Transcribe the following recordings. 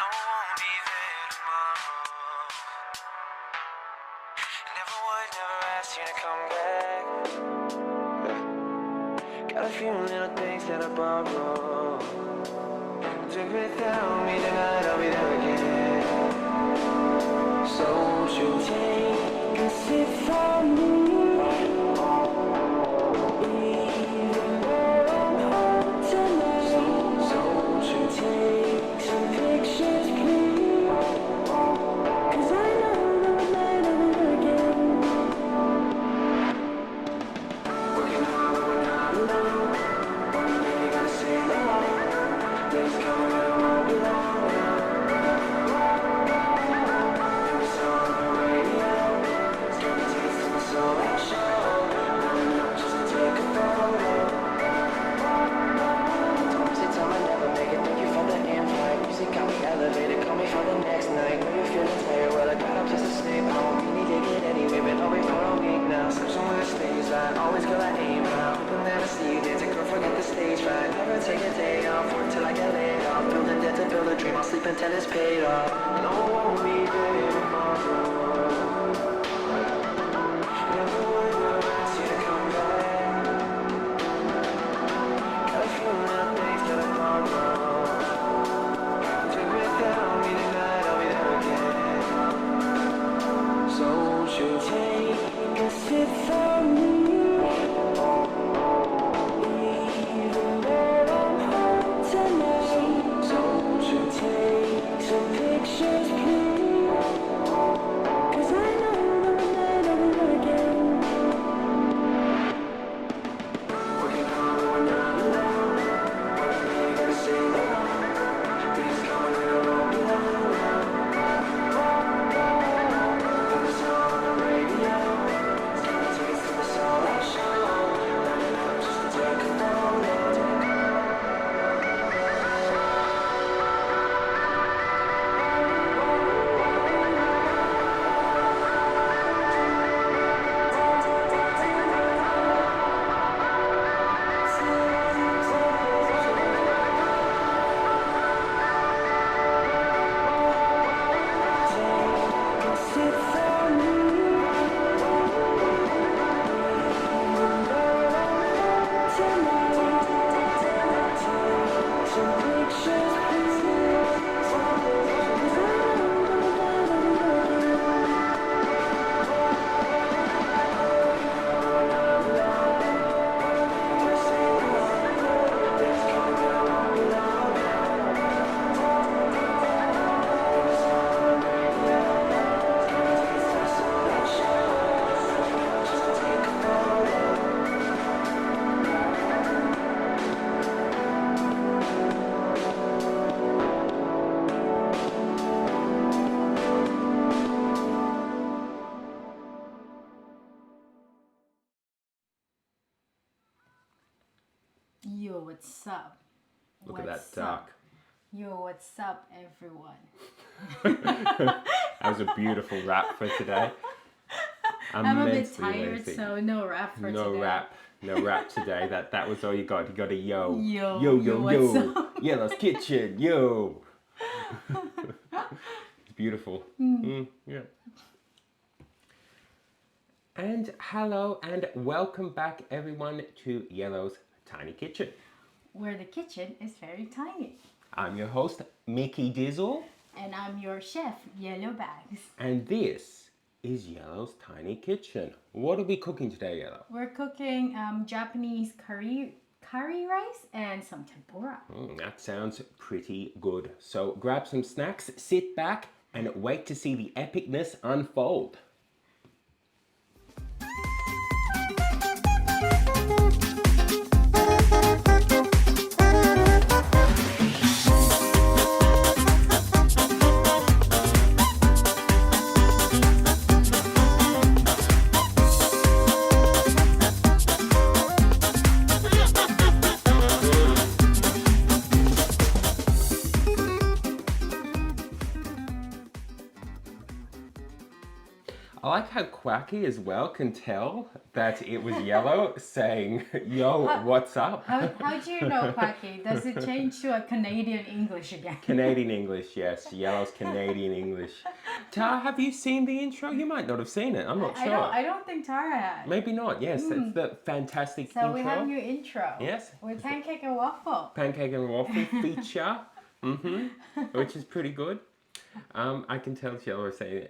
won't be there tomorrow. Never would, never ask you to come back. Got a few little things that I borrow. Took without me tonight, I'll be there again. So won't you take a sip from me? Even though I'm home tonight. So won't you take some pictures, please? 'Cause I know that we're never again. Working hard, but we're not alone. One day you gotta say no. Days coming and it won't be long now. Every song on the radio, it's got me tasting the soul I show. Lining up just to take a photo. Say time I never make it, thank you for the invite. Music got me elevated, call me for the next night. Know you're feeling tired, well I got up just to sleep. I won't be needing it anyway, been away for a week now. Searching with a stage light, always girl I aim out. Hoping that I see you dancing, girl forget the stage fright. Never take a day off, work till I get laid off. Build a debt to build a dream, I'll sleep until it's paid off. No won't be there tomorrow. Never would, never ask you to come back. Got a few little things that I borrow. Take without me tonight, I'll be there again. So won't you take a sip from me? Even though I'm home tonight. So won't you take some pictures, please? 'Cause I know that we're never again. Working hard, but we're not alone. One day you gotta say no. Days coming and it won't be long now. Every song on the radio, it's got me tasting the soul I show. Lining up just to take a photo. Yo, what's up? Look at that What's duck. up? Yo, what's up, everyone? That was a beautiful rap for today. I'm a bit Immensely tired, lazy. so no rap for No today. rap. No rap today. That was all you got. You got a yo. Yo, Yo, yo, yo, what's yo. up? Yellow's Kitchen. Yo. It's beautiful. Yeah. And hello and welcome back everyone to Yellow's Tiny Kitchen. Where the kitchen is very tiny. I'm your host, Mickey Dizzle, And I'm your chef, Yellow Bags. and this is Yellow's Tiny Kitchen. What are we cooking today, Yellow? We're cooking Japanese curry rice and some tempura. That sounds pretty good. So grab some snacks, sit back, and wait to see the epicness unfold. I like how Quacky as well can tell that it was yellow, saying, "Yo, what's up?" How do you know, Quacky? Does it change to a Canadian English again? Canadian English, yes. Yellow's Canadian English. Tara, have you seen the intro? You might not have seen it. I'm not sure. I don't think Tara had. Maybe not. Yes, it's the fantastic So intro. we have new intro. Yes. With pancake and waffle. Pancake and waffle feature, which is pretty good. I can tell Yellow was saying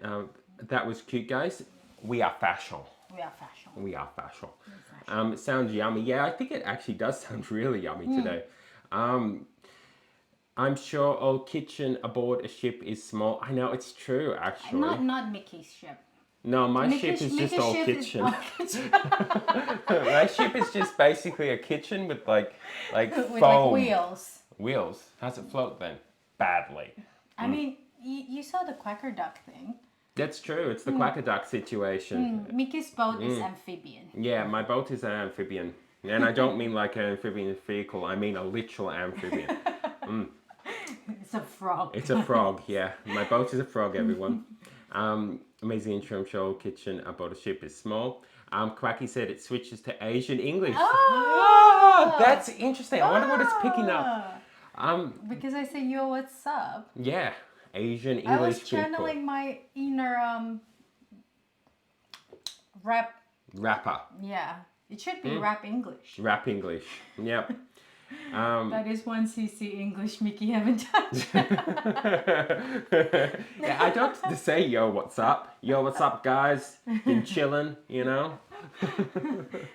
that was cute, guys. We are fashion. We are fashion. We are fashion. It sounds yummy. Yeah, I think it actually does sound really yummy today. I'm sure all kitchen aboard a ship is small. I know it's true, actually. Not Mickey's ship. No, my ship is just all kitchen. My ship is just basically a kitchen with like with foam. like wheels. Wheels. How's it float then? Badly. I mean, you saw the Quacker Duck thing. That's true. It's the Quacker Duck situation. Mickey's boat is amphibian. Yeah, my boat is an amphibian. And I don't mean like an amphibian vehicle. I mean a literal amphibian. It's a frog. It's a frog, yeah. My boat is a frog, everyone. Amazing intro. I'm sure kitchen aboard a ship is small. Quacky said it switches to Asian English. Oh! That's interesting. I wonder what it's picking up. Because I said, yo, what's up? Yeah, Asian English I was people. channeling my inner rap. Rapper. Yeah, it should be rap English. Rap English. Yep. That is one CC English Mickey haven't touched. Yeah, I don't have to say, yo, what's up? Yo, what's up, guys? Been chilling, you know?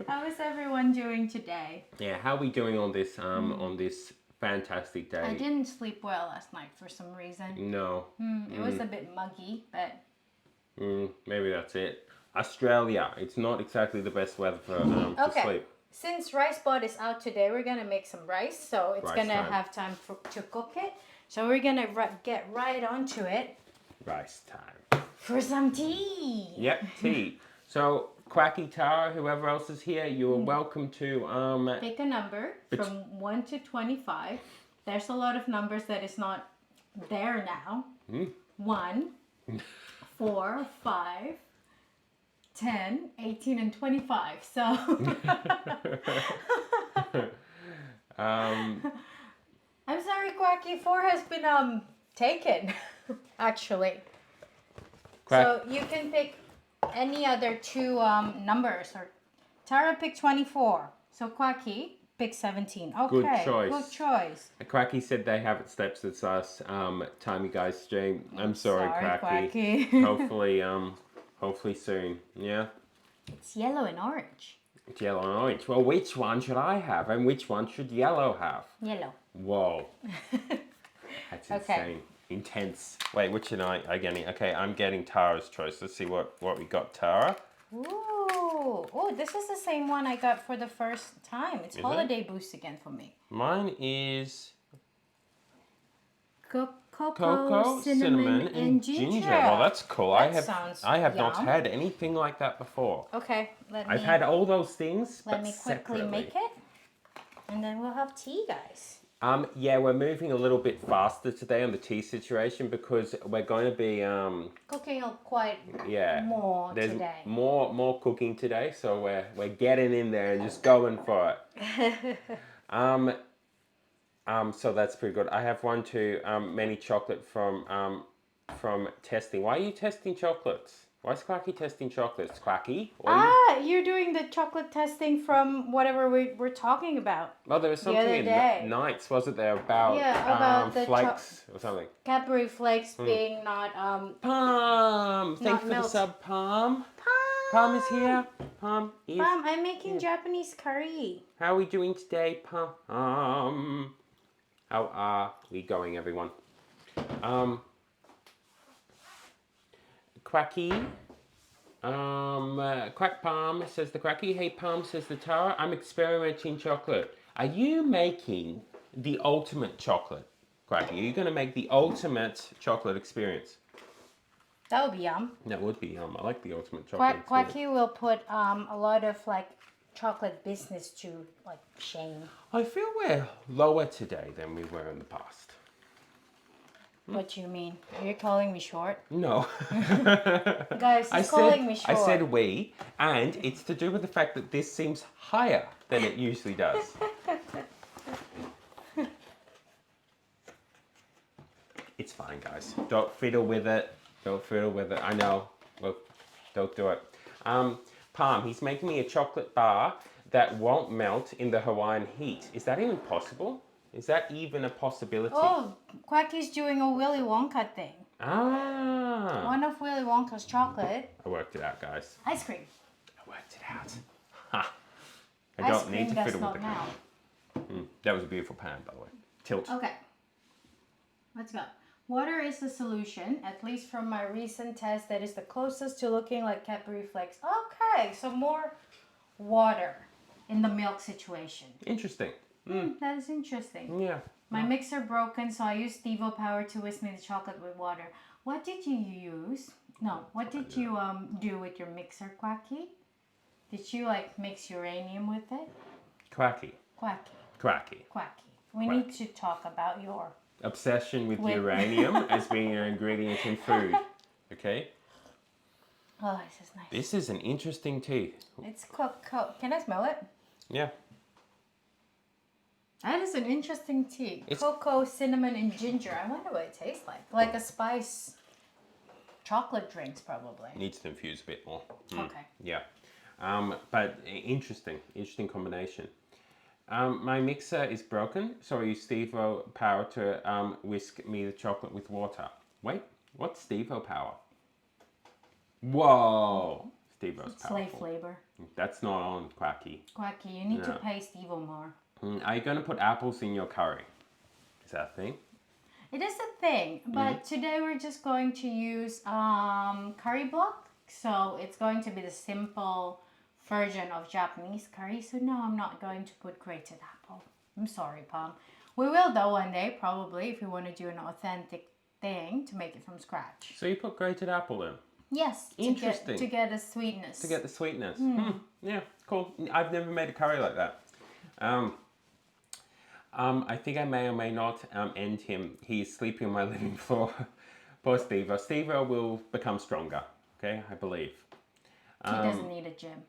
How is everyone doing today? Yeah, how are we doing on this fantastic day? I didn't sleep well last night for some reason. No. It was a bit muggy, but... Maybe that's it. Australia, it's not exactly the best weather for sleep. Since rice bot is out today, we're gonna make some rice, so it's Rice gonna time. have time to cook it. So we're gonna get right onto it Rice time. for some tea. Yep, tea. So, Quacky, Tara, whoever else is here, you are welcome to... Pick a number from 1 to 25. There's a lot of numbers that is not there now. 1, 4, 5, 10, 18, and 25. So I'm sorry, Quacky. 4 has been taken, actually. So you can pick any other 2 numbers. Or Tara picked 24. So Quacky picked 17. Okay. Good choice. Good choice. Quacky said they haven't slept since us time you guys stream. I'm sorry, Quacky. Quacky. Hopefully soon. Yeah. It's yellow and orange. It's yellow and orange. Well, which one should I have, and which one should yellow have? Yellow. Whoa. That's insane. Intense. Wait, which am I getting? Okay, I'm getting Tara's choice. Let's see what we got, Tara. Ooh, this is the same one I got for the first time. It's Holiday Boost again for me. Mine is Cocoa, cinnamon, and ginger. Well, that's cool. Sounds I have not yum. had anything like that before. Okay, I've had all those things, let but me quickly separately. make it, and then we'll have tea, guys. Yeah, we're moving a little bit faster today on the tea situation because we're going to be Cooking quite more there's today. more cooking today, so we're getting in there and just going for it. So that's pretty good. I have one too. Many chocolate from testing. Why are you testing chocolates? Why is Quacky testing chocolates? Quacky? You're doing the chocolate testing from whatever we're talking about. Well, there was something in Nights, wasn't there, about the flakes or something? Cadbury flakes being not Palm! Thanks for the melt. sub, Palm. Palm is here. Palm is. Mom, I'm making Japanese curry. How are we doing today, Palm? How are we going, everyone? Quacky. Quack Palm says the Quacky. Hey Palm says the Tara. I'm experimenting chocolate. Are you making the ultimate chocolate, Quacky? Are you going to make the ultimate chocolate experience? That would be yum. That would be yum. I like the ultimate chocolate experience. Quacky will put a lot of like chocolate business to like shame. I feel we're lower today than we were in the past. What do you mean? Are you calling me short? No. Guys, he's calling me I short. said we, and it's to do with the fact that this seems higher than it usually does. It's fine, guys. Don't fiddle with it. Don't fiddle with it. I know. Look, don't do it. Palm, he's making me a chocolate bar that won't melt in the Hawaiian heat. Is that even possible? Is that even a possibility? Oh, Quacky's doing a Willy Wonka thing. Ah. One of Willy Wonka's chocolate. I worked it out, guys. Ice cream. I worked it out. Ha. I Ice don't cream need to does fiddle with not the pan. melt. That was a beautiful pan, by the way. Tilt. Okay. Let's go. Water is the solution, at least from my recent test. That is the closest to looking like Capri Flakes. Okay, so more water in the milk situation. Interesting. That is interesting. Yeah. My mixer broken, so I used Stevo Power to whisk me the chocolate with water. What did you use? No, what did you do with your mixer, Quacky? Did you like mix uranium with it? Quacky. Quacky. Quacky. Quacky. We need to talk about your Obsession with uranium as being an ingredient in food. Okay? Oh, this is nice. This is an interesting tea. It's cocoa. Can I smell it? Yeah. That is an interesting tea. It's- Cocoa, cinnamon, and ginger. I wonder what it tastes like. Like a spice chocolate drinks, probably. Needs to infuse a bit more. Okay. Yeah. But interesting combination. My mixer is broken, so I use Stevo Power to whisk me the chocolate with water. Wait, what's Stevo Power? Whoa! Stevo's Slave powerful. labor. That's not on Quacky. Quacky, you need to No. pay Stevo more. Are you going to put apples in your curry? Is that a thing? It is a thing, but today we're just going to use curry block. So it's going to be the simple version of Japanese curry. So no, I'm not going to put grated apple. I'm sorry, Palm. We will though one day, probably, if we want to do an authentic thing to make it from scratch. So you put grated apple in? Yes, Interesting. to get a sweetness. To get the sweetness. Yeah, cool. I've never made a curry like that. I think I may or may not end him. He's sleeping on my living floor. Poor Stevo. Stevo will become stronger, okay? I believe. He doesn't need a gym.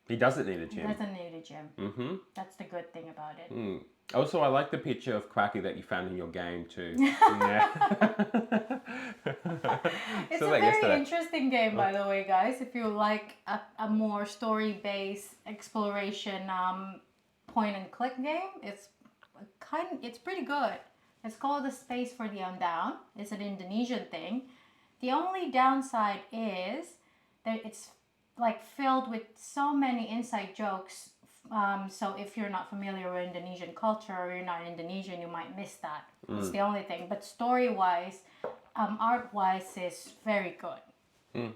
He doesn't need a He gym. doesn't need a gym. That's the good thing about it. Also, I like the picture of Quacky that you found in your game too. Yeah. It's So a like very yesterday. interesting game, by the way, guys. If you like a more story-based exploration point-and-click game, it's pretty good. It's called The Space for the Undown. It's an Indonesian thing. The only downside is that it's like filled with so many inside jokes. So if you're not familiar with Indonesian culture or you're not Indonesian, you might miss that. It's the only thing. But story-wise, art-wise, is very good.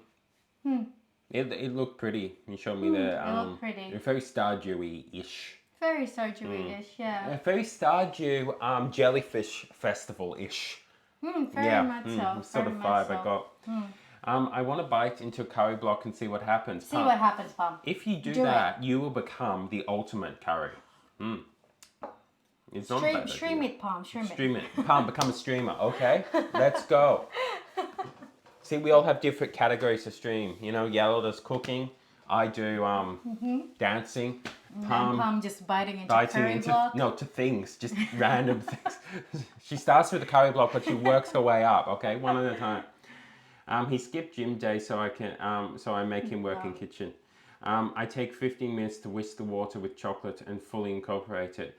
It looked pretty. You showed me the. It looked pretty. Very Stardew-ish. Very surgery-ish, yeah. Very Stardew Jellyfish Festival-ish. Very much so. It's sort of very vibe much I so. got. I want to bite into a curry block and see what happens. See what happens, Palm. If you do Do that, you will become the ultimate curry. It's not a bad Stream idea. it, Palm. Stream it. Stream it. Palm, become a streamer. Okay, let's go. See, we all have different categories to stream. You know, Yellow does cooking. I do dancing. Palm just biting into curry block. No, to things, just random things. She starts with the curry block, but she works her way up. Okay, one at a time. He skipped gym day, so I make him work in kitchen. I take 15 minutes to whisk the water with chocolate and fully incorporate it.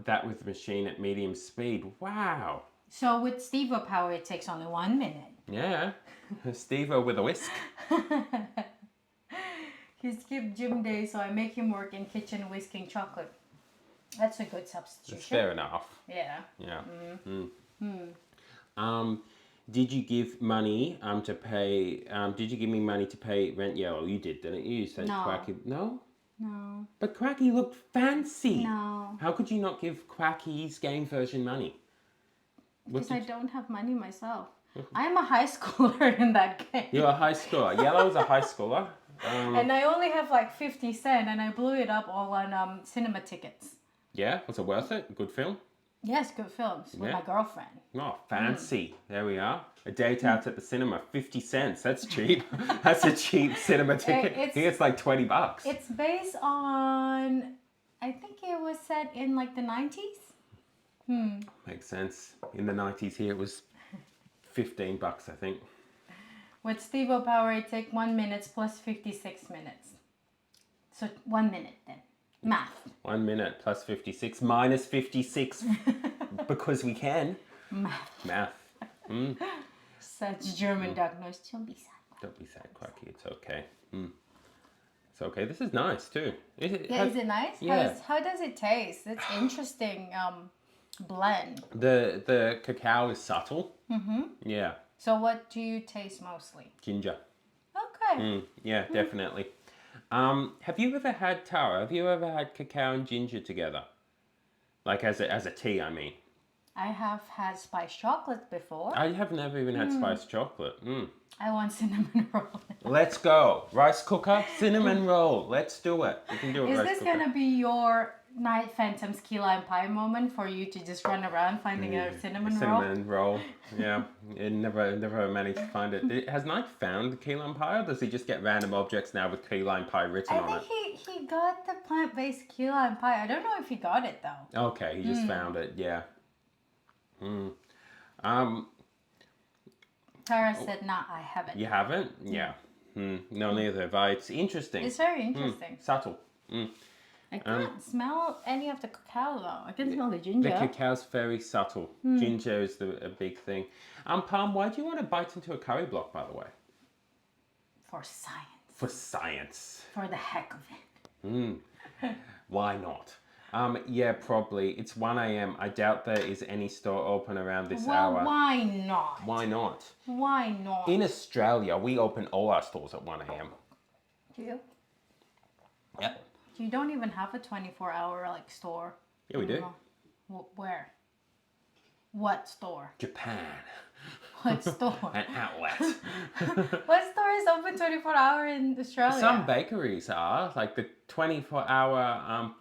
That with the machine at medium speed. Wow. So with Stevo Power, it takes only 1 minute. Yeah. Stevo with a whisk. He skipped gym day, so I make him work in kitchen whisking chocolate. That's a good substitution. That's fair enough. Yeah. Yeah. Did you give money to pay? Did you give me money to pay rent? Yellow, you did, didn't you? You said No. Quacky. No. No. But Quacky looked fancy. No. How could you not give Quacky's game version money? Because I don't have money myself. I'm a high schooler in that game. You're a high schooler. Yellow's a high schooler. And I only have like 50 cents and I blew it up all on cinema tickets. Yeah, was it worth it? Good film. Yes, good films with Yeah. my girlfriend. Oh, fancy. There we are. A date out at the cinema, 50 cents. That's cheap. That's a cheap cinema ticket. It's- It's like $20. It's based on, I think it was set in like the 90s. Makes sense. In the 90s here, it was $15, I think. With Steve O'Power, it take 1 minute plus 56 minutes. So 1 minute then. Math. 1 minute plus 56 minus 56 because we can. Math. Such German dog noise. Don't be sad. Don't be sad, Quacky. It's okay. It's okay. This is nice too. Is it, Is it nice? Yeah. How does it taste? It's interesting blend. The cacao is subtle. Yeah. So what do you taste mostly? Ginger. Okay. Yeah, definitely. Have you ever had, Tara, have you ever had cacao and ginger together? Like as a tea, I mean. I have had spiced chocolate before. I have never even had spiced chocolate. I want cinnamon roll. Let's go. Rice cooker, cinnamon roll. Let's do it. We can do it. Is rice this cooker. gonna be your Night Phantom's key lime pie moment for you to just run around finding a cinnamon roll? Cinnamon roll. Yeah. It never managed to find it. Has Knight found the key lime pie, or does he just get random objects now with key lime pie written I on it? think he got the plant-based key lime pie. I don't know if he got it though. Okay, he just found it. Yeah. Tara said, "Nah, I haven't." You haven't? Yeah. No, neither have I. It's interesting. It's very interesting. Subtle. I can't smell any of the cacao though. I can smell the The ginger. cacao's very subtle. Ginger is a big thing. Palm, why do you want to bite into a curry block, by the way? For science. For science. For the heck of it. Why not? Yeah, probably. It's 1 a.m. I doubt there is any store open around this Well, hour. why not? Why not? Why not? In Australia, we open all our stores at 1 a.m. Do you? Yep. You don't even have a 24-hour like store. Yeah, we do. Where? What store? Japan. What store? An outlet. What store is open 24 hour in Australia? Some bakeries are, like the 24-hour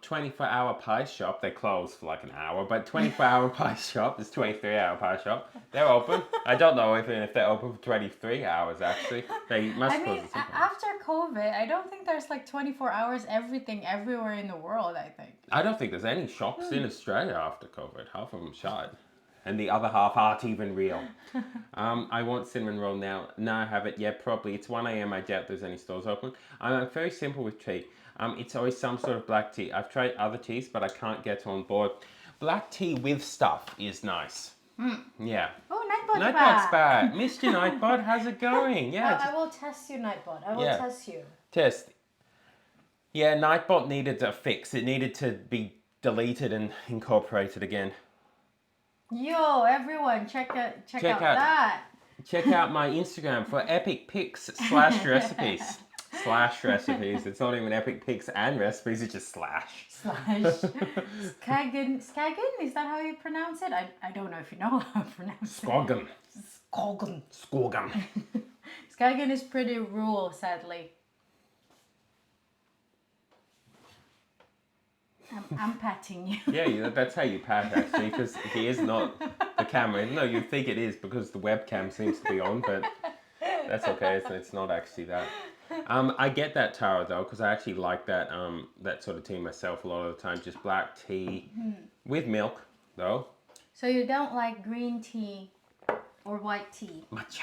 pie shop. They close for like an hour, but 24-hour pie shop is 23-hour pie shop. They're open. I don't know if they're open for 23 hours actually. They must I close mean, at some point. after COVID, I don't think there's like 24 hours everything everywhere in the world, I think. I don't think there's any shops in Australia after COVID. Half of them shut. And the other half aren't even real. I want cinnamon roll now. No, I have it. Yeah, probably. It's 1 a.m. I doubt there's any stores open. I'm very simple with tea. It's always some sort of black tea. I've tried other teas, but I can't get on board. Black tea with stuff is nice. Yeah. Oh, Nightbot's Nightbot's back. back. Missed you, Nightbot. How's it going? Yeah. I will test you, Nightbot. I will Yeah. test you. Test. Yeah, Nightbot needed a fix. It needed to be deleted and incorporated again. Yo, everyone, check out out. that. Check out my Instagram for epic pics /recipes. /recipes. It's not even epic pics and recipes, it's just slash. Skagen, is that how you pronounce it? I don't know if you know how to pronounce it. Skogan. Skogen. Skogan. Skagen is pretty rural, sadly. I'm patting you. Yeah, that's how you pat actually, because he is not the camera. Even though you'd think it is because the webcam seems to be on, but that's okay. It's not actually that. I get that, Tara, though, because I actually like that that sort of tea myself a lot of the time. Just black tea with milk, though. So you don't like green tea or white tea? Matcha.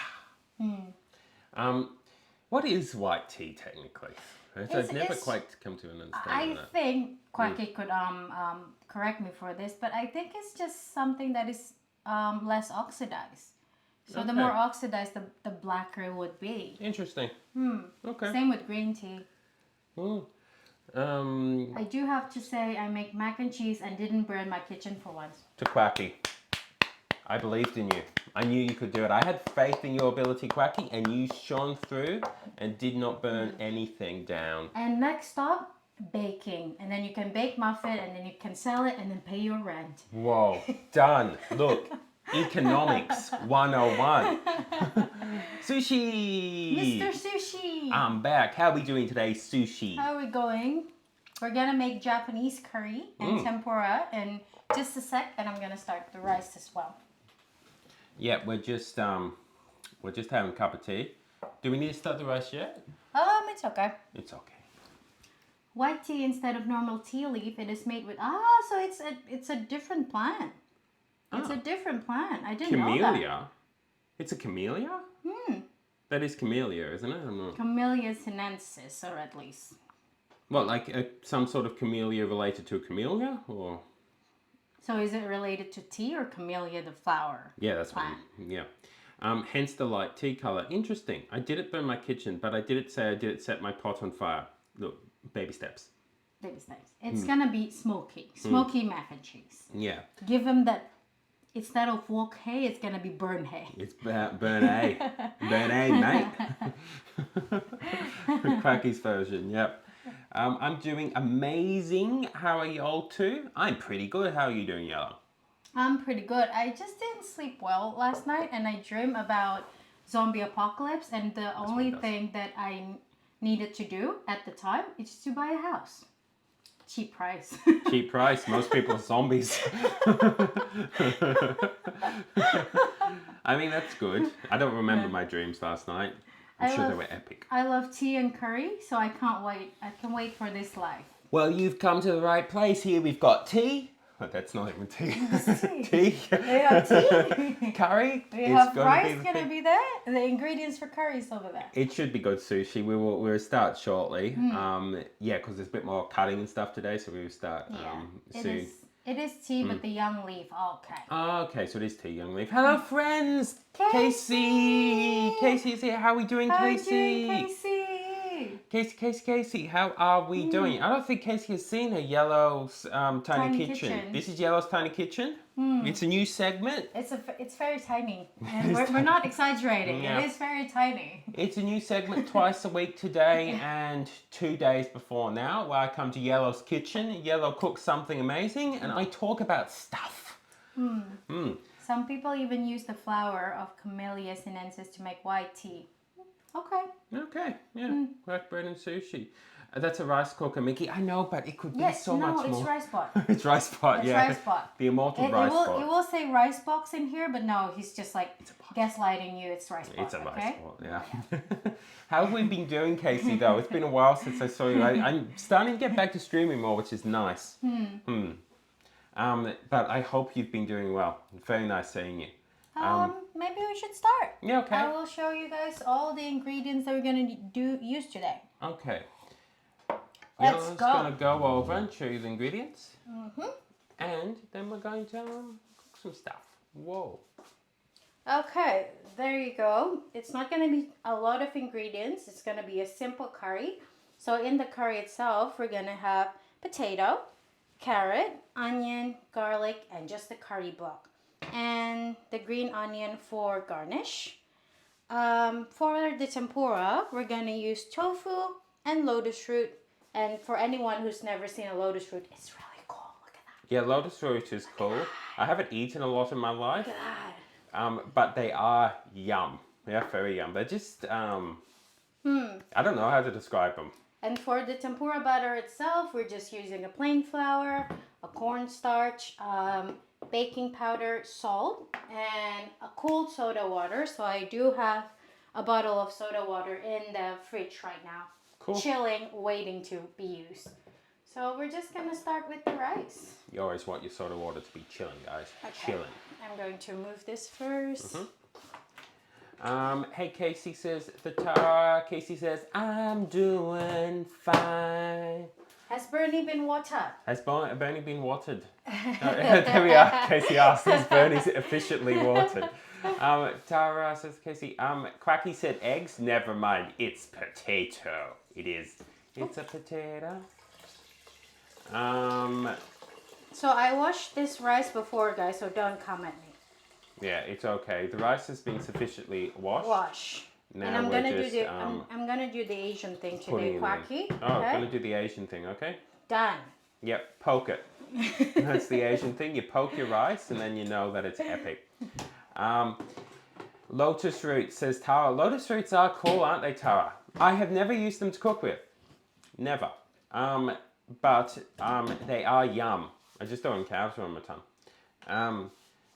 What is white tea technically? I've never quite come to an understanding of that. I think Quacky could correct me for this, but I think it's just something that is less oxidized. So the more oxidized, the blacker it would be. Interesting. Okay. Same with green tea. I I do have to say I make mac and cheese and didn't burn my kitchen for once. to Quacky. I believed in you. I knew you could do it. I had faith in your ability, Quacky, and you shone through and did not burn anything down. And next stop, baking. And then you can bake muffin and then you can sell it and then pay your rent. Whoa, done. Look, economics 101. Sushi! Mr. Sushi! I'm back. How are we doing today, Sushi? How are we going? We're gonna make Japanese curry and tempura in just a sec, and I'm gonna start the rice as well. Yeah, we're just having a cup of tea. Do we need to start the rice yet? It's okay. It's okay. White tea instead of normal tea leaf. It is made with so it's a different plant. It's a different plant. I didn't know that. Camellia. It's a camellia. That is camellia, isn't it? I'm not... Camellia sinensis, or at least. What, like some sort of camellia related to a camellia, or? So is it related to tea or camellia the flower? Yeah, that's plant? one. Yeah. Hence the light tea color. Interesting. I did it burn my kitchen, but I did set my pot on fire. Look, baby steps. Baby steps. It's gonna be smoky mac and cheese. Yeah. Give them that. Instead of wok hay, it's gonna be burn hay. It's burn A. Burn A, mate. Cracky's version, yep. I'm doing amazing. How are you all too? I'm pretty good. How are you doing, Yellow? I'm pretty good. I just didn't sleep well last night, and I dreamed about zombie apocalypse, and the only thing that I needed to do at the time is to buy a house. Cheap price. Cheap price. Most people are zombies. I mean, that's good. I don't remember my dreams last night. I'm sure they were epic. I love tea and curry, so I can't wait. I can wait for this life. Well, you've come to the right place here. We've got tea. But that's not even tea. Tea. We have tea. Curry. We have rice gonna be there. The ingredients for curry is over there. It should be good sushi. We'll start shortly. Yeah, because there's a bit more cutting and stuff today, so we will start soon. It is tea, but the young leaf. Okay. Oh, okay, so it is tea, young leaf. Hello, friends. Casey. Casey's here. How are we doing, Casey? How are you doing, Casey? Casey, how are we doing? I don't think Casey has seen her Yellow's tiny kitchen. This is Yellow's tiny kitchen. It's a new segment. It's very tiny, and we're not exaggerating. Yeah. It is very tiny. It's a new segment twice a week today and 2 days before now, where I come to Yellow's kitchen. Yellow cooks something amazing, and I talk about stuff. Some people even use the flower of Camellia sinensis to make white tea. Okay. Yeah. Black bread and sushi. That's a rice cooker, Mickey. I know, but it could be so much more. No, it's rice pot. It's rice pot, It's yeah. rice pot. The immortal rice pot. It will say rice box in here, but no, he's just like gaslighting you. It's rice pot. It's a rice pot, yeah. How have we been doing, Casey, though? It's been a while since I saw you. I'm starting to get back to streaming more, which is nice. But I hope you've been doing well. Very nice seeing you. Maybe we should start. Yeah, okay. I will show you guys all the ingredients that we're gonna use today. Okay. Let's go. I'm going to go over and show you the ingredients. And then we're going to cook some stuff. Whoa. Okay, there you go. It's not going to be a lot of ingredients. It's going to be a simple curry. So in the curry itself, we're going to have potato, carrot, onion, garlic, and just the curry block. And the green onion for garnish. For the tempura, we're going to use tofu and lotus root. And for anyone who's never seen a lotus root, it's really cool. Look at that. Yeah, lotus root is cool. I haven't eaten a lot in my life. Look at that. But they are yum. They are very yum. They're just, I don't know how to describe them. And for the tempura batter itself, we're just using a plain flour, a cornstarch, baking powder, salt, and a cold soda water. So I do have a bottle of soda water in the fridge right now. Cool. Chilling, waiting to be used. So we're just gonna start with the rice. You always want your soda water to be chilling, guys. Okay. Chilling. I'm going to move this first. Hey, Casey says, Casey says, I'm doing fine. Has Bernie been watered? Has Bernie been watered? There we are. Casey asks, is Bernie efficiently watered? Tara says, Casey, Quacky said eggs. Never mind. It's potato. It is. It's a potato. So I washed this rice before, guys, so don't come at me. Yeah, it's okay. The rice has been sufficiently washed. Wash. Now and I'm we're gonna just, do the I'm gonna do the Asian thing today, putting it in. Quacky. Oh, okay? gonna do the Asian thing, okay? Done. Yep, poke it. That's the Asian thing. You poke your rice and then you know that it's epic. Lotus root, says Tara. Lotus roots are cool, aren't they, Tara? I have never used them to cook with. Never. but they are yum. I just don't encounter them a ton.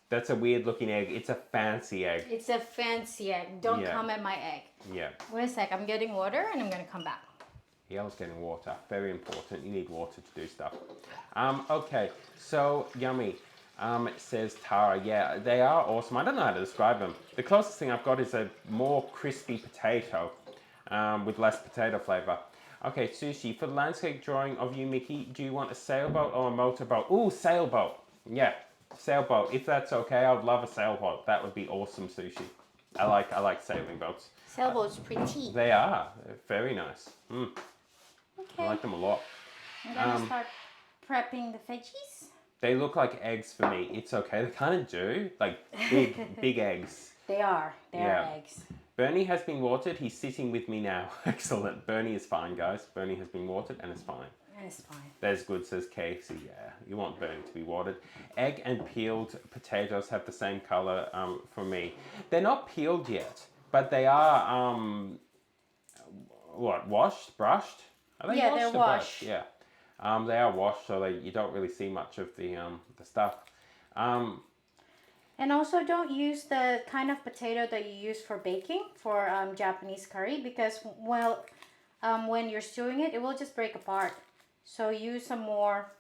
That's a weird looking egg. It's a fancy egg. It's a fancy egg. Don't Yeah. come at my egg. Yeah. Wait a sec. I'm getting water and I'm gonna come back. Yellow's getting water. Very important. You need water to do stuff. Okay, so yummy. Says Tara. Yeah, they are awesome. I don't know how to describe them. The closest thing I've got is a more crispy potato with less potato flavor. Okay, Sushi, for the landscape drawing of you, Mickey, do you want a sailboat or a motorboat? Ooh, sailboat. Yeah, sailboat. If that's okay, I would love a sailboat. That would be awesome, Sushi. I like sailing boats. Sailboat's pretty. They are. They're very nice. Okay. I like them a lot. I'm gonna start prepping the veggies. They look like eggs for me. It's okay. They kind of do. Like big eggs. They are. They are eggs. Bernie has been watered. He's sitting with me now. Excellent. Bernie is fine, guys. Bernie has been watered and is fine. It's fine. That's good, says Casey. Yeah, you want Bernie to be watered. Egg and peeled potatoes have the same color for me. They're not peeled yet, but they are, washed, brushed? Are they washed they're or washed. brushed? Yeah. They are washed, so you don't really see much of the stuff. And also don't use the kind of potato that you use for baking for Japanese curry because when you're stewing it, it will just break apart. So use some more,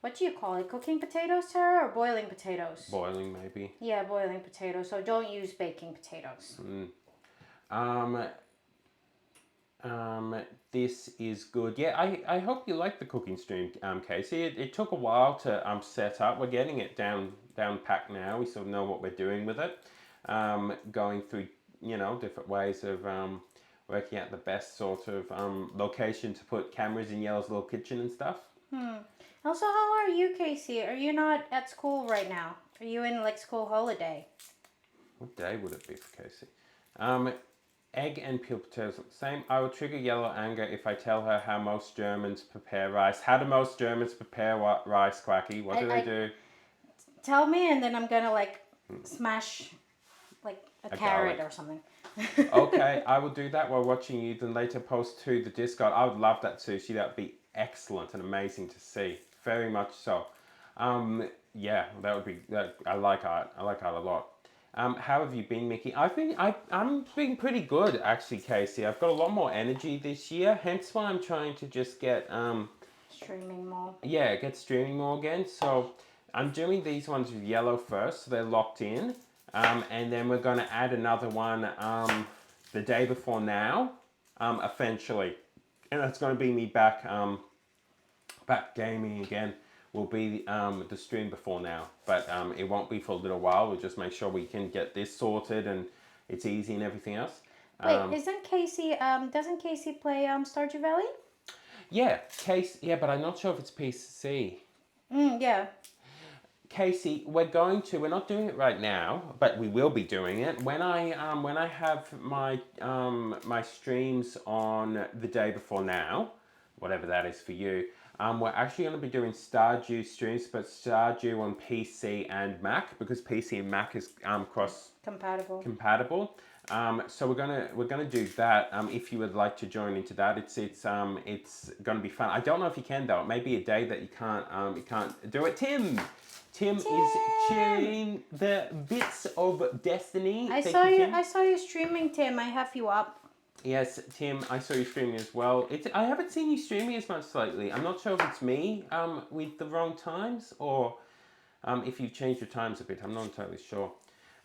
what do you call it? Cooking potatoes, Sarah, or boiling potatoes? Boiling, maybe. Yeah, boiling potatoes. So don't use baking potatoes. This is good. Yeah, I hope you like the cooking stream, Casey. It took a while to set up. We're getting it down packed now. We sort of know what we're doing with it. Going through, different ways of working out the best sort of location to put cameras in Yellow's little kitchen and stuff. Also, how are you, Casey? Are you not at school right now? Are you in school holiday? What day would it be for Casey? Egg and peeled potatoes look the same. I will trigger Yellow anger if I tell her how most Germans prepare rice. How do most Germans prepare rice, Quacky? What do they do? Tell me, and then I'm gonna smash a carrot garlic. or something. Okay, I will do that while watching you, then later post to the Discord. I would love that, Sushi. That would be excellent and amazing to see. Very much so. Yeah, that would be. I like art. I like art a lot. How have you been, Mickey? I'm being pretty good, actually, Casey. I've got a lot more energy this year, hence why I'm trying to just get streaming more. Yeah, get streaming more again. So I'm doing these ones with Yellow first, so they're locked in, and then we're going to add another one the day before now, eventually, and that's going to be me back gaming again. Will be the stream before now, but it won't be for a little while. We'll just make sure we can get this sorted and it's easy and everything else. Wait, isn't Casey? Doesn't Casey play Stardew Valley? Yeah, Yeah, but I'm not sure if it's PC. Yeah. Casey, we're not doing it right now, but we will be doing it when I have my my streams on the day before now, whatever that is for you. We're actually going to be doing Stardew streams, but Stardew on PC and Mac because PC and Mac is cross compatible. So we're gonna do that. If you would like to join into that, it's gonna be fun. I don't know if you can though. It may be a day that you can't do it. Tim is cheering the bits of destiny. I saw you streaming, Tim. I have you up. Yes, Tim, I saw you streaming as well. I haven't seen you streaming as much lately. I'm not sure if it's me with the wrong times or if you've changed your times a bit. I'm not entirely sure.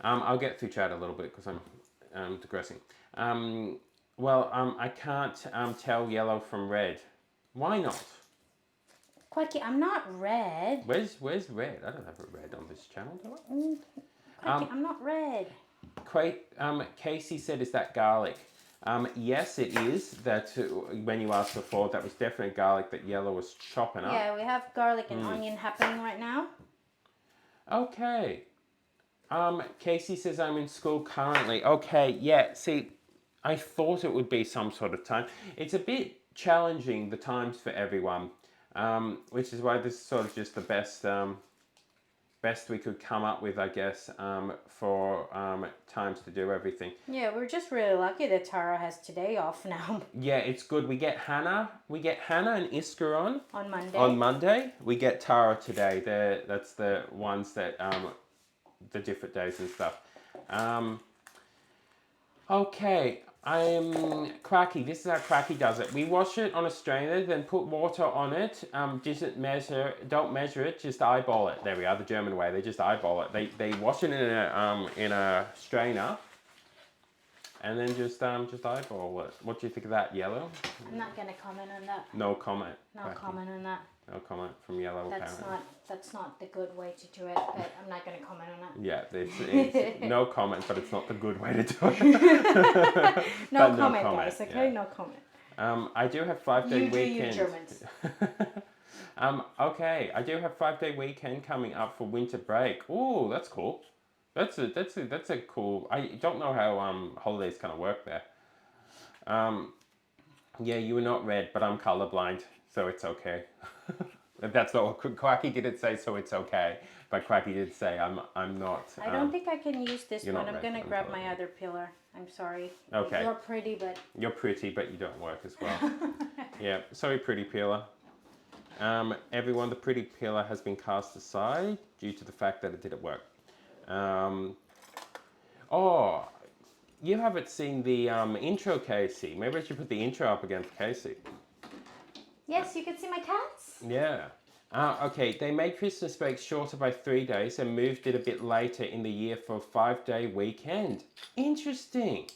I'll get through chat a little bit because I'm digressing. I can't tell yellow from red. Why not? Quacky, I'm not red. Where's red? I don't have a red on this channel, do I? Quacky, I'm not red. Casey said, is that garlic? Yes, it is. That when you asked before, that was definitely garlic that Yellow was chopping up. Yeah, we have garlic and onion happening right now. Okay. Casey says I'm in school currently. Okay, yeah. See, I thought it would be some sort of time. It's a bit challenging, the times for everyone, which is why this is sort of just the best best we could come up with, I guess, for times to do everything. Yeah, we're just really lucky that Tara has today off now. Yeah, it's good. We get Hannah and Iska on On Monday. We get Tara today. That's the ones that the different days and stuff. Okay, Cracky. This is how Cracky does it. We wash it on a strainer, then put water on it. Don't measure it, just eyeball it. There we are, the German way. They just eyeball it. They wash it in a strainer, and then just eyeball it. What do you think of that, Yellow? I'm not gonna comment on that. No comment. No Cracky. comment on that. No comment from Yellow. That's not the good way to do it, but I'm not gonna comment on that. Yeah, it's no comment, but it's not the good way to do it. No comment, guys. Okay, yeah. No comment. I do have 5-day weekend. You Germans. Okay, I do have 5-day weekend coming up for winter break. Ooh, that's cool. That's a cool. I don't know how holidays kind of work there. Yeah, you were not red, but I'm colorblind, so it's okay. That's not what Quacky didn't say, so it's okay. But Quacky did say I'm not. I don't think I can use this one. I'm gonna grab my other peeler. I'm sorry. Okay. You're pretty, but you don't work as well. Yeah, sorry, pretty peeler. Everyone, the pretty peeler has been cast aside due to the fact that it didn't work. Oh, you haven't seen the intro, Casey. Maybe I should put the intro up again for Casey. Yes, you can see my cats. Yeah. Okay, they made Christmas break shorter by 3 days and moved it a bit later in the year for a 5-day weekend. Interesting.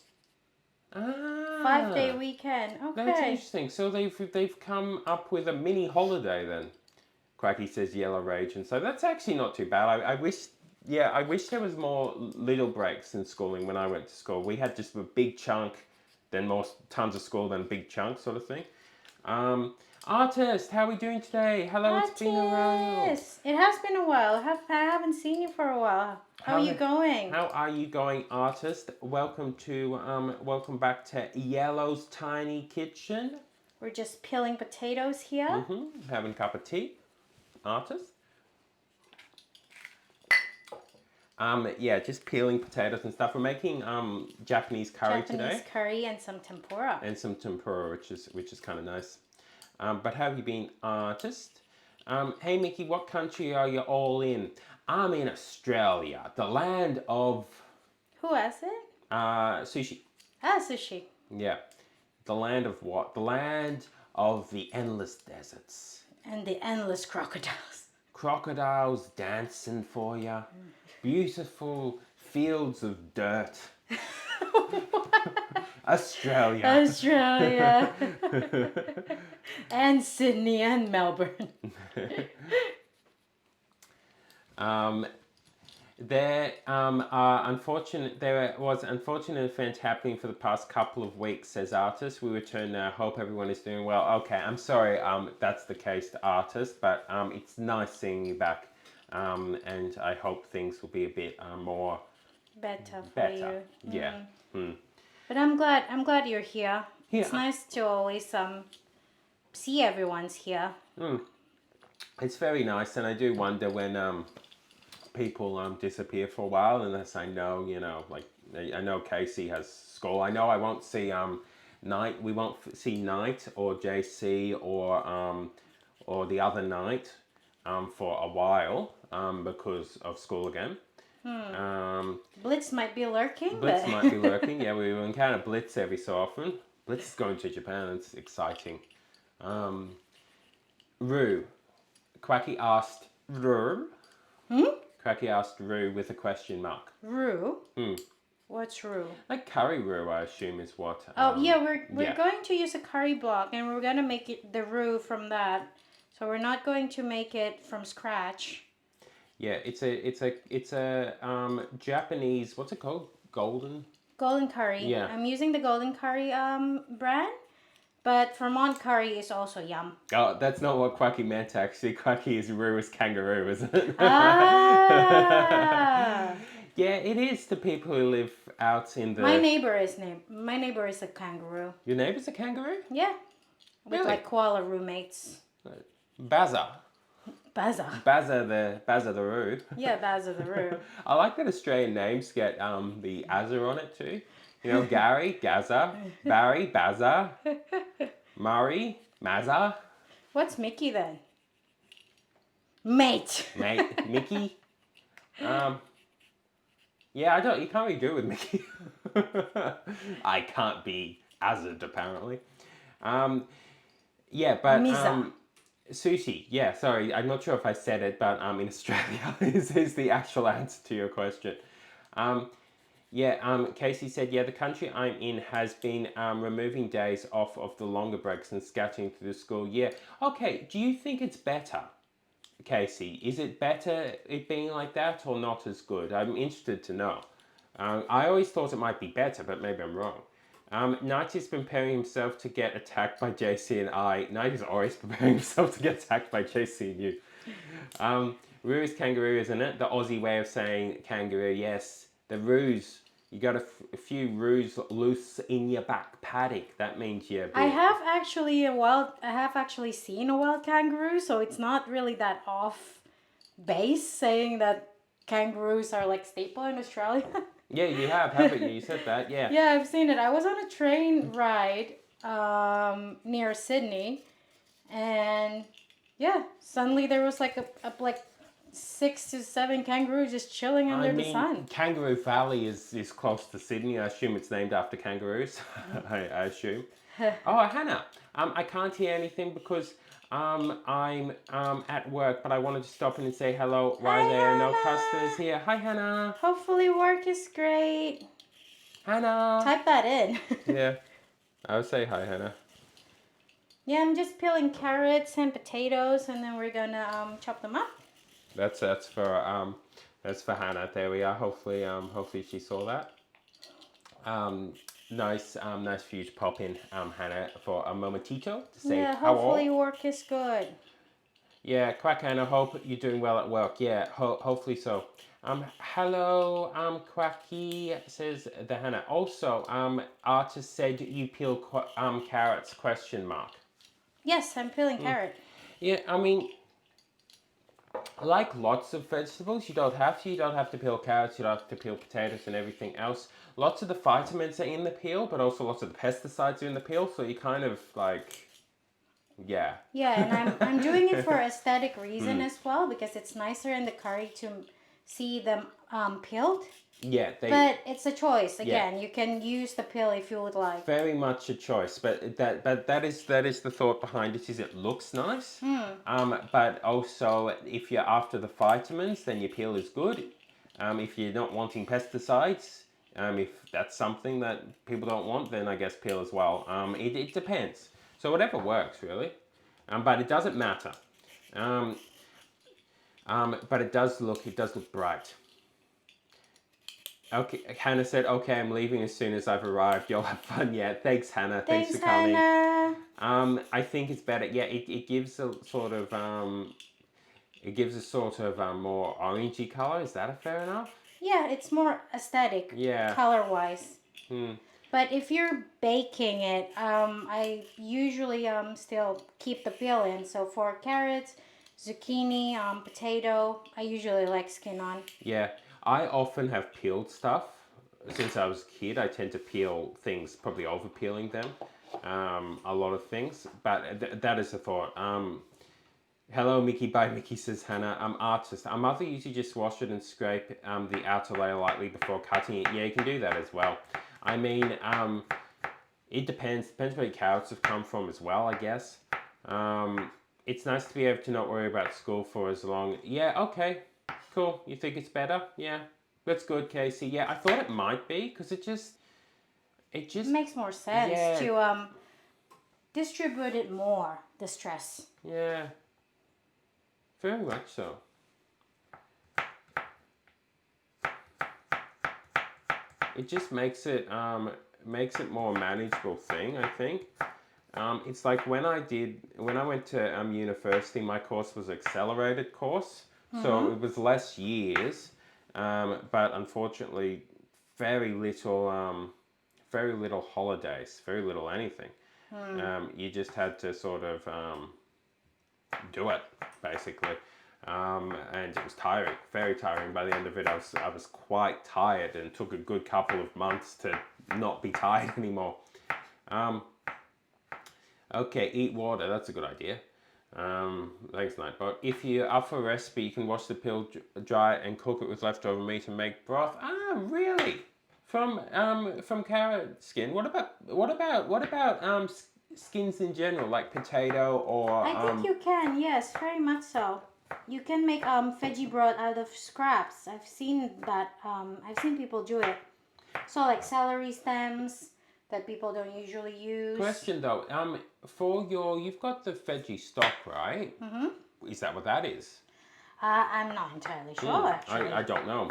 5-day weekend. Okay. That's interesting. So they've come up with a mini holiday then. Quacky says Yellow Rage, and so that's actually not too bad. I wish there was more little breaks in schooling when I went to school. We had just a big chunk, then tons of school, then a big chunk sort of thing. Artist, how are we doing today? Hello, Artist. It's been a while. It has been a while. I haven't seen you for a while. How are you going? How are you going, Artist? Welcome back to Yellow's Tiny Kitchen. We're just peeling potatoes here. Having a cup of tea, Artist. Yeah, just peeling potatoes and stuff. We're making Japanese curry today. Japanese curry and some tempura. Which is kind of nice. But how have you been, Artist? Hey, Mickey, what country are you all in? I'm in Australia, the land of... Who is it? Sushi. Sushi. Yeah. The land of what? The land of the endless deserts. And the endless crocodiles. Crocodiles dancing for you. Beautiful fields of dirt. Australia. And Sydney and Melbourne. There was unfortunate event happening for the past couple of weeks, says Artist. We return now. Hope everyone is doing well. Okay, I'm sorry that's the case, Artist, but it's nice seeing you back. And I hope things will be a bit more better for you. Yeah. But I'm glad you're here. Yeah. It's nice to always see everyone's here. It's very nice, and I do wonder when people disappear for a while, unless I know, like I know Casey has school. I know I won't see Knight. We won't see Knight or JC or the other Knight for a while because of school again. Blitz might be lurking. Yeah, we will encounter Blitz every so often. Blitz is going to Japan. It's exciting. Rue. Quacky asked Rue. Quacky asked Rue with a question mark. Rue? What's roux? Like curry roux, I assume, is what. We're going to use a curry block, and we're gonna make it the roux from that. So we're not going to make it from scratch. Yeah, it's a Japanese. What's it called? Golden curry. Yeah, I'm using the golden curry brand, but Vermont curry is also yum. Oh, that's not what Quacky meant actually. Quacky is roux is kangaroo, isn't it? Ah. Yeah, it is to people who live out in the... My neighbor is a kangaroo. Your neighbor's a kangaroo? Yeah. With really? like koala roommates. Baza. Baza. Bazza the Roo. Yeah, Baza the Roo. I like that Australian names get the Azza on it too. You know, Gary, Gaza, Barry, Bazza, Murray, Mazza. What's Mickey then? Mate. Mickey. Yeah, you can't really do it with Mickey. I can't be Azad apparently. Yeah, but Misa. sushi. Yeah, sorry, I'm not sure if I said it, but in Australia is the actual answer to your question. Casey said, yeah, the country I'm in has been removing days off of the longer breaks and scatting through the school. Yeah. Okay, do you think it's better, Casey? Is it better it being like that or not as good? I'm interested to know. I always thought it might be better, but maybe I'm wrong. Knight is preparing himself to get attacked by JC and I. Knight is always preparing himself to get attacked by JC and you. Roo is kangaroo, isn't it? The Aussie way of saying kangaroo, yes. The roos. You got a few roos loose in your back paddock. That means you're big. I have actually seen a wild kangaroo, so it's not really that off base saying that kangaroos are like staple in Australia. Yeah, you have, haven't you? You said that, yeah. Yeah, I've seen it. I was on a train ride near Sydney, and yeah, suddenly there was like a 6 to 7 kangaroos just chilling under the sun. Kangaroo Valley is close to Sydney. I assume it's named after kangaroos. I assume. Oh, Hannah, I can't hear anything because I'm at work, but I wanted to stop in and say hello. Why Hi, there are no Hannah. customers here? Hi, Hannah. Hopefully work is great. Hannah. Type that in. Yeah, I would say hi, Hannah. Yeah, I'm just peeling carrots and potatoes, and then we're gonna chop them up. That's for Hannah. There we are. Hopefully she saw that. Nice for you to pop in, Hannah, for a momentito to say Yeah, how hopefully work is good. Yeah, Quack Hannah, hope you're doing well at work. Yeah, hopefully so. Hello, Quacky, says the Hannah. Also, artist said you peel carrots, question mark. Yes, I'm peeling carrot. Yeah, I mean, like lots of vegetables, you don't have to peel carrots, you don't have to peel potatoes and everything else. Lots of the vitamins are in the peel, but also lots of the pesticides are in the peel, so you kind of like, yeah. Yeah, and I'm doing it for aesthetic reason as well, because it's nicer in the curry to see them peeled. Yeah, but it's a choice. Again, you can use the peel if you would like. Very much a choice, but that is the thought behind it. Is it looks nice, but also if you're after the vitamins, then your peel is good. If you're not wanting pesticides, if that's something that people don't want, then I guess peel as well. It depends. So whatever works really, but it doesn't matter. But it does look bright. Okay, Hannah said, okay, I'm leaving as soon as I've arrived. You'll have fun. Yeah, thanks, Hannah. Thanks for coming. Hannah. I think it's better. Yeah, it gives a sort of more orangey color. Is that fair enough? Yeah, it's more aesthetic. Yeah. Color-wise. But if you're baking it, I usually still keep the peel in. So for carrots, zucchini, potato, I usually like skin on. Yeah. I often have peeled stuff. Since I was a kid, I tend to peel things, probably over peeling them, a lot of things. But that is the thought. Hello, Mickey. Bye, Mickey, says Hannah. Artist. Our mother usually just wash it and scrape the outer layer lightly before cutting it. Yeah, you can do that as well. I mean, it depends. Depends where your carrots have come from as well, I guess. It's nice to be able to not worry about school for as long. Yeah, okay. Cool. You think it's better? Yeah. That's good, Casey. Yeah, I thought it might be because it just makes more sense to distribute it more, the stress. Yeah. Very much so. It just makes it more manageable thing, I think. It's like when I went to university, my course was accelerated course. So it was less years, but unfortunately, very little holidays, very little anything. You just had to sort of do it, basically. and it was tiring, very tiring. By the end of it, I was quite tired, and took a good couple of months to not be tired anymore. Okay, eat water. That's a good idea. Thanks, Nightbot. If you're up for a recipe, you can wash the peel dry and cook it with leftover meat and make broth. Ah, really? From carrot skin. What about skins in general, like potato or? I think you can. Yes, very much so. You can make veggie broth out of scraps. I've seen that. I've seen people do it. So like celery stems that people don't usually use. Question though, you've got the veggie stock, right? Mm-hmm. Is that what that is? I'm not entirely sure actually. I don't know.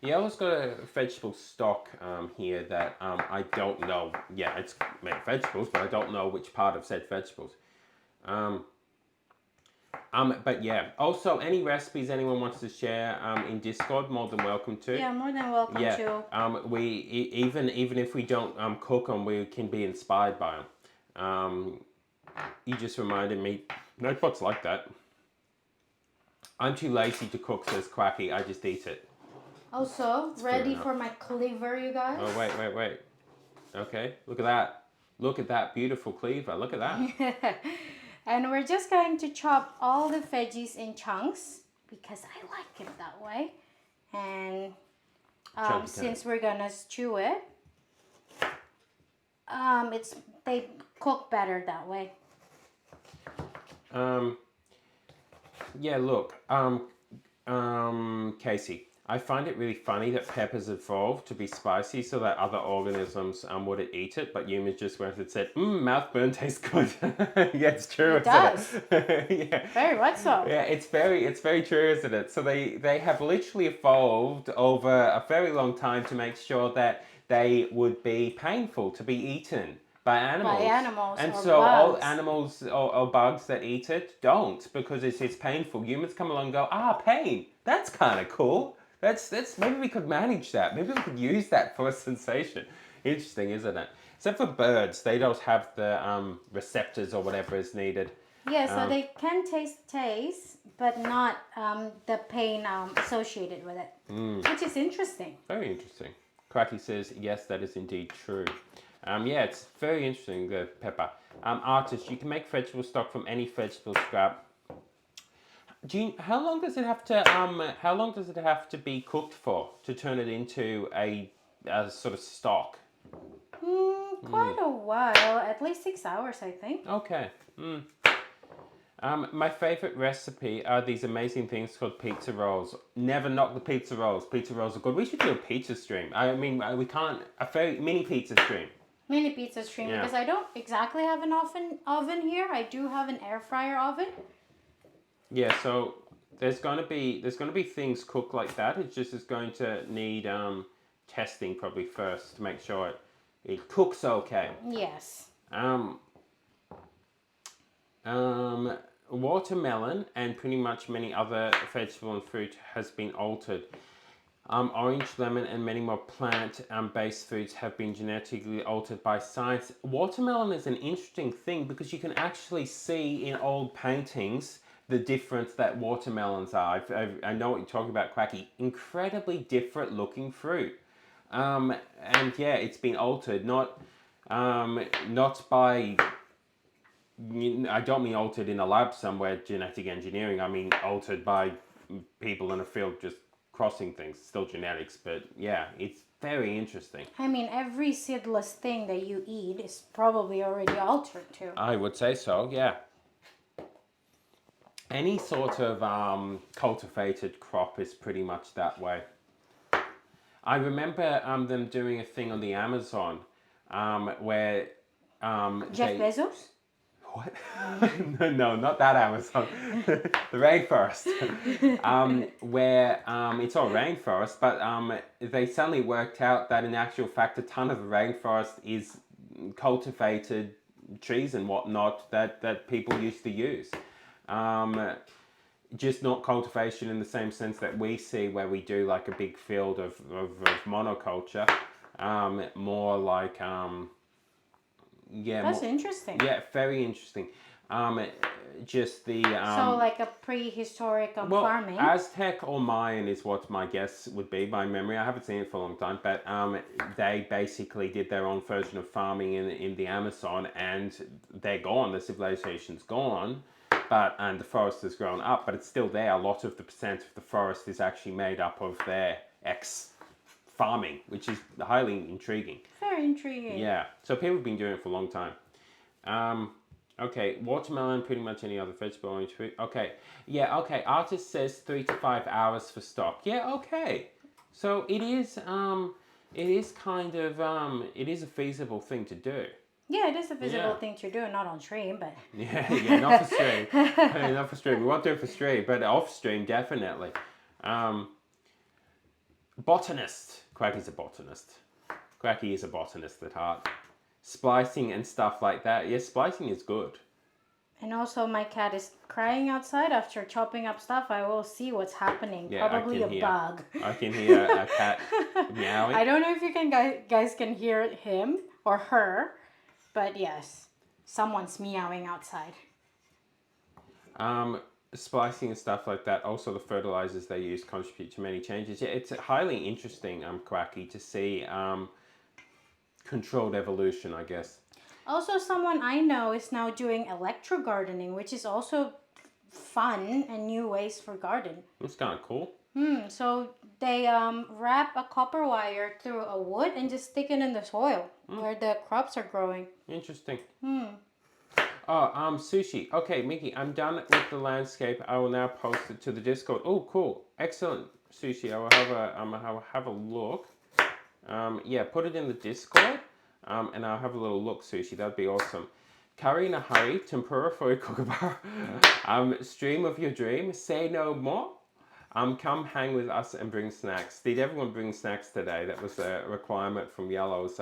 Yeah, I always got a vegetable stock here that I don't know. Yeah, it's made vegetables, but I don't know which part of said vegetables. But yeah, also any recipes anyone wants to share in Discord, more than welcome to. Yeah, more than welcome to. Even if we don't cook them, we can be inspired by them. You just reminded me, Notebot's like that. I'm too lazy to cook, says Quacky. I just eat it. Also, ready for my cleaver, you guys? Oh, wait. Okay, look at that. Look at that beautiful cleaver. Look at that. And we're just going to chop all the veggies in chunks because I like it that way. And since we're gonna stew it, they cook better that way. Yeah, look, Casey, I find it really funny that peppers evolved to be spicy so that other organisms wouldn't eat it, but humans just went and said, mouth burn tastes good. Yeah, it's true. It does. Yeah. Very much so. Yeah, it's very true, isn't it? So they have literally evolved over a very long time to make sure that they would be painful to be eaten by animals. And so bugs. All animals or bugs that eat it don't, because it's painful. Humans come along and go, pain. That's kind of cool. That's maybe we could manage that. Maybe we could use that for a sensation. Interesting, isn't it? Except for birds, they don't have the receptors or whatever is needed. Yeah, so they can taste, but not the pain associated with it, which is interesting. Very interesting. Cracky says, yes, that is indeed true. Yeah, it's very interesting, the pepper. Artist, you can make vegetable stock from any vegetable scrap. How long does it have to be cooked for to turn it into a sort of stock? Quite a while, at least 6 hours, I think. Okay. My favorite recipe are these amazing things called pizza rolls. Never knock the pizza rolls. Pizza rolls are good. We should do a pizza stream. I mean, we can't. A very mini pizza stream. Mini pizza stream, yeah. Because I don't exactly have an oven here. I do have an air fryer oven. Yeah, so there's gonna be things cooked like that. It's going to need testing probably first to make sure it cooks okay. Yes. Watermelon and pretty much many other vegetable and fruit has been altered. Orange, lemon, and many more plant-based foods have been genetically altered by science. Watermelon is an interesting thing because you can actually see in old paintings the difference that watermelons are. I know what you're talking about, Quacky. Incredibly different looking fruit. And yeah, it's been altered, not by... I don't mean altered in a lab somewhere, genetic engineering. I mean altered by people in a field just crossing things. Still genetics, but yeah, it's very interesting. I mean, every seedless thing that you eat is probably already altered too. I would say so, yeah. Any sort of cultivated crop is pretty much that way. I remember them doing a thing on the Amazon where... Jeff Bezos? What? No, not that Amazon. The rainforest. Where it's all rainforest, but they suddenly worked out that in actual fact a ton of the rainforest is cultivated trees and whatnot that people used to use. Just not cultivation in the same sense that we see where we do like a big field of monoculture. More like... yeah, that's interesting. Yeah, very interesting. Just the so like a prehistoric farming. Aztec or Mayan is what my guess would be by memory. I haven't seen it for a long time, but they basically did their own version of farming in the Amazon, and they're gone. The civilization's gone, and the forest has grown up, but it's still there. A lot of the percent of the forest is actually made up of their farming, which is highly intriguing. Very intriguing. Yeah, so people have been doing it for a long time. Okay, watermelon, pretty much any other vegetable, orange fruit. Okay, yeah, okay. Artist says 3 to 5 hours for stock. Yeah, okay. So it is kind of, it is a feasible thing to do. Yeah, it is a feasible thing to do, not on stream, but... Yeah, not for stream. Not for stream. We won't do it for stream, but off stream, definitely. Botanist. Quacky's a botanist. Quacky is a botanist at heart. Splicing and stuff like that. Yes, splicing is good. And also my cat is crying outside after chopping up stuff. I will see what's happening. Yeah, probably a bug. I can hear a cat meowing. I don't know if you can guys can hear him or her, but yes, someone's meowing outside. Splicing and stuff like that. Also, the fertilizers they use contribute to many changes. Yeah, it's highly interesting, Quacky, to see controlled evolution, I guess. Also, someone I know is now doing electro gardening, which is also fun and new ways for garden. It's kind of cool. So they wrap a copper wire through a wood and just stick it in the soil where the crops are growing. Interesting. Oh, sushi. Okay, Mickey, I'm done with the landscape. I will now post it to the Discord. Oh, cool. Excellent, Sushi. I will have a look. Yeah, put it in the Discord, and I'll have a little look, Sushi. That'd be awesome. Curry in a hurry, tempura for a kookaburra. Stream of your dream, say no more. Come hang with us and bring snacks. Did everyone bring snacks today? That was a requirement from Yellow's.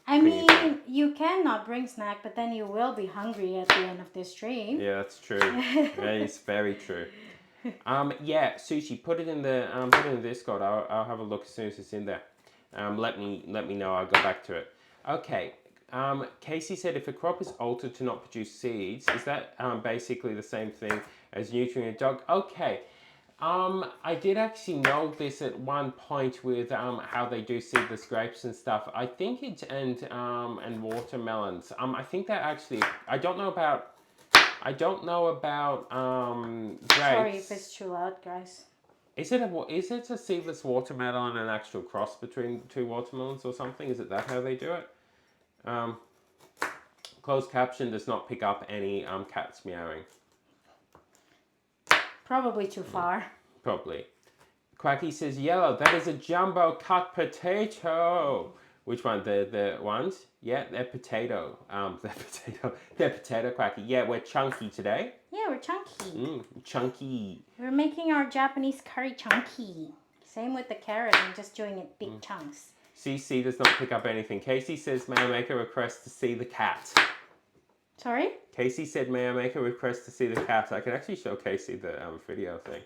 I mean, you cannot bring snack, but then you will be hungry at the end of this stream. Yeah, that's true. That is very true. Yeah, Sushi, put it in the Discord. I'll have a look as soon as it's in there. Let me know. I'll go back to it. Okay. Casey said if a crop is altered to not produce seeds, is that basically the same thing as neutering a dog? Okay. I did actually know this at one point with how they do seedless grapes and stuff. I think it's and watermelons. I think that actually I don't know about grapes. Sorry if it's too loud, guys. Is it a seedless watermelon and an actual cross between two watermelons or something? Is it that how they do it? Closed caption does not pick up any cats meowing. Probably too far. Probably. Quacky says, yellow, that is a jumbo cut potato. Which one? The ones? Yeah, they're potato. They're potato, Quacky. Yeah, we're chunky today. Yeah, we're chunky. Chunky. We're making our Japanese curry chunky. Same with the carrot, I'm just doing it big chunks. CC does not pick up anything. Casey says, may I make a request to see the cat? Sorry? Casey said, may I make a request to see the cat? I can actually show Casey the video thing.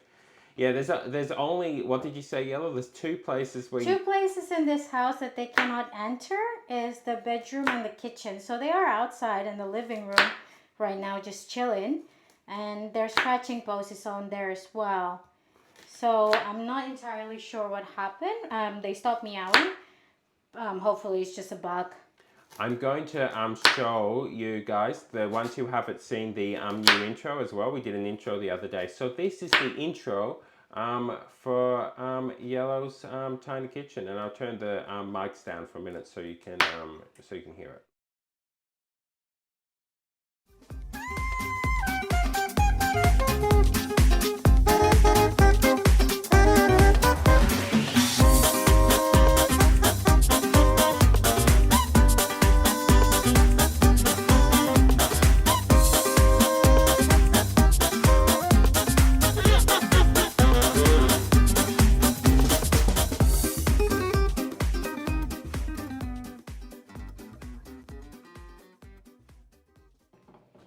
Yeah, there's only, what did you say, Yellow? There's two places where Two places in this house that they cannot enter is the bedroom and the kitchen. So they are outside in the living room right now just chilling. And their scratching post is on there as well. So I'm not entirely sure what happened. They stopped meowing. Hopefully it's just a bug. I'm going to show you guys, the ones who haven't seen the new intro as well. We did an intro the other day. So this is the intro for Yellow's Tiny Kitchen, and I'll turn the mics down for a minute so you can hear it.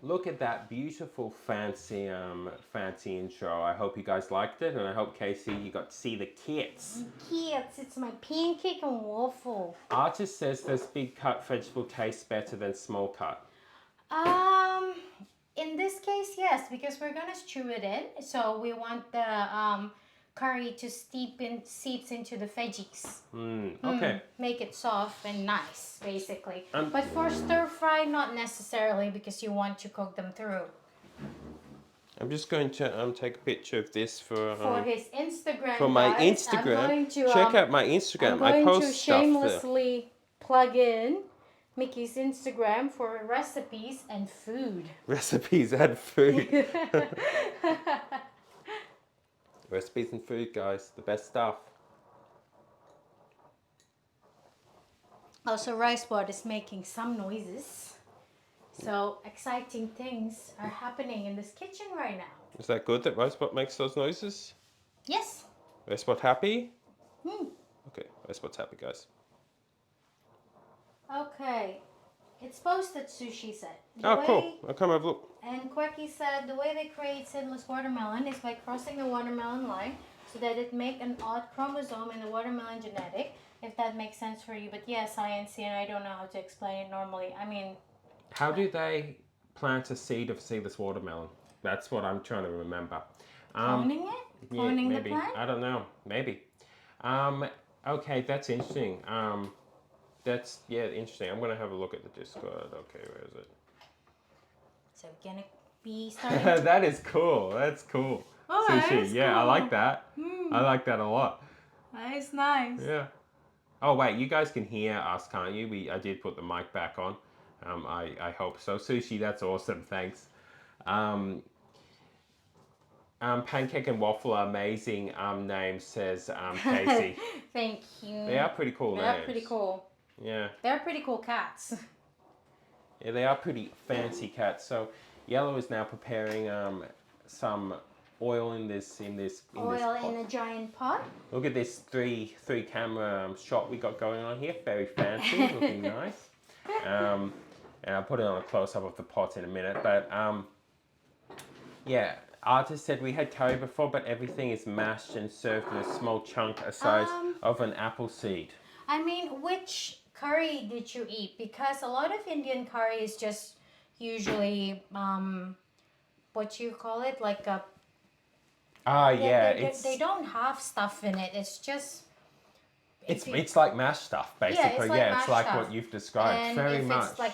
Look at that beautiful fancy intro. I hope you guys liked it, and I hope, Casey, you got to see the kits. Kits, it's my pancake and waffle. Artist says this big cut vegetable tastes better than small cut. In this case, yes, because we're gonna stew it in. So we want the curry to seeps into the veggies. Okay. Make it soft and nice, basically. Um, But for stir fry, not necessarily because you want to cook them through. I'm just going to take a picture of this for His Instagram, for my guys, Instagram. I'm going to, Check out my Instagram. I'm going I post to stuff there. shamelessly plug in Mickey's Instagram for recipes and food. Recipes and food. Recipes and food, guys. The best stuff. Also, Ricebot is making some noises. So, exciting things are happening in this kitchen right now. Is that good that Rosebud makes those noises? Yes. Rosebud happy? Hmm. Okay, Rosebud's happy, guys. Okay. It's posted, Sushi said. Cool. I'll come have a look. And Quacky said the way they create seedless watermelon is by crossing the watermelon line so that it make an odd chromosome in the watermelon genetic, if that makes sense for you. But yeah, science, and I don't know how to explain it normally. I mean... How do they plant a seed of seedless watermelon? That's what I'm trying to remember. Cloning it? Cloning maybe. the plant? I don't know. Maybe. Okay, that's interesting. That's, interesting. I'm going to have a look at the Discord. Okay, where is it? So we're gonna be starting. That is cool. That's cool. Oh, Sushi. that is Yeah, I cool. like that. I like that a lot. That is nice. Yeah. Oh wait, you guys can hear us, can't you? I did put the mic back on. I hope so. Sushi, that's awesome. Thanks. Pancake and waffle are amazing names, says Casey. Thank you. They are pretty cool names. They're pretty cool. Yeah. They're pretty cool cats. Yeah, they are pretty fancy cats. So Yellow is now preparing some oil in this Oil pot. in a giant pot. Look at this three camera shot we got going on here. Very fancy, looking nice. And I'll put it on a close up of the pot in a minute. But yeah, Artist said we had curry before, but everything is mashed and served in a small chunk the size of an apple seed. I mean, which curry did you eat? Because a lot of Indian curry is just usually what you call it, like a... They don't have stuff in it. It's just... It's like mashed stuff, basically. It's like what you've described. And very if much. it's like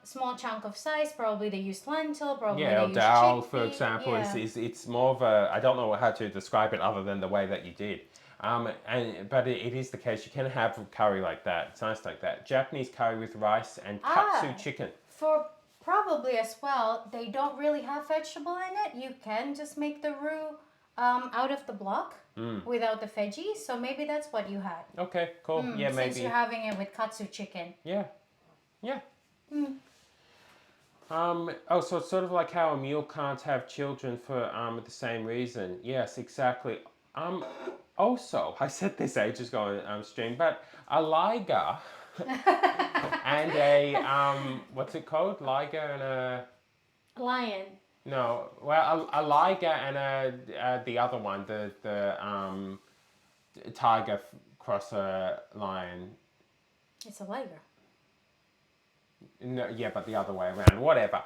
small chunk of size, probably they use lentil, probably Yeah, they or use dal, chickpea. for example, Yeah. it's more of a, I don't know how to describe it other than the way that you did. But it is the case, you can have curry like that. It's nice like that. Japanese curry with rice and katsu chicken. For probably as well, they don't really have vegetable in it. You can just make the roux out of the block without the veggies. So maybe that's what you had. Okay, cool. Yeah, maybe. Since you're having it with katsu chicken. Yeah. So it's sort of like how a mule can't have children for the same reason. Yes, exactly. Also, I said this ages ago on stream, but a liger and a what's it called? Liger and a lion. No, well, a liger and the other one, the tiger cross a lion. It's a liger. No, yeah, but the other way around. Whatever.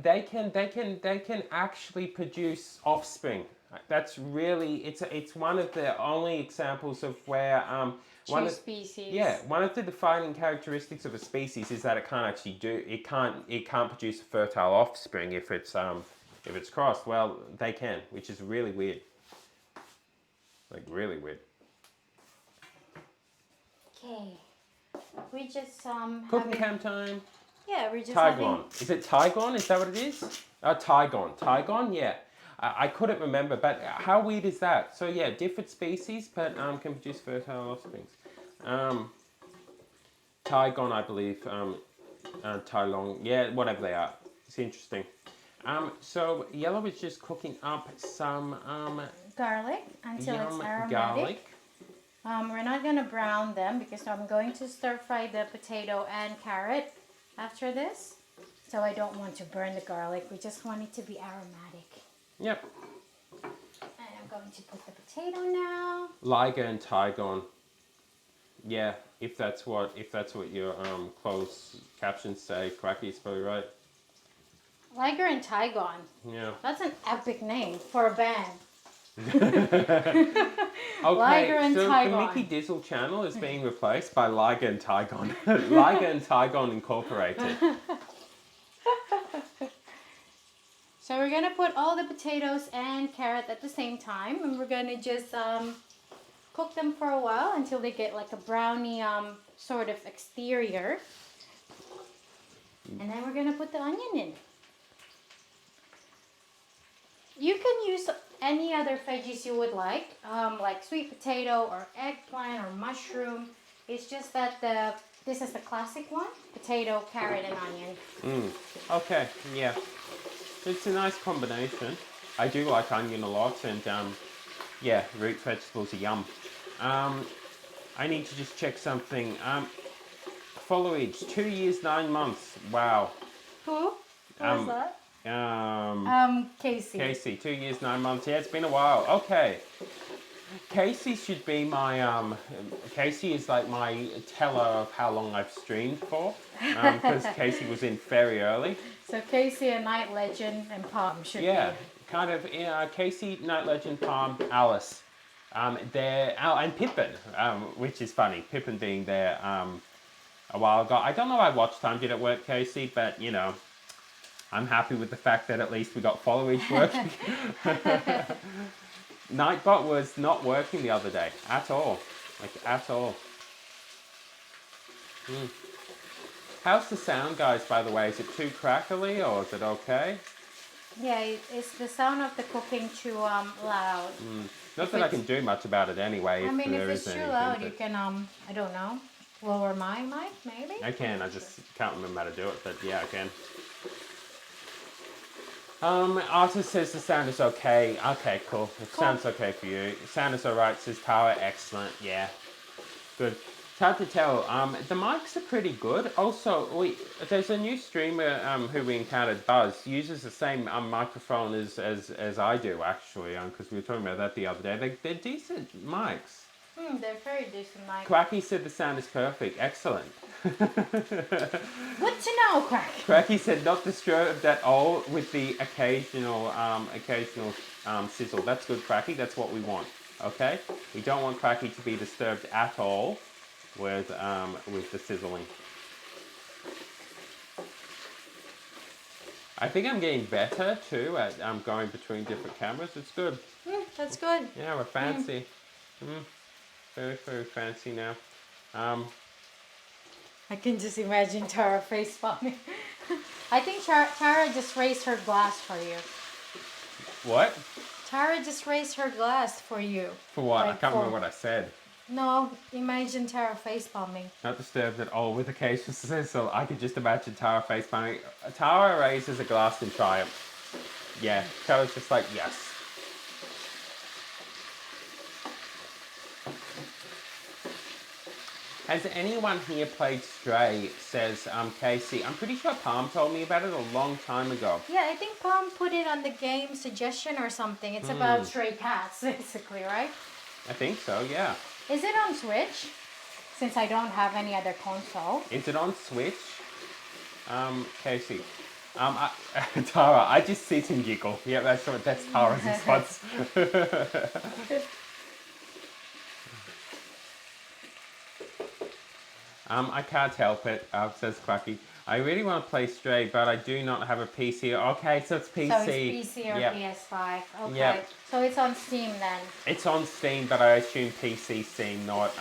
They can actually produce offspring. That's really it's one of the only examples of where Species. Yeah, one of the defining characteristics of a species is that it can't actually it can't produce a fertile offspring if it's crossed. Well, they can, which is really weird. Like really weird. Okay. We just Cooking cam time. Yeah, we're just Tigon. Is it Tigon? Is that what it is? Tigon. Tigon, yeah. I couldn't remember, but how weird is that? So yeah, different species, but can produce fertile offsprings. Tigon, I believe. Tylong. Yeah, whatever they are. It's interesting. So Yellow is just cooking up some garlic until it's aromatic. Garlic. We're not going to brown them because I'm going to stir fry the potato and carrot after this. So I don't want to burn the garlic. We just want it to be aromatic. Yep. And I'm going to put the potato now. Liger and Tigon. Yeah, if that's what your closed captions say, Cracky's probably right. Liger and Tygon. Yeah. That's an epic name for a band. Okay, Liger and so the Tygon. Mickey Dizzle channel is being replaced by Liger and Tygon. Liger and Tygon Incorporated. So we're gonna put all the potatoes and carrot at the same time, and we're gonna just cook them for a while until they get like a brownie sort of exterior. And then we're gonna put the onion in. You can use any other veggies you would like sweet potato or eggplant or mushroom. It's just that this is the classic one: potato, carrot, and onion. Okay, yeah. It's a nice combination. I do like onion a lot, and yeah, root vegetables are yum. I need to just check something. Foliage, 2 years, 9 months. Wow. Who? Who is that? Casey. Casey, 2 years, 9 months. Yeah, it's been a while. Okay. Casey should be my, Casey is like my teller of how long I've streamed for. Because Casey was in very early. So Casey, a night legend, and Palm should be. Kind of, Casey, Night Legend, Palm, Alice. And Pippin, which is funny. Pippin being there a while ago. I don't know why watch time did it work, Casey, but you know, I'm happy with the fact that at least we got followage working. Nightbot was not working the other day at all, like at all. How's the sound, guys? By the way, is it too crackly or is it okay? Yeah, it's the sound of the cooking too loud. Not that I can do much about it anyway. I mean, if there it's is too anything, loud, but you can I don't know, lower my mic maybe. I can. I just can't remember how to do it, but yeah, I can. Artist says the sound is okay. Okay, cool. It sounds okay for you. Sound is alright, says Power. Excellent. Yeah. Good. It's hard to tell. The mics are pretty good. Also, there's a new streamer who we encountered, Buzz, uses the same microphone as I do, actually, because we were talking about that the other day. They're decent mics. They're very decent mics. Quacky said the sound is perfect. Excellent. Good to know, Quacky. Quacky said not disturbed at all with the occasional sizzle. That's good, Quacky. That's what we want. Okay? We don't want Quacky to be disturbed at all with the sizzling. I think I'm getting better too at going between different cameras. It's good. That's good. Yeah, we're fancy. Very, very fancy now. I can just imagine Tara face palming. I think Tara just raised her glass for you. What? Tara just raised her glass for you. For what? Like I can't remember what I said. No, imagine Tara face palming. Not disturbed at all with occasional sizzle. I could just imagine Tara face palming. Tara raises a glass in triumph. Yeah, Tara's just like, yes. Has anyone here played Stray, says Casey. I'm pretty sure Palm told me about it a long time ago. Yeah, I think Palm put it on the game suggestion or something. It's about stray cats, basically, right? I think so, yeah. Is it on Switch? Since I don't have any other console. Is it on Switch? Casey. Tara, I just sit and giggle. Yeah, that's Tara's response. I can't help it, says Quacky. I really want to play Stray, but I do not have a PC. Okay, so it's PC. So it's PC or PS5. Okay. Yep. So it's on Steam then. It's on Steam, but I assume PC Steam, not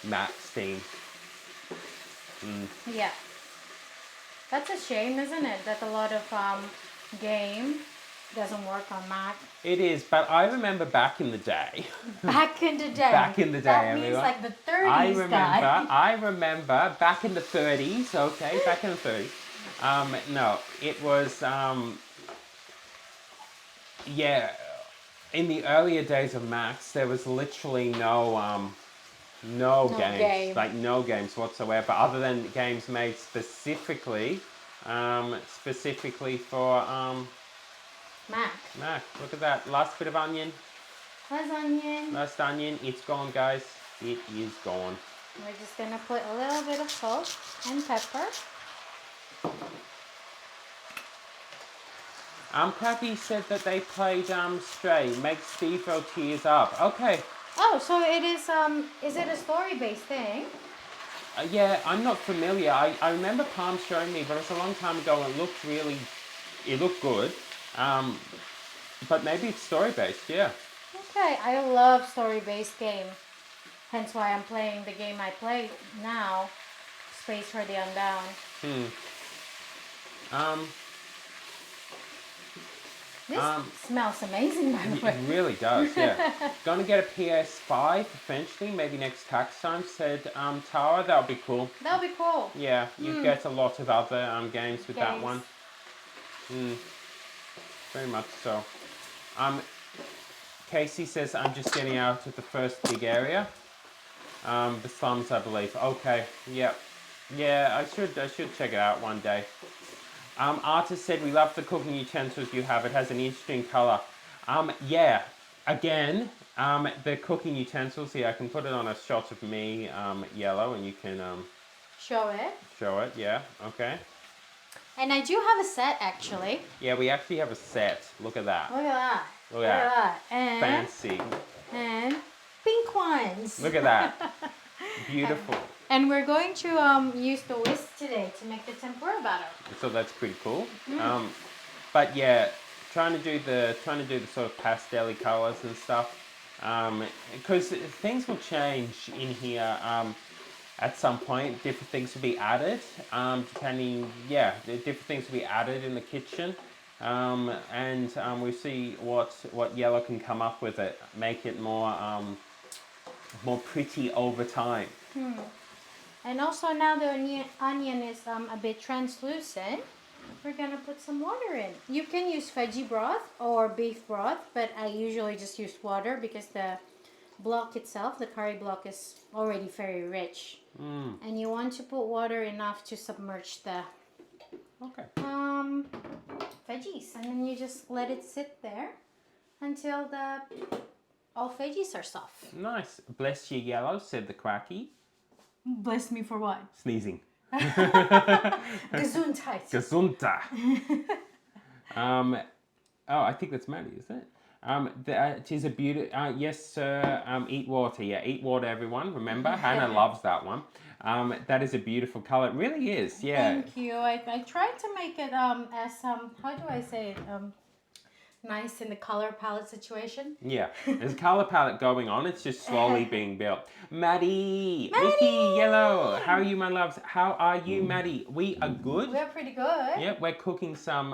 Mac Steam. Yeah. That's a shame, isn't it? That a lot of game doesn't work on Mac. It is, but I remember back in the day. Back in the day. Back in the day, that means like the 30s, I remember back in the 30s, okay, back in the 30s. No, it was, yeah, in the earlier days of Macs, there was literally no games, like no games whatsoever, other than games made specifically for, Mac, look at that. Last bit of onion. Last onion. It's gone, guys. It is gone. We're just going to put a little bit of salt and pepper. Crappy said that they played Stray. Make Steve-O tears up. Okay. Oh, so it is it a story-based thing? Yeah, I'm not familiar. I remember Palm showing me, but it was a long time ago and it looked good. But maybe it's story-based, yeah. Okay, I love story-based game. Hence why I'm playing the game I play now, Space for the Unbound. This smells amazing, by the way. It really does, yeah. Gonna get a PS5 eventually, maybe next tax time, said Tara. That would be cool. That would be cool. Yeah, you get a lot of other games with that one. Very much so. Casey says, I'm just getting out of the first big area. The slums, I believe. Okay, yeah. Yeah, I should check it out one day. Artist said, we love the cooking utensils you have. It has an interesting colour. Yeah, again, the cooking utensils here, I can put it on a shot of me, yellow, and you can Show it. show it. Yeah, okay. And I do have a set, actually. Yeah, we actually have a set. Look at that. Look at that. Look at that. And Fancy. And pink ones. Look at that. Beautiful. And we're going to use the whisk today to make the tempura batter. So that's pretty cool. But yeah, trying to do the sort of pastel-y colours and stuff. Because things will change in here at some point. Different things will be added. Different things will be added in the kitchen. And we see what yellow can come up with it. Make it more pretty over time. And also now the onion is a bit translucent. We're gonna put some water in. You can use veggie broth or beef broth, but I usually just use water because the block itself, the curry block, is already very rich. And you want to put water enough to submerge the veggies, and then you just let it sit there until all veggies are soft. Nice. Bless you, yellow, said the quacky. Bless me for what? Sneezing. Gesundheit. Gesundheit. I think that's Maddie, isn't it? It is a beauty. Yes, sir. Eat water. Yeah, eat water, everyone. Remember, Hannah loves that one. That is a beautiful color. It really is. Yeah. Thank you. I tried to make it as how do I say it nice in the color palette situation. Yeah, there's a color palette going on. It's just slowly being built. Maddie, Mickey, Yellow. How are you, my loves? How are you, Maddie? We are good. We're pretty good. Yep, we're cooking some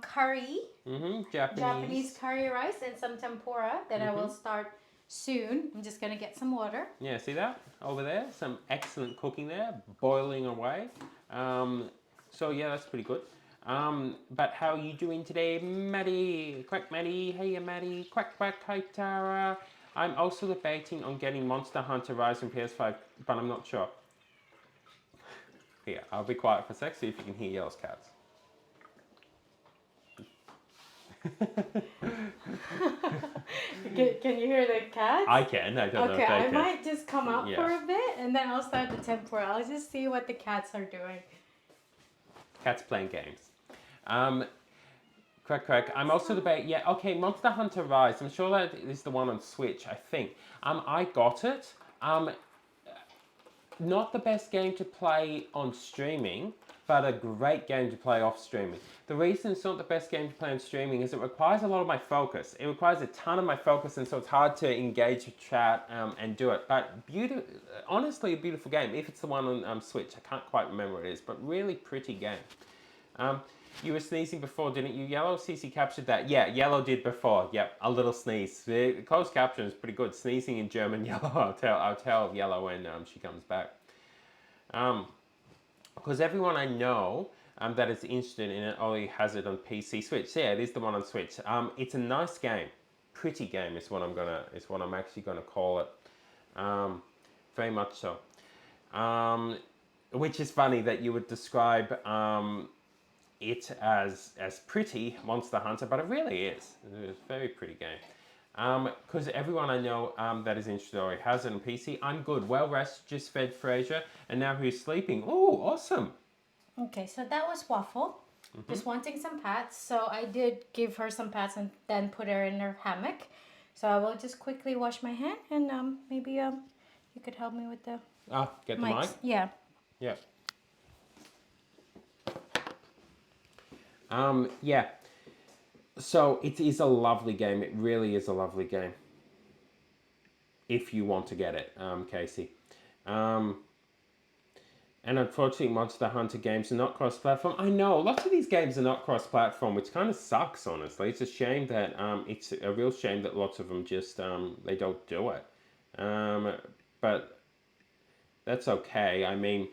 curry. Japanese curry rice and some tempura that I will start soon. I'm just gonna get some water. Yeah, see that over there? Some excellent cooking there, boiling away. So yeah, that's pretty good. But how are you doing today, Maddie? Quack, Maddie. Hey, Maddie. Quack, quack. Hi, Tara. I'm also debating on getting Monster Hunter Rise on PS5, but I'm not sure. Here, I'll be quiet for a sec, see if you can hear Yellow's cats. Can you hear the cats? I can. I don't know if they Okay, I can. might just come out for a bit and then I'll start the tempura. I'll just see what the cats are doing. Cats playing games. Crack. I'm also debating. Yeah, okay. Monster Hunter Rise. I'm sure that is the one on Switch. I think. I got it. Not the best game to play on streaming, but a great game to play off streaming. The reason it's not the best game to play on streaming is it requires a lot of my focus. It requires a ton of my focus, and so it's hard to engage with chat and do it. But honestly, a beautiful game. If it's the one on Switch, I can't quite remember what it is, but really pretty game. You were sneezing before, didn't you, Yellow? CC captured that. Yeah, Yellow did before. Yep, a little sneeze. The closed caption is pretty good. Sneezing in German, Yellow. I'll tell Yellow when she comes back. Because everyone I know that is interested in it only has it on PC Switch. So yeah, it is the one on Switch. It's a nice game. Pretty game is what I'm actually gonna call it. Very much so. Which is funny that you would describe it as pretty, Monster Hunter, but it really is. It's a very pretty game. Because everyone I know that is interested already has it on PC. I'm good. Well rested, just fed Fraser, and now he's sleeping. Oh, awesome. Okay, so that was waffle. just wanting some pats. So I did give her some pats and then put her in her hammock. So I will just quickly wash my hand and maybe you could help me with the Get the mics. mic? Yeah. Yeah. Yeah. So it is a lovely game. It really is a lovely game. If you want to get it, Casey. And unfortunately, Monster Hunter games are not cross-platform. I know, lots of these games are not cross-platform, which kind of sucks, honestly. It's a shame that, it's a real shame that lots of them just, they don't do it. But that's okay. I mean,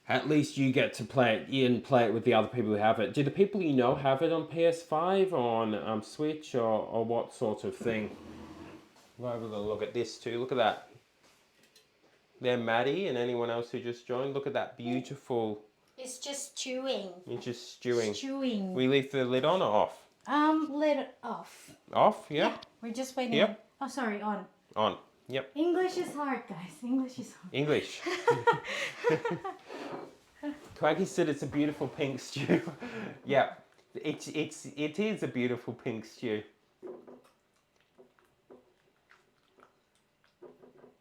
at least you get to play it and play it with the other people who have it. Do the people you know have it on PS5 or on Switch or what sort of thing? We're going to look at this too. Look at that. There, Maddie, and anyone else who just joined. Look at that beautiful. It's just chewing. It's just stewing. Stewing. We leave the lid on or off? Lid off. Off, yeah? We're just waiting. Yep. Oh, sorry, on. On. Yep. English is hard, guys. English is hard. English. Quaggy said it's a beautiful pink stew. Yeah, it is a beautiful pink stew.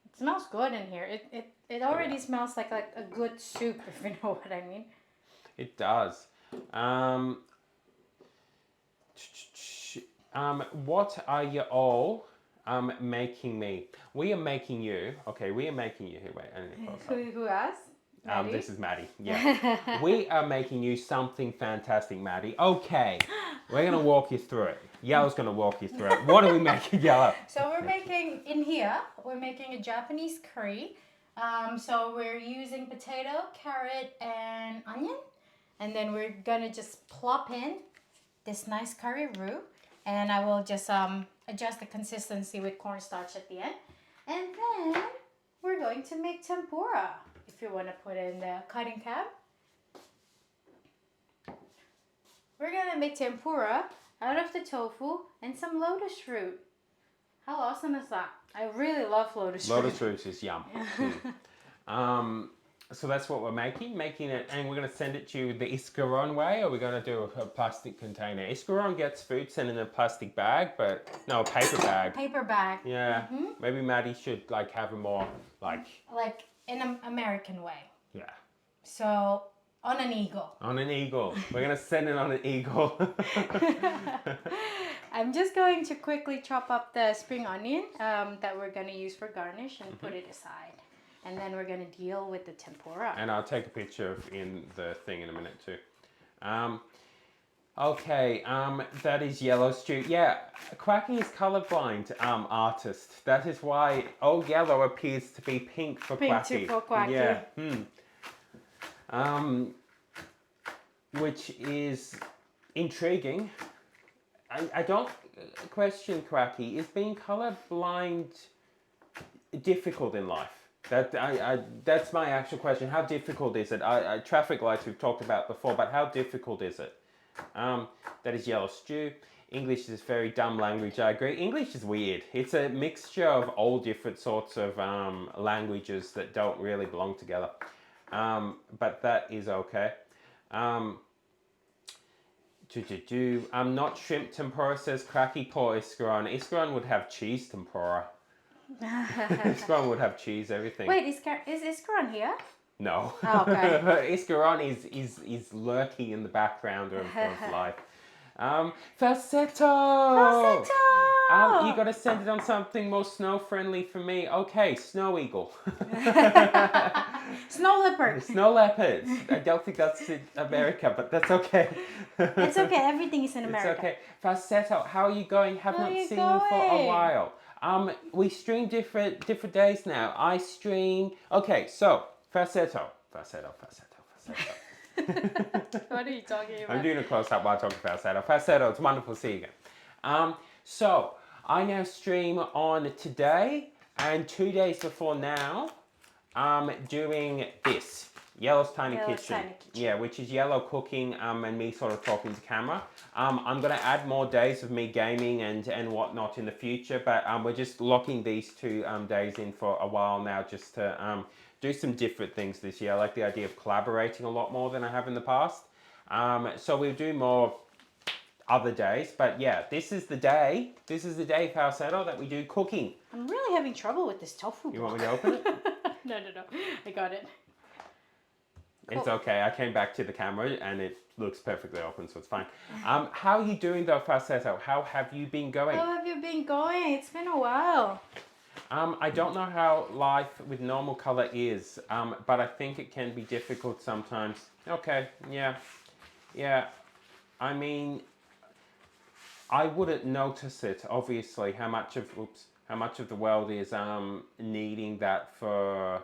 It smells good in here. It already smells like a good soup, if you know what I mean. It does. What are you all making me? We are making you. Okay, we are making you. Wait, I need to close up. Who asked? Maddie? This is Maddie. Yeah. We are making you something fantastic, Maddie. Okay. We're going to walk you through it. Yellow's going to walk you through it. What are we making, Yellow? So we're making, in here, we're making a Japanese curry. So we're using potato, carrot, and onion. And then we're going to just plop in this nice curry roux. And I will just adjust the consistency with cornstarch at the end. And then we're going to make tempura. If you want to put in the cutting tab. We're going to make tempura out of the tofu and some lotus root. How awesome is that? I really love lotus root. Lotus root is yum. So that's what we're making it, and we're going to send it to you the Iscaron way, or we're going to do a plastic container. Iscaron gets food sent in a plastic bag, but no, a paper bag. Paper bag. Yeah. Maybe Maddie should have a more like in an American way. Yeah. So on an eagle. On an eagle. We're going to send it on an eagle. I'm just going to quickly chop up the spring onion that we're going to use for garnish and put it aside. And then we're going to deal with the tempura. And I'll take a picture in the thing in a minute too. Okay, that is yellow stew. Yeah, Quacky is colorblind artist. That is why yellow appears to be pink for Quacky. Pink for Quacky. Yeah. Which is intriguing. I don't question Quacky. Is being colorblind difficult in life? That's my actual question. How difficult is it? Traffic lights we've talked about before, but how difficult is it? That is yellow stew. English is a very dumb language, I agree. English is weird. It's a mixture of all different sorts of languages that don't really belong together. But that is okay. Not shrimp tempura, says Cracky. Poor Iscaron. Iscaron would have cheese tempura. Iscaron would have cheese, everything. Wait, is Iscaron here? No. Oh, okay. Iscaron is lurking in the background of life. Falsetto! You got to send it on something more snow-friendly for me. Okay, snow eagle. Snow leopard. Snow leopards. I don't think that's in America, but that's okay. It's okay. Everything is in America. It's okay. Falsetto, how are you going? Have not seen you for a while. We stream different days now. I stream. Okay, so falsetto. What are you talking about? I'm doing a close-up while talking falsetto. Falsetto, it's wonderful to see you again. So I now stream on today and 2 days before now. Doing this. Yellow's Tiny Kitchen. Yeah, which is Yellow cooking and me sort of talking to camera. I'm going to add more days of me gaming and whatnot in the future, but we're just locking these 2 days in for a while now just to do some different things this year. I like the idea of collaborating a lot more than I have in the past. So we'll do more other days, but yeah, this is the day Falsetto, that we do cooking. I'm really having trouble with this tofu. You want me to open it? No. I got it. It's okay. I came back to the camera and it looks perfectly open, so it's fine. How are you doing though, Falsetto? How have you been going? How have you been going? It's been a while. I don't know how life with normal color is, but I think it can be difficult sometimes. Okay, yeah. I mean, I wouldn't notice it, obviously, how much of the world is needing that for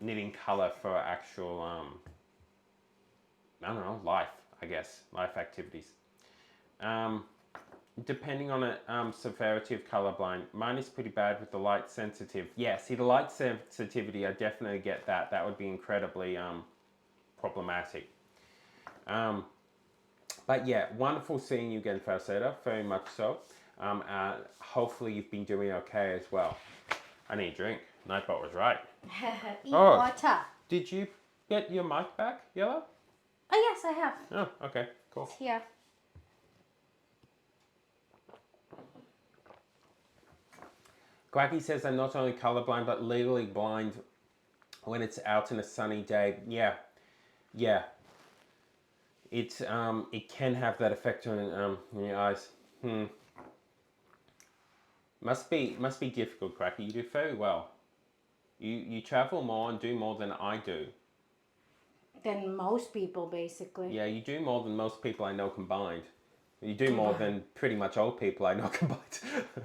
needing color for actual I don't know, life, I guess, life activities. Depending on a severity of colorblind, mine is pretty bad with the light sensitive. Yeah, see, the light sensitivity, I definitely get that. That would be incredibly problematic. But yeah, wonderful seeing you again, Falsetto, very much so. Hopefully you've been doing okay as well. I need a drink. Nightbot was right. Eat water. Did you get your mic back, Yellow? Oh yes, I have. Oh, okay, cool. It's here. Quacky says I'm not only colorblind but legally blind when it's out in a sunny day. Yeah. It can have that effect on your eyes. Must be difficult, Quacky. You do very well. You travel more and do more than I do. Than most people, basically. Yeah, you do more than most people I know combined. You do more than pretty much all people I know combined.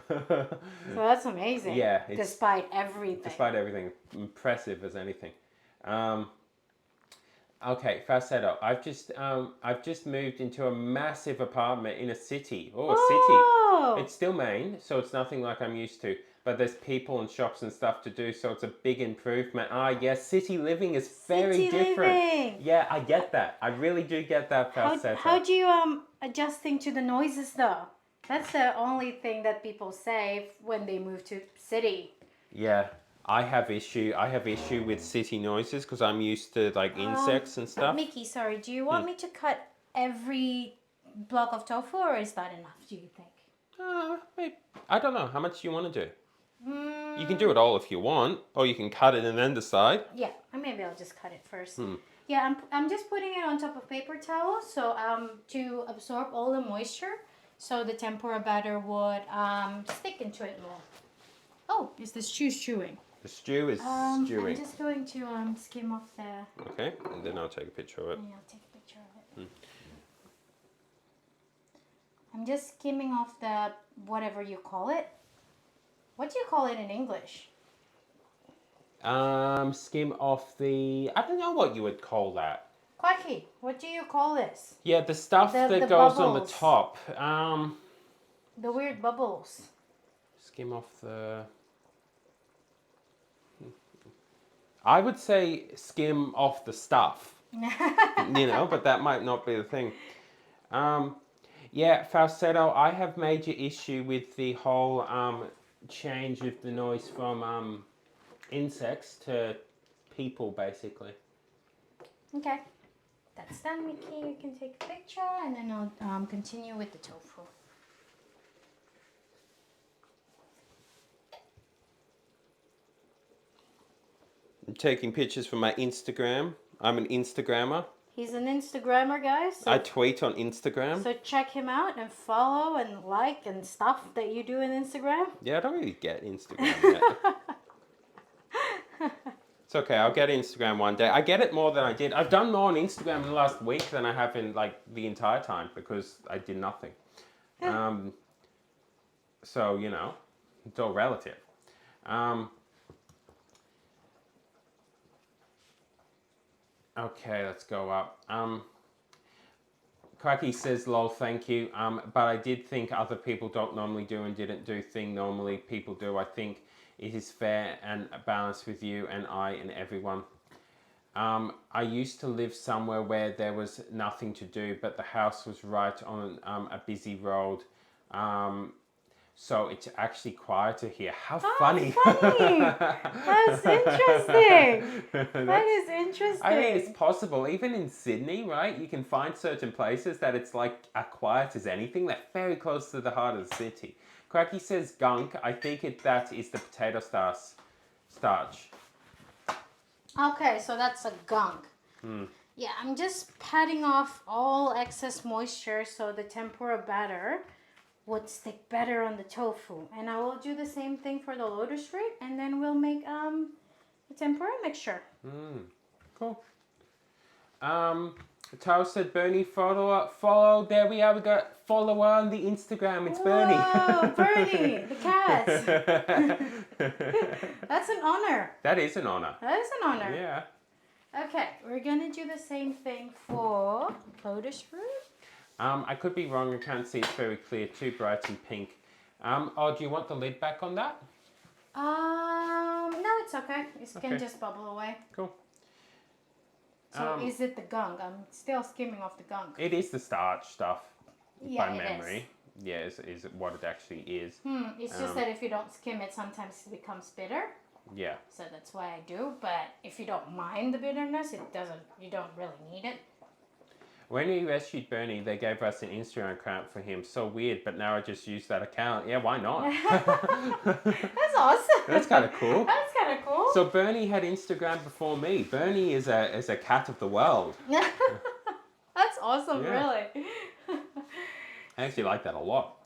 So that's amazing. Yeah. Despite everything. Despite everything. Impressive as anything. Okay, Falsetto. I've just moved into a massive apartment in a city. A city. It's still Maine, so it's nothing like I'm used to. But there's people and shops and stuff to do, so it's a big improvement. Yes, city living is very different. Living. Yeah, I get that. I really do get that, Falsetto. How do you adjusting to the noises though? That's the only thing that people say when they move to city. Yeah, I have issue with city noises because I'm used to like insects and stuff. Mickey, sorry, do you want me to cut every block of tofu, or is that enough, do you think? Maybe. I don't know. How much do you want to do? You can do it all if you want, or you can cut it and then decide. Yeah, maybe I'll just cut it first. Yeah, I'm just putting it on top of paper towel so to absorb all the moisture, so the tempura batter would stick into it more. Oh, is the stew stewing? The stew is stewing. I'm just going to skim off the... Okay, and then I'll take a picture of it. Yeah, I'll take a picture of it. I'm just skimming off the whatever you call it. What do you call it in English? Skim off the... I don't know what you would call that. Quacky, what do you call this? Yeah, the stuff that goes bubbles. on the top. The weird bubbles. Skim off the... I would say skim off the stuff. But that might not be the thing. Yeah, Falsetto, I have major issue with the whole change of the noise from insects to people, basically. Okay, that's done, Mickey. You can take a picture, and then I'll continue with the tofu. I'm taking pictures for my Instagram. I'm an Instagrammer. He's an Instagrammer, guys. So, I tweet on Instagram. So check him out and follow and like and stuff that you do in Instagram. Yeah, I don't really get Instagram yet. It's okay, I'll get Instagram one day. I get it more than I did. I've done more on Instagram in the last week than I have in like the entire time because I did nothing. So, it's all relative. Okay, let's go up. Cracky says, lol, thank you. But I did think other people don't normally do and didn't do thing normally people do. I think it is fair and balanced with you and I and everyone. I used to live somewhere where there was nothing to do, but the house was right on a busy road. So it's actually quieter here. How Oh, funny. funny. That's interesting. That is interesting. I mean, it's possible. Even in Sydney, right? You can find certain places that it's like as quiet as anything. They're very close to the heart of the city. Cracky says gunk. I think that is the potato starch. Okay, so that's a gunk. Yeah, I'm just patting off all excess moisture so the tempura batter would stick better on the tofu. And I will do the same thing for the lotus root, and then we'll make the tempura mixture. Cool. Tao said Bernie follow. There we are. We got follower on the Instagram. It's Bernie. Whoa, Bernie, the cat. That's an honor. That is an honor. That is an honor. Yeah. Okay, we're gonna do the same thing for lotus root. I could be wrong. I can't see. It's very clear. Too bright and pink. Oh, do you want the lid back on that? No, it's okay. It can Okay. just bubble away. Cool. So is it the gunk? I'm still skimming off the gunk. It is the starch stuff Yeah, by it memory. Yeah, is what it actually is. It's just that if you don't skim it, sometimes it becomes bitter. Yeah. So that's why I do. But if you don't mind the bitterness, you don't really need it. When we rescued Bernie, they gave us an Instagram account for him. So weird, but now I just use that account. Yeah, why not? That's awesome. That's kind of cool. That's kind of cool. So Bernie had Instagram before me. Bernie is a cat of the world. That's awesome, Yeah. really. I actually like that a lot.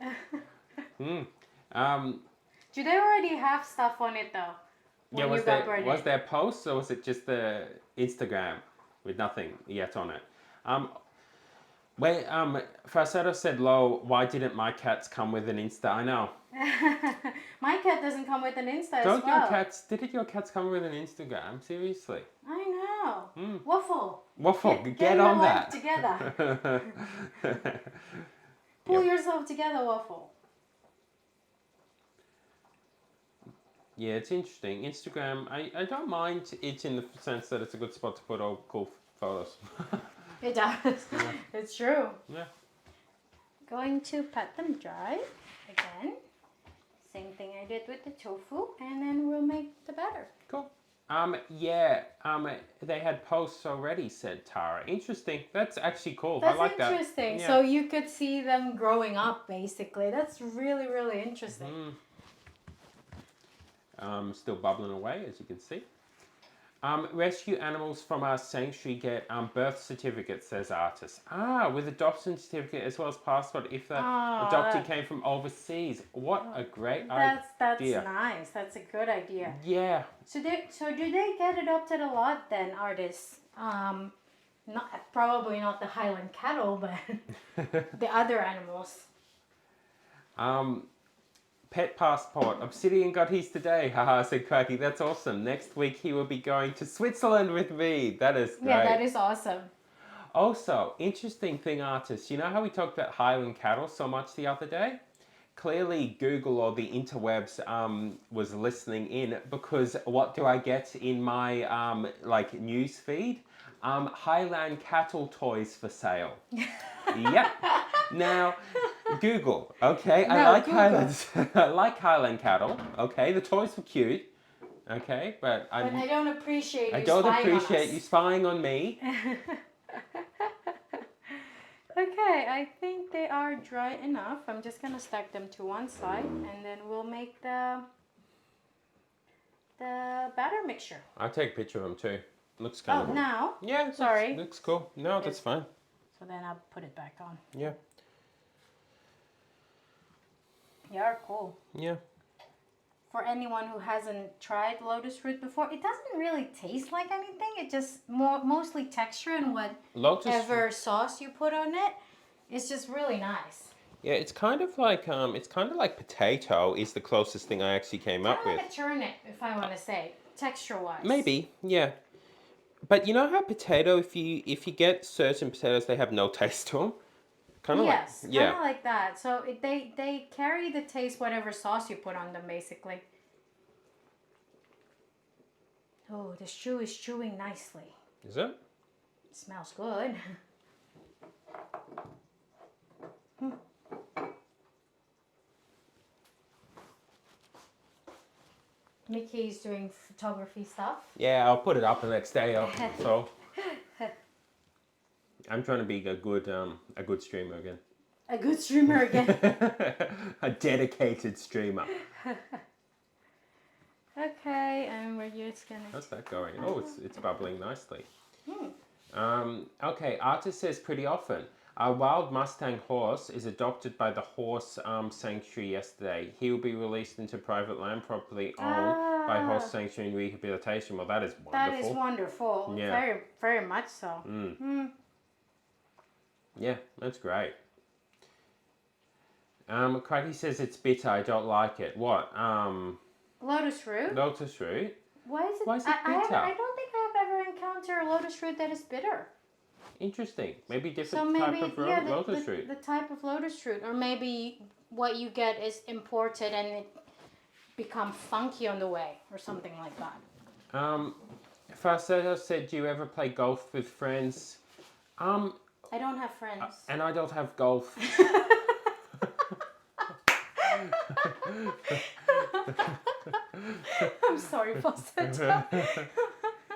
Do they already have stuff on it though? Yeah, When was you got there Bernie? a post or was it just the Instagram with nothing yet on it? Farsetto said, "Lo, why didn't my cats come with an Insta?" I know. My cat doesn't come with an Insta Don't as well. didn't your cats come with an Instagram? Seriously? I know. Waffle. Waffle, Get get your on life that. together. Pull yourself together, Waffle. Yeah, it's interesting. Instagram, I don't mind it in the sense that it's a good spot to put all cool photos. It does. It's true. Yeah. Going to pat them dry again. Same thing I did with the tofu, and then we'll make the batter. Cool. They had posts already, said Tara. Interesting. That's actually cool. That's I like that. interesting. Yeah. So you could see them growing up, basically. That's really, really interesting. Still bubbling away, as you can see. Rescue animals from our sanctuary get birth certificate, says artist. With adoption certificate as well as passport if the adoptee came from overseas. What a great idea. That's nice. That's a good idea. Yeah. So do they get adopted a lot then, artists? Probably not the Highland cattle, but the other animals. Pet passport. Obsidian got his today. Haha, said Cracky. That's awesome. Next week he will be going to Switzerland with me. That is great. Yeah, that is awesome. Also, interesting thing, artists. You know how we talked about Highland cattle so much the other day? Clearly, Google or the interwebs was listening in because what do I get in my news feed? Highland cattle toys for sale. Yep. Now, Google. Okay, I like Google. Highlands. I like Highland cattle. Okay, the toys were cute. Okay, but I don't appreciate I you don't spying on appreciate us. you spying on me. Okay, I think they are dry enough. I'm just gonna stack them to one side, and then we'll make the batter mixture. I'll take a picture of them too. Looks kind of... Oh, now? Yeah, Sorry. Looks cool. No, that's fine. So then I'll put it back on. Yeah. You're cool. Yeah. For anyone who hasn't tried lotus root before, it doesn't really taste like anything. It just mostly texture and whatever sauce you put on it. It's just really nice. Yeah, it's kind of like potato is the closest thing I actually came up Kind with. of like a turnip, if I want to say, texture-wise. Maybe, yeah. But you know how potato, if you get certain potatoes, they have no taste to them. Kind of yes, like, yeah. kind of like that. So they carry the taste whatever sauce you put on them, basically. Oh, the stew is stewing nicely. Is it? It smells good. Mickey's doing photography stuff. Yeah, I'll put it up the next day. So I'm trying to be a good streamer again. A good streamer again. A dedicated streamer. Okay, and we're just gonna. How's that going? Oh, it's bubbling nicely. Hmm. Okay, artist says pretty often. Our wild Mustang horse is adopted by the horse sanctuary yesterday. He will be released into private land properly owned by Horse Sanctuary and Rehabilitation. Well, that is wonderful. That is wonderful. Yeah. Very, very much so. Yeah, that's great. Craigie says it's bitter. I don't like it. What? Lotus root. Lotus root. Why is it bitter? I don't think I have ever encountered a lotus root that is bitter. Interesting. Maybe So different maybe type of lotus root. the type of lotus root, or maybe what you get is imported and it become funky on the way, or something like that. Farcetto said, do you ever play golf with friends? I don't have friends. And I don't have golf. I'm sorry, Falsetto.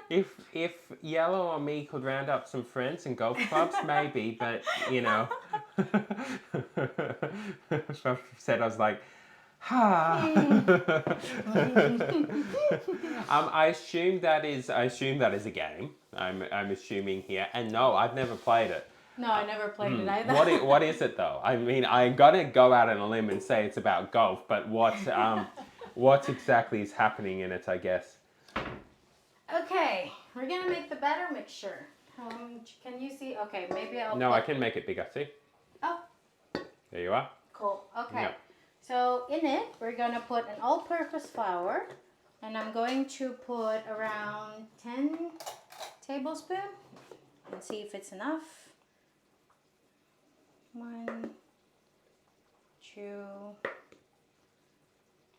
If Yellow or me could round up some friends and golf clubs, maybe, but you know. Said I was like, I assume that is a game. I'm assuming here, and no, I've never played it. No, I never played it either. What is it though? I mean, I'm gonna go out on a limb and say it's about golf, but what exactly is happening in it? I guess. Okay, we're gonna make the batter mixture. Can you see? Okay, maybe I'll. No, I can make it bigger. See? Oh. There you are. Cool. Okay. Yeah. So in it, we're gonna put an all-purpose flour, and I'm going to put around 10 tablespoons and see if it's enough. 1, 2,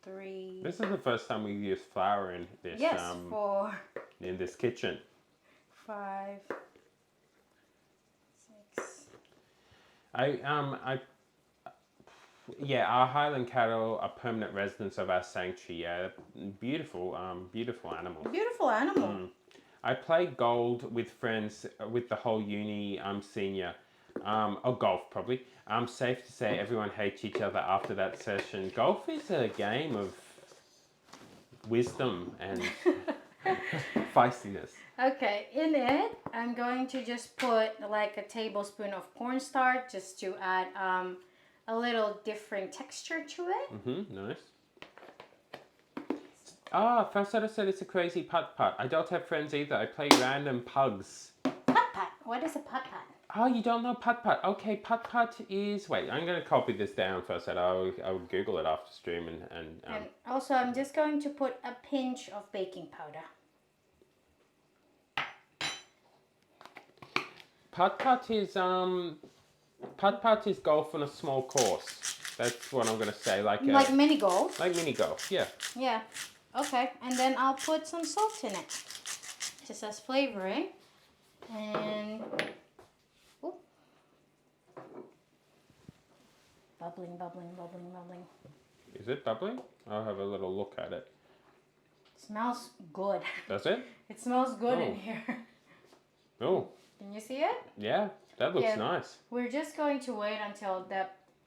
3. This is the first time we've used flour in this. Yes, 4, in this kitchen. 5, 6. Our Highland cattle are permanent residents of our sanctuary. Yeah, beautiful animals. Beautiful animal. I played gold with friends with the whole uni senior. Or golf probably. Safe to say everyone hates each other after that session. Golf is a game of wisdom and feistiness. Okay, in it, I'm going to just put like a tablespoon of cornstarch just to add a little different texture to it. Nice. Falsetto said it's a crazy putt-putt. I don't have friends either. I play random pugs. Putt-putt. What is a putt-putt? Oh, you don't know putt-putt. Okay, putt-putt is... Wait, I'm going to copy this down first. I'll Google it after stream. And also, I'm just going to put a pinch of baking powder. Putt-putt is golf on a small course. That's what I'm going to say. Like mini golf? Like mini golf, yeah. Yeah. Okay, and then I'll put some salt in it. Just as flavoring. And... Ooh. Bubbling, bubbling, bubbling, bubbling. Is it bubbling? I'll have a little look at it. Smells good. Does it? It smells good in here. Oh. Can you see it? Yeah, that looks nice. We're just going to wait until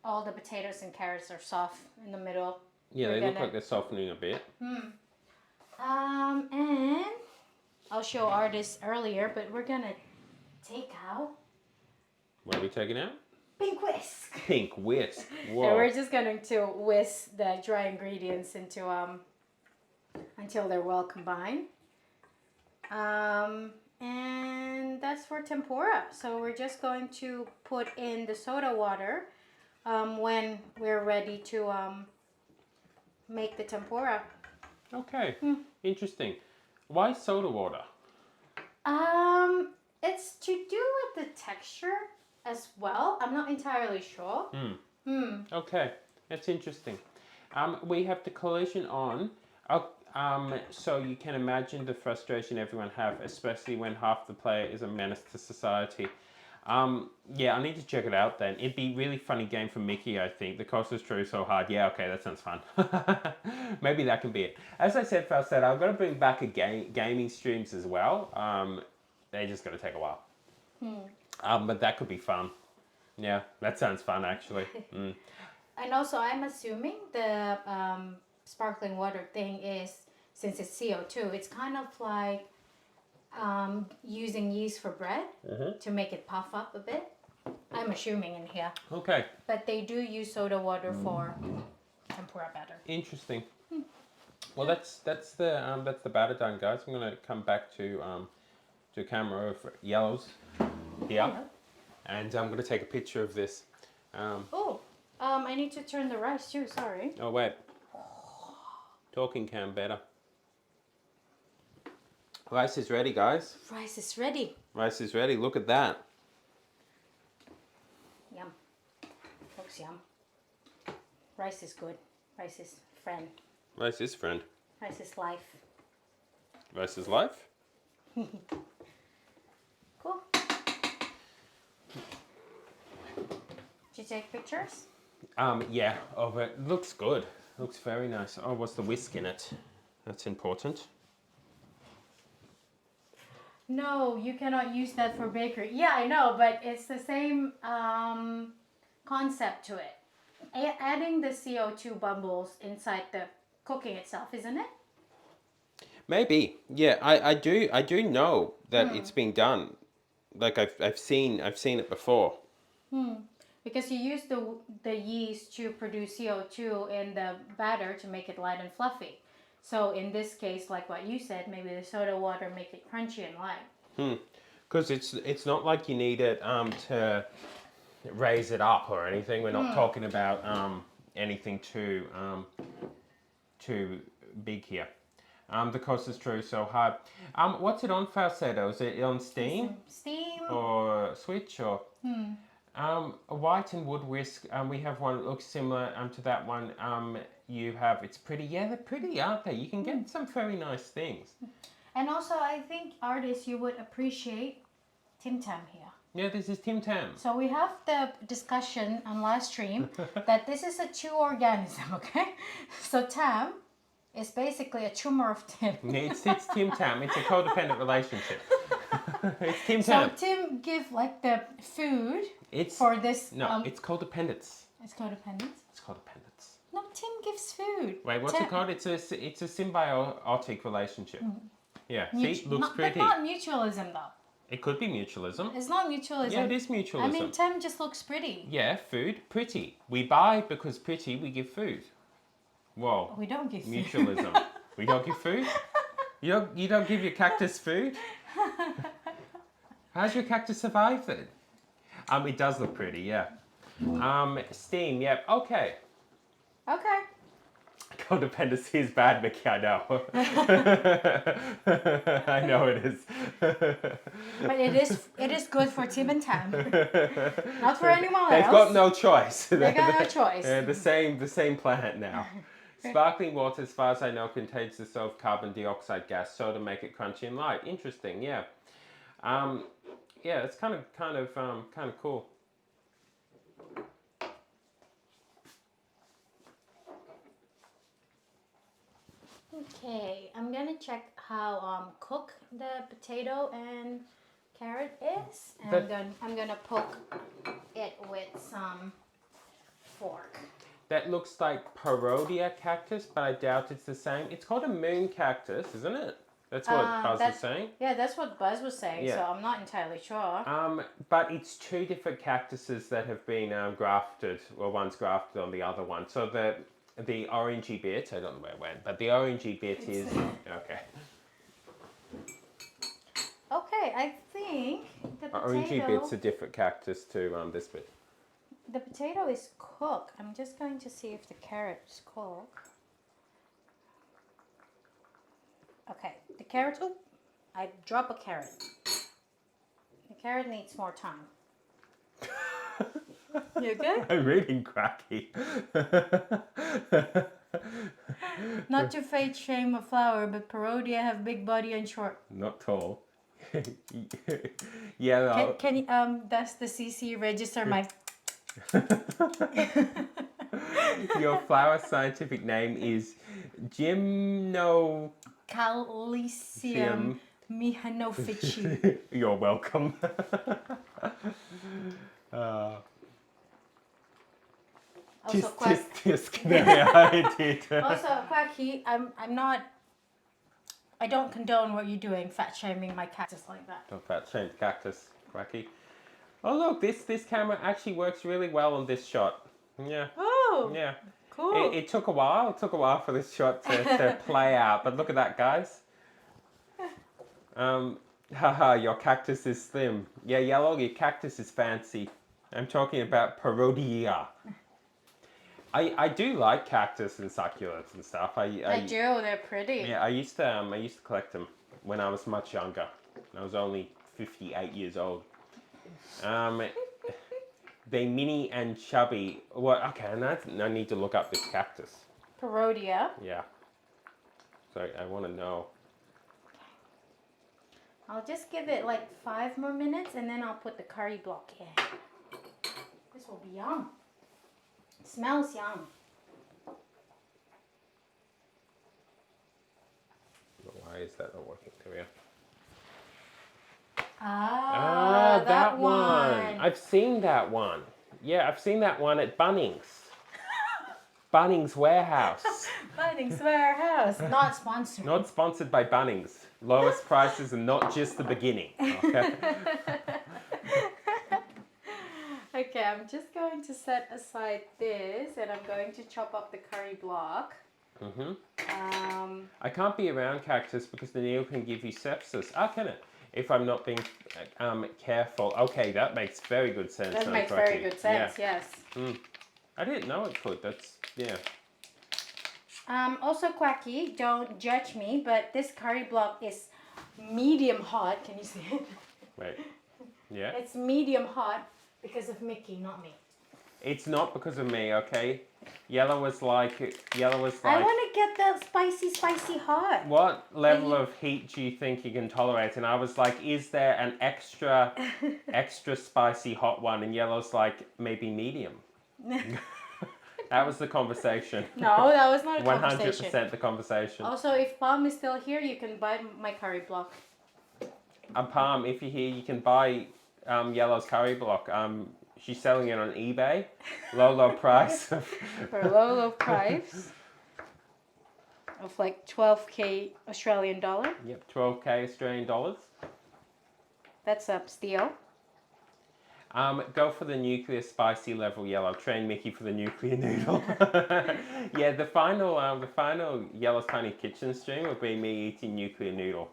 all the potatoes and carrots are soft in the middle. Yeah, they look like they're softening a bit. And I'll show artists earlier, but we're gonna take out. What are we taking out? Pink whisk. Pink whisk. Whoa. So we're just going to whisk the dry ingredients into until they're well combined. And that's for tempura. So we're just going to put in the soda water when we're ready to make the tempura. Okay, interesting. Why soda water? It's to do with the texture as well. I'm not entirely sure. Okay, that's interesting. We have the collision on. So you can imagine the frustration everyone have, especially when half the player is a menace to society. Yeah, I need to check it out then. It'd be a really funny game for Mickey, I think. The cost is true so hard. Yeah, okay, that sounds fun. Maybe that can be it. As I said, Falsetto, I've got to bring back a gaming streams as well. They're just going to take a while. But that could be fun. Yeah, that sounds fun actually. And also, I'm assuming the sparkling water thing is, since it's CO2, it's kind of like using yeast for bread to make it puff up a bit. I'm assuming in here. Okay. But they do use soda water for tempura batter. Interesting. Well, that's the batter done, guys. I'm gonna come back to camera of yellows here, and I'm gonna take a picture of this. I need to turn the rice too. Sorry. Oh wait. Talking can better. Rice is ready, guys. Rice is ready. Rice is ready. Look at that. Yum. Looks yum. Rice is good. Rice is friend. Rice is friend. Rice is life. Rice is life. Cool. Did you take pictures? Yeah, of it. Looks good. Looks very nice. Oh, what's the whisk in it? That's important. No, you cannot use that for bakery. Yeah, I know, but it's the same concept to it. Adding the CO2 bubbles inside the cooking itself, isn't it? Maybe. Yeah, I do know that it's being done. Like I've seen it before. Because you use the yeast to produce CO2 in the batter to make it light and fluffy. So in this case, like what you said, maybe the soda water make it crunchy and light. Because it's not like you need it to raise it up or anything. We're not talking about anything too big here. The cost is true so high. What's it on, Falsetto? Is it on Steam? Steam. Or Switch or? A white and wood whisk. We have one that looks similar to that one. You have, it's pretty. Yeah, they're pretty, aren't they? You can get some very nice things. And also, I think artists, you would appreciate Tim Tam here. Yeah, this is Tim Tam. So we have the discussion on live stream that this is a two organism, okay? So Tam is basically a tumor of Tim. It's Tim Tam. It's a codependent relationship. It's Tim Tam. So Tim give like the food It's for this. no. It's codependence. It's codependence. It's codependence. No, Tim gives food. Wait, what's it called? It's a symbiotic relationship. Yeah. See, looks pretty. But not mutualism though. It could be mutualism. It's not mutualism. Yeah, it is mutualism. I mean, Tim just looks pretty. Yeah, food, pretty. We buy because pretty. We give food. Whoa. We don't give food. Mutualism. We don't give food. You don't give your cactus food. How's your cactus survive then? It does look pretty, yeah. Steam, yep. Okay. Okay. Codependency is bad, Mickey, I know. I know it is. But it is good for Tim and Tam. Not for anyone else. They've got no choice. They got no choice. They're the same planet now. Sparkling water, as far as I know, contains dissolved carbon dioxide gas, so to make it crunchy and light. Interesting, yeah. Yeah, it's kind of cool. Okay, I'm gonna check how cook the potato and carrot is, and I'm gonna poke it with some fork. That looks like Parodia cactus, but I doubt it's the same. It's called a moon cactus, isn't it? That's what Buzz was saying. Yeah, that's what Buzz was saying, Yeah. so I'm not entirely sure. But it's two different cactuses that have been grafted, or one's grafted on the other one. So the orangey bit, I don't know where it went, but the orangey bit is... Okay. Okay, I think the potato... Orangey bit's a different cactus to this bit. The potato is cooked. I'm just going to see if the carrot is cooked. Okay, the carrot... Oh, I drop a carrot. The carrot needs more time. You okay? I'm reading cracky. Not to fade shame a flower, but Parodia have big body and short. Not tall. Yeah. Can you does the CC register my... Your flower scientific name is Gymno. Calcium Mihanovici. You're welcome. Also, Quack. just kidding. I did. Also, Quacky, I don't condone what you're doing, fat shaming my cactus like that. Don't fat shame cactus, Quacky. Oh look, this camera actually works really well on this shot. Yeah. Oh, Yeah. cool. It took a while. It took a while for this shot to play out, but look at that, guys. Haha, your cactus is slim. Yeah, Yellow, your cactus is fancy. I'm talking about parodia. I do like cactus and succulents and stuff. I do. They're pretty. Yeah, I used to collect them when I was much younger. I was only 58 years old. They mini and chubby. Well, okay, and I need to look up this cactus. Parodia. Yeah. So I want to know. I'll just give it like 5 more minutes and then I'll put the curry block in. This will be yum. It smells yum. Why is that not working? There we go. Ah, that one. I've seen that one. Yeah, I've seen that one at Bunnings. Bunnings Warehouse. Bunnings Warehouse. Not sponsored. Not sponsored by Bunnings. Lowest prices and not just the beginning. Okay. Okay, I'm just going to set aside this and I'm going to chop up the curry block. I can't be around cactus because the needle can give you sepsis. Ah, can it? If I'm not being careful. Okay, that makes very good sense. That makes very good sense, yes. I didn't know it could. That's, yeah. Also, Quacky, don't judge me, but this curry block is medium hot. Can you see it? Wait. Yeah? It's medium hot because of Mickey, not me. It's not because of me, okay? Yellow was like... I want to get that spicy hot. What level of heat do you think you can tolerate? And I was like, is there an extra spicy hot one? And Yellow's like, maybe medium. That was the conversation. No, that was not a conversation. 100% the conversation. Also, if Palm is still here, you can buy my curry block. Palm, if you're here, you can buy Yellow's curry block. She's selling it on eBay. Low price. For a low price of like 12k Australian dollar. Yep, 12k Australian dollars. That's up steal. Go for the nuclear spicy level Yellow. Train Mickey for the nuclear noodle. Yeah, the final Yellow's Tiny Kitchen stream will be me eating nuclear noodle.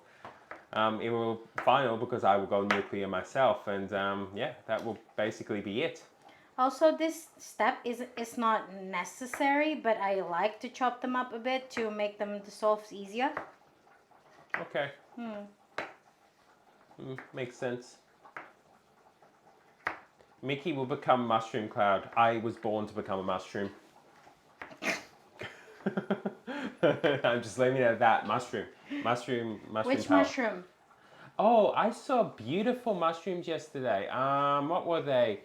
It will final because I will go nuclear myself, and yeah, that will basically be it. Also, this step is not necessary, but I like to chop them up a bit to make them dissolve easier. Okay. Makes sense. Mickey will become Mushroom Cloud. I was born to become a mushroom. I'm just leaving it at that. Mushroom. Which power. mushroom? Oh, I saw beautiful mushrooms yesterday. What were they?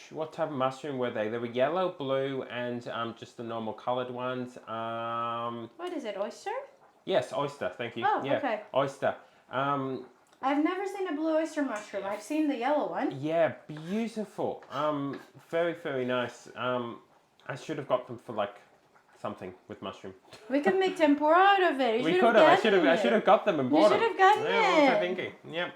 What type of mushroom were they? They were yellow, blue, and just the normal coloured ones. What is it? Oyster? Yes, oyster. Thank you. Oh, yeah, okay. Oyster. I've never seen a blue oyster mushroom. I've seen the yellow one. Yeah, beautiful. Very, very nice. I should have got them for like something with mushroom. We could make tempura out of it. We could have. I should have got them and bought them. You should have gotten yeah, it. What was I thinking? Yep.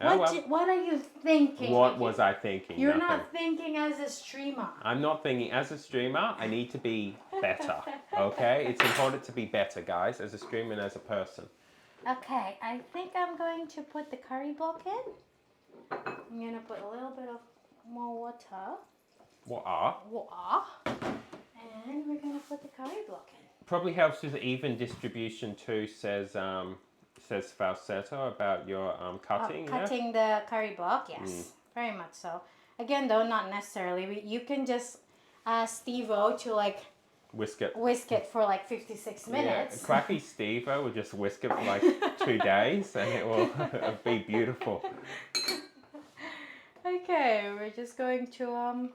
Oh, What are you thinking? What was I thinking? You're Nothing. not thinking as a streamer. I'm not thinking as a streamer. I need to be better. Okay, it's important to be better, guys, as a streamer and as a person. Okay, I think I'm going to put the curry block in. I'm going to put a little bit of more water. Water. And we're going to put the curry block in. Probably helps with even distribution too, says Falsetto about your cutting. Cutting the curry block, yes. Very much so. Again, though, not necessarily. You can just ask Steve-O to like whisk it for like 56 minutes. Yeah, Quacky Steve-O will just whisk it for like 2 days and it will be beautiful. Okay, we're just going to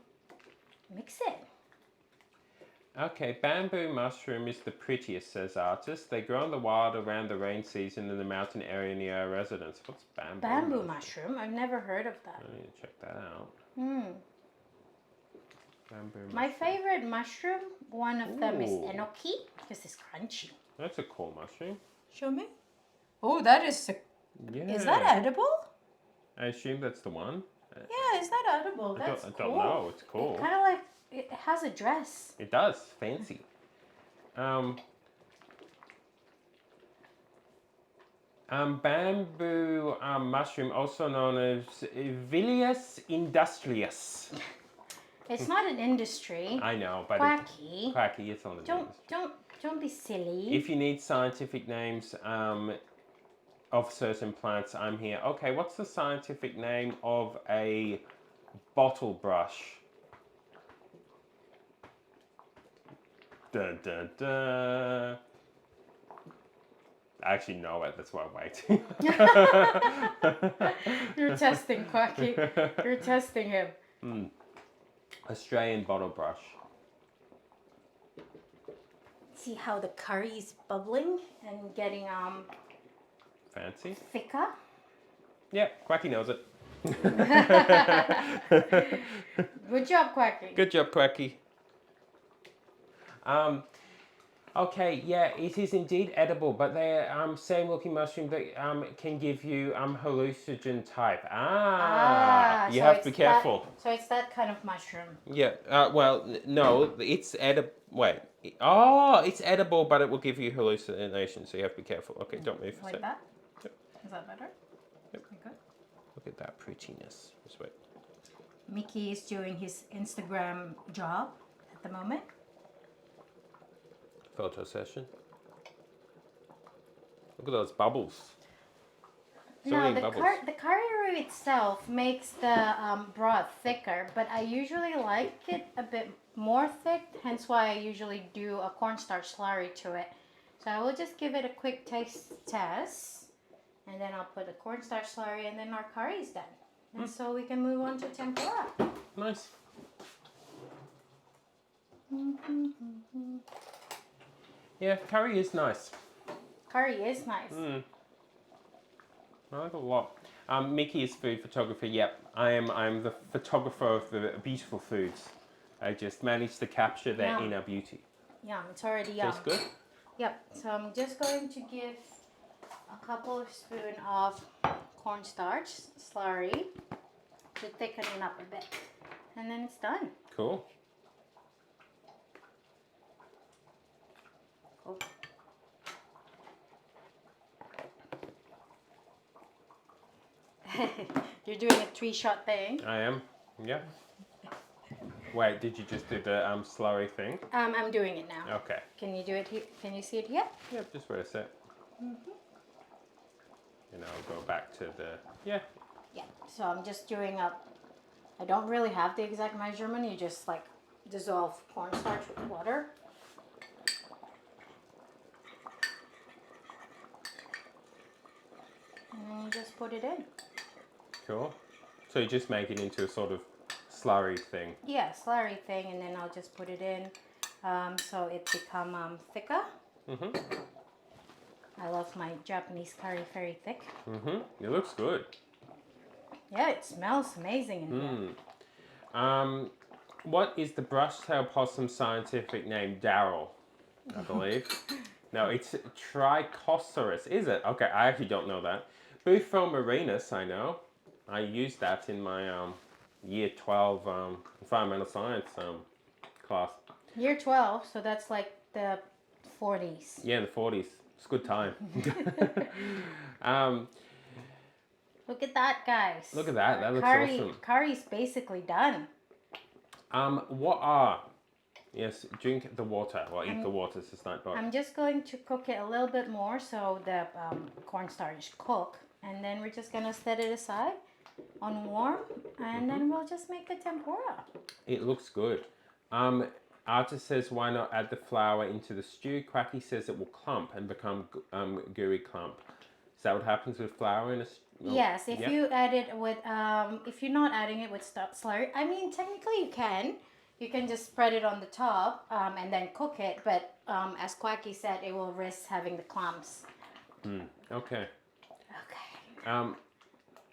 mix it. Okay, bamboo mushroom is the prettiest, says artist. They grow in the wild around the rain season in the mountain area near our residence. What's bamboo? Bamboo mushroom? I've never heard of that. I need to check that out. Hmm. Bamboo mushroom. My favorite mushroom, one of them is Ooh. enoki because it's crunchy. That's a cool mushroom. Show me. Oh, that is. Yeah. Is that edible? I assume that's the one. Yeah, is that edible? I That's don't cool. know. It's cool. Kind of like it has a dress. It does. Fancy. Bamboo mushroom, also known as Vilius industrius. It's not an industry. I know, but Quacky. quacky. It's on the Don't be silly. If you need scientific names of certain plants, I'm here. Okay, what's the scientific name of a bottle brush? Dun, dun, dun. I actually know it, that's why I'm waiting. You're testing Quacky. You're testing him. Australian bottle brush. See how the curry is bubbling and getting Fancy? thicker? Yep, Quacky knows it. Good job, Quacky. Good job, Quacky. Okay, yeah, it is indeed edible, but they're same looking mushroom that can give you hallucinogen type. You so have to be it's careful. So it's that kind of mushroom. Yeah, well, no, it's edible. Wait, it's edible, but it will give you hallucinations, so you have to be careful. Okay, don't move. Like that? Yep. Is that better? Yep. Okay. Look at that prettiness. Just wait. Mickey is doing his Instagram job at the moment. Photo session. Look at those bubbles. So No, many the bubbles. the curry roux itself makes the broth thicker, but I usually like it a bit more thick, hence why I usually do a cornstarch slurry to it. So I will just give it a quick taste test, and then I'll put the cornstarch slurry, and then our curry is done. And so we can move on to tempura. Nice. Yeah, curry is nice. Curry is nice. I like it a lot. Mickey is food photographer. Yep, I'm the photographer of the beautiful foods. I just managed to capture their Yum. inner beauty. Yum, it's already yum. Tastes good? Yep, so I'm just going to give a couple of spoons of cornstarch slurry to thicken it up a bit. And then it's done. Cool. Cool. You're doing a 3-shot thing. I am. Yeah. Wait, did you just do the slurry thing? I'm doing it now. Okay. Can you do it here? Can you see it here? Yep, just wait a sec. And I'll go back to the... Yeah. Yeah. So I'm just doing I don't really have the exact measurement. You just like dissolve cornstarch with water. And then you just put it in. Cool. So you just make it into a sort of slurry thing. Yeah, slurry thing, and then I'll just put it in so it become thicker. I love my Japanese curry very thick. It looks good. Yeah, it smells amazing in here. What is the brush-tailed possum scientific name? Darryl, I believe. No, it's Trichoceros, is it? Okay, I actually don't know that. Bufo marinus, I know. I used that in my year 12 environmental science class. Year 12, so that's like the 40s. Yeah, in the 40s. It's a good time. Look at that, guys. Look at that. That looks curry, awesome. Curry's basically done. Yes, drink the water or eat the water. It's a snack bar. I'm just going to cook it a little bit more so the cornstarch cook. And then we're just going to set it aside on warm. And then we'll just make the tempura. It looks good. Artist says, why not add the flour into the stew? Quacky says it will clump and become gooey clump. Is that what happens with flour in a stew? Yes, if you add it with, if you're not adding it with slurry, I mean, technically you can. you can just spread it on the top and then cook it. But as Quacky said, it will risk having the clumps. Okay. Okay.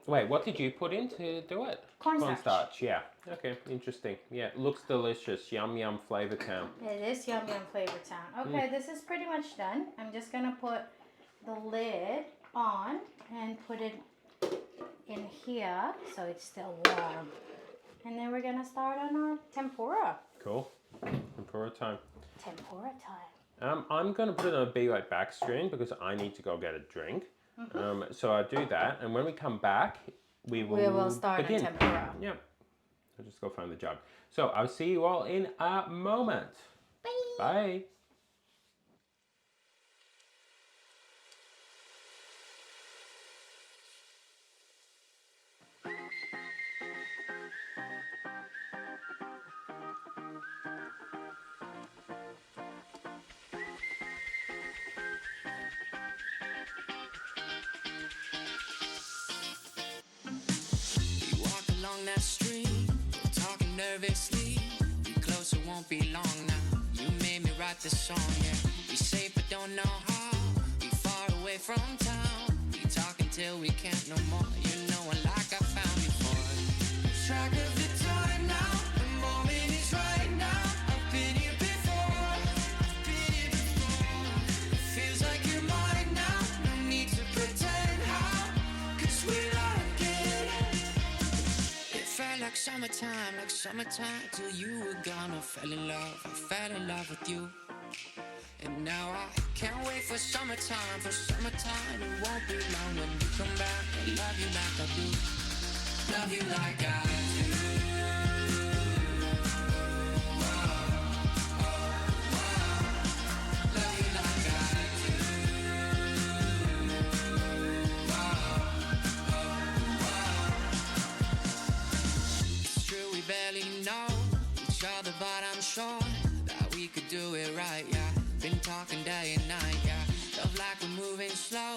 Wait, what did you put in to do it? Cornstarch. Yeah. Okay, interesting. Yeah, it looks delicious. Yum yum flavor town. It is yum yum flavor town. Okay, this is pretty much done. I'm just gonna put the lid on and put it in here so it's still warm. And then we're gonna start on our tempura. Cool. Tempura time. Tempura time. I'm gonna put it on a be right back screen because I need to go get a drink. So I do that, and when we come back, we will start begin. on tempura. Yep. I'll just go find the jug. So I'll see you all in a moment. Bye. Bye. That street, talking nervously. Be closer, won't be long now. You made me write this song, yeah. We safe but don't know how. We far away from town. We talk until we can't no more. You know it like I found before. Track of the time now. The moment is right now. I've been here before. I've been here before. It feels like you're mine now. No need to pretend how. 'Cause we're like it. Felt like summertime, till you were gone. I fell in love with you. And now I can't wait for summertime, it won't be long when you come back. I love you like I do, love you like I do. Love you like I do. It's true we barely know each other, but I'm sure that we could do it right, yeah. Been talking day and night, yeah. Love like we're moving slow,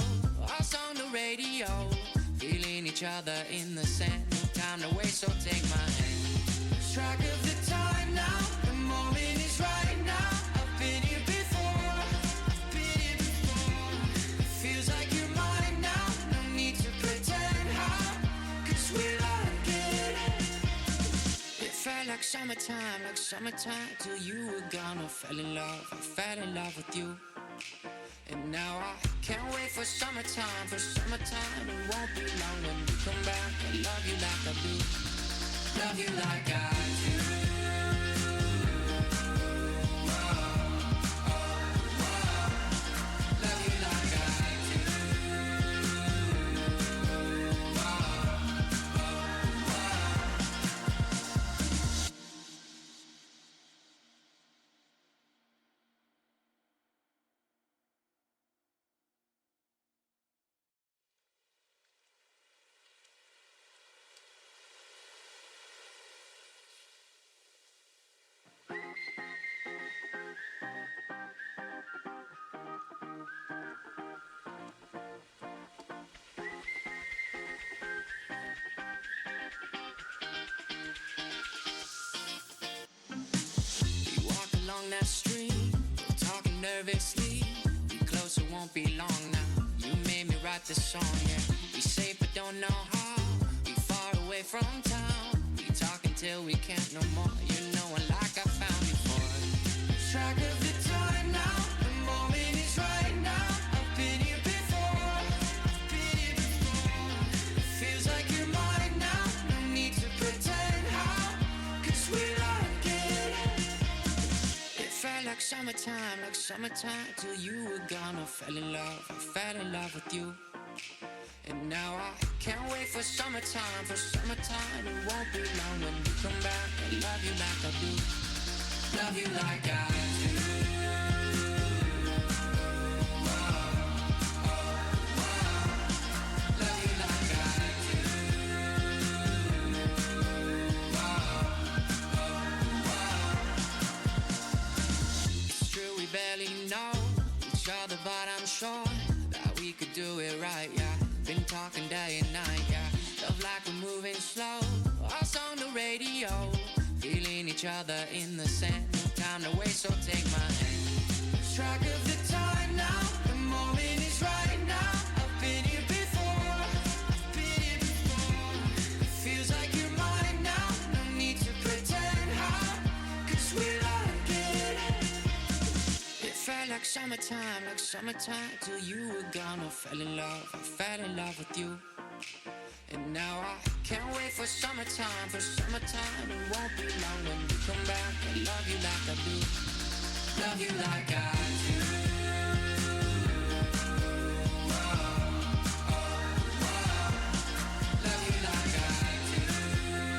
us on the radio, feeling each other in the sand. No time to waste, so take my hand. Lose track of the time now, the moment is right now. I've been here before, I've been here before. It feels like you're mine now, no need to pretend how, 'cause we like it. It felt like summertime, till you were gone. I fell in love with you. And now I can't wait for summertime, it won't be long when you come back. I love you like I do, love you like I do. Love you like I do. That street, talking nervously. Be closer, won't be long now. You made me write this song, yeah. We safe but don't know how. We far away from town. We talk until we can't no more. You know it like I found before. Lose track of the time now. The moment is right now. I've been here before. I've been here before. It feels like you're mine now. No need to pretend how, 'cause we like it. Felt like summertime, till you were gone. I fell in love with you. And now I can't wait for summertime, it won't be long when you come back. I love you like I do, love you like I do. Love you like I do. It's true we barely know each other, but I'm sure that we could do it right, yeah. Been talking day and night, yeah. Love like we're moving slow, us on the radio, feeling each other in the sand. No time to waste, so take my hand. Lose track of the time now, the moment is right now. I've been here before, I've been here before. It feels like you're mine now, no need to pretend how, 'cause we like it. It felt like summertime till you were gone. I fell in love with you. And now I can't wait for summertime. It won't be long when you come back. I love you like I do, love you like I do. Love you like I do.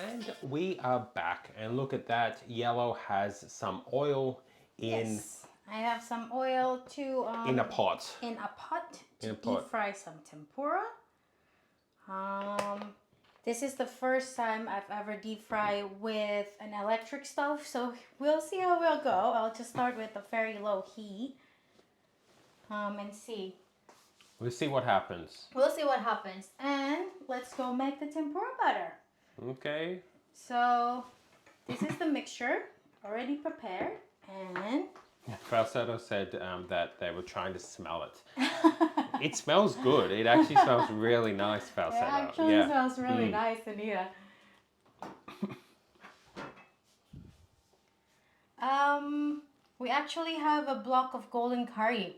And we are back, and look at that. Yellow has some oil in Yes, I have some oil to in a pot. in a pot to In a deep pot. fry some tempura. This is the first time I've ever deep fried with an electric stove, so we'll see how we'll go. I'll just start with a very low heat and see. We'll see what happens. We'll see what happens, and let's go make the tempura batter. Okay. So this is the mixture already prepared, and Falsetto said that they were trying to smell it. It smells good. It actually smells really nice, Falsetto. it actually smells really nice in here. We actually have a block of golden curry.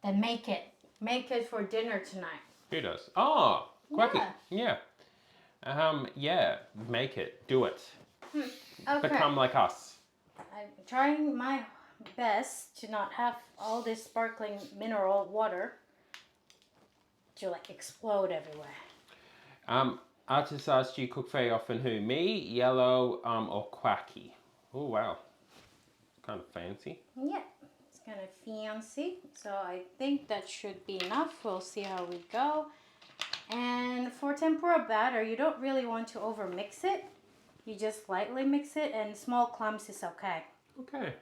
Then make it for dinner tonight. Who does? Oh, Quacky. Yeah. Yeah, make it. Do it. Okay. Become like us. I'm trying my best to not have all this sparkling mineral water to like explode everywhere. Artist asked, do you cook very often? Who? Me, Yellow, or Quacky? Oh, wow. Kind of fancy. Yeah, it's kind of fancy. So I think that should be enough. We'll see how we go. And for tempura batter, you don't really want to over mix it. You just lightly mix it, and small clumps is okay. Okay.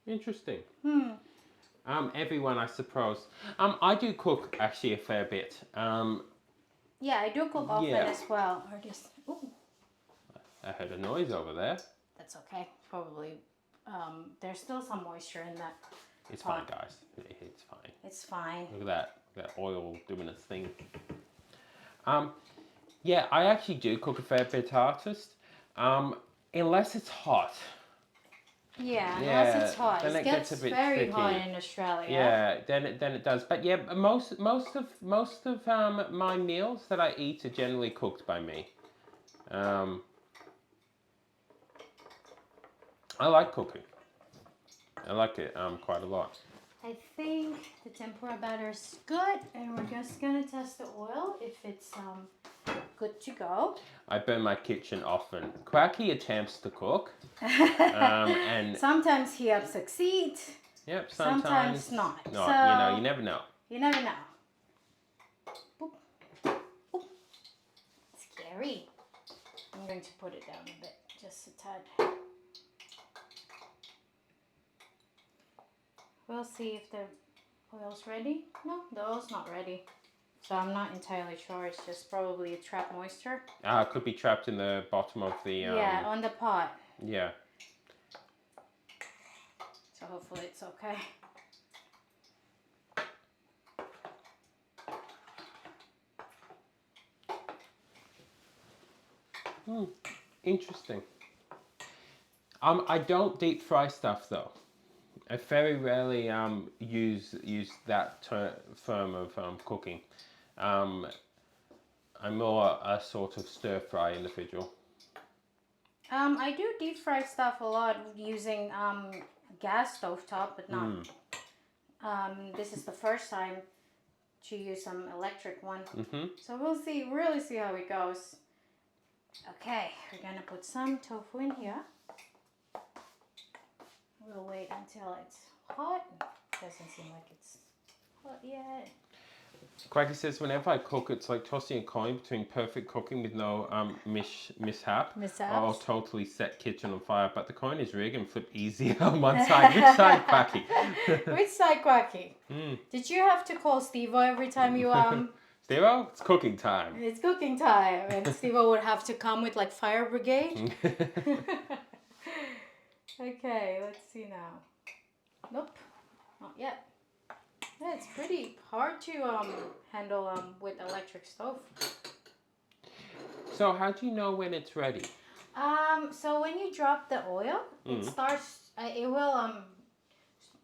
Interesting. Everyone, I suppose. I do cook actually a fair bit. Yeah, I do cook often as well. Or just, ooh, I heard a noise over there. that's okay. Probably, there's still some moisture in that. It's pot. fine, guys. It's fine. It's fine. Look at that. That oil doing its thing. Yeah, I actually do cook a fair bit, Artist. Unless it's hot. Yeah, unless it's hot. Then It gets gets a bit very sticky. hot in Australia. Yeah, then it does. But yeah, most of my meals that I eat are generally cooked by me. I like cooking. I like it quite a lot. I think the tempura batter is good, and we're just gonna test the oil if it's good to go. I burn my kitchen often. Quacky attempts to cook, and Sometimes he succeeds. yep, Sometimes not. You So- know, you never know. You never know. Boop. Boop. Scary. I'm going to put it down a bit, just a tad. We'll see if the oil's ready. No, the oil's not ready. So I'm not entirely sure. It's just probably a trapped moisture. It could be trapped in the bottom of the. Yeah, on the pot. Yeah. So hopefully it's okay. Interesting. I don't deep fry stuff though. I very rarely use that form of cooking. I'm more a sort of stir fry individual. I do deep fry stuff a lot using gas stovetop, but not This is the first time to use some electric one. Mm-hmm. So we'll really see how it goes. Okay, we're gonna put some tofu in here. We'll wait until it's hot. Doesn't seem like it's hot yet. Quacky says, whenever I cook, it's like tossing a coin between perfect cooking with no mishap or totally set kitchen on fire. But the coin is rigged and flipped easy on one side. Which side, Quacky? Which side, Quacky? Did you have to call Steve-O every time you Steve-O, it's cooking time. It's cooking time, and Steve-O would have to come with like fire brigade. Okay, let's see now. Nope, not yet. Yeah, it's pretty hard to handle with electric stove. So how do you know when it's ready? So when you drop the oil, it starts. It will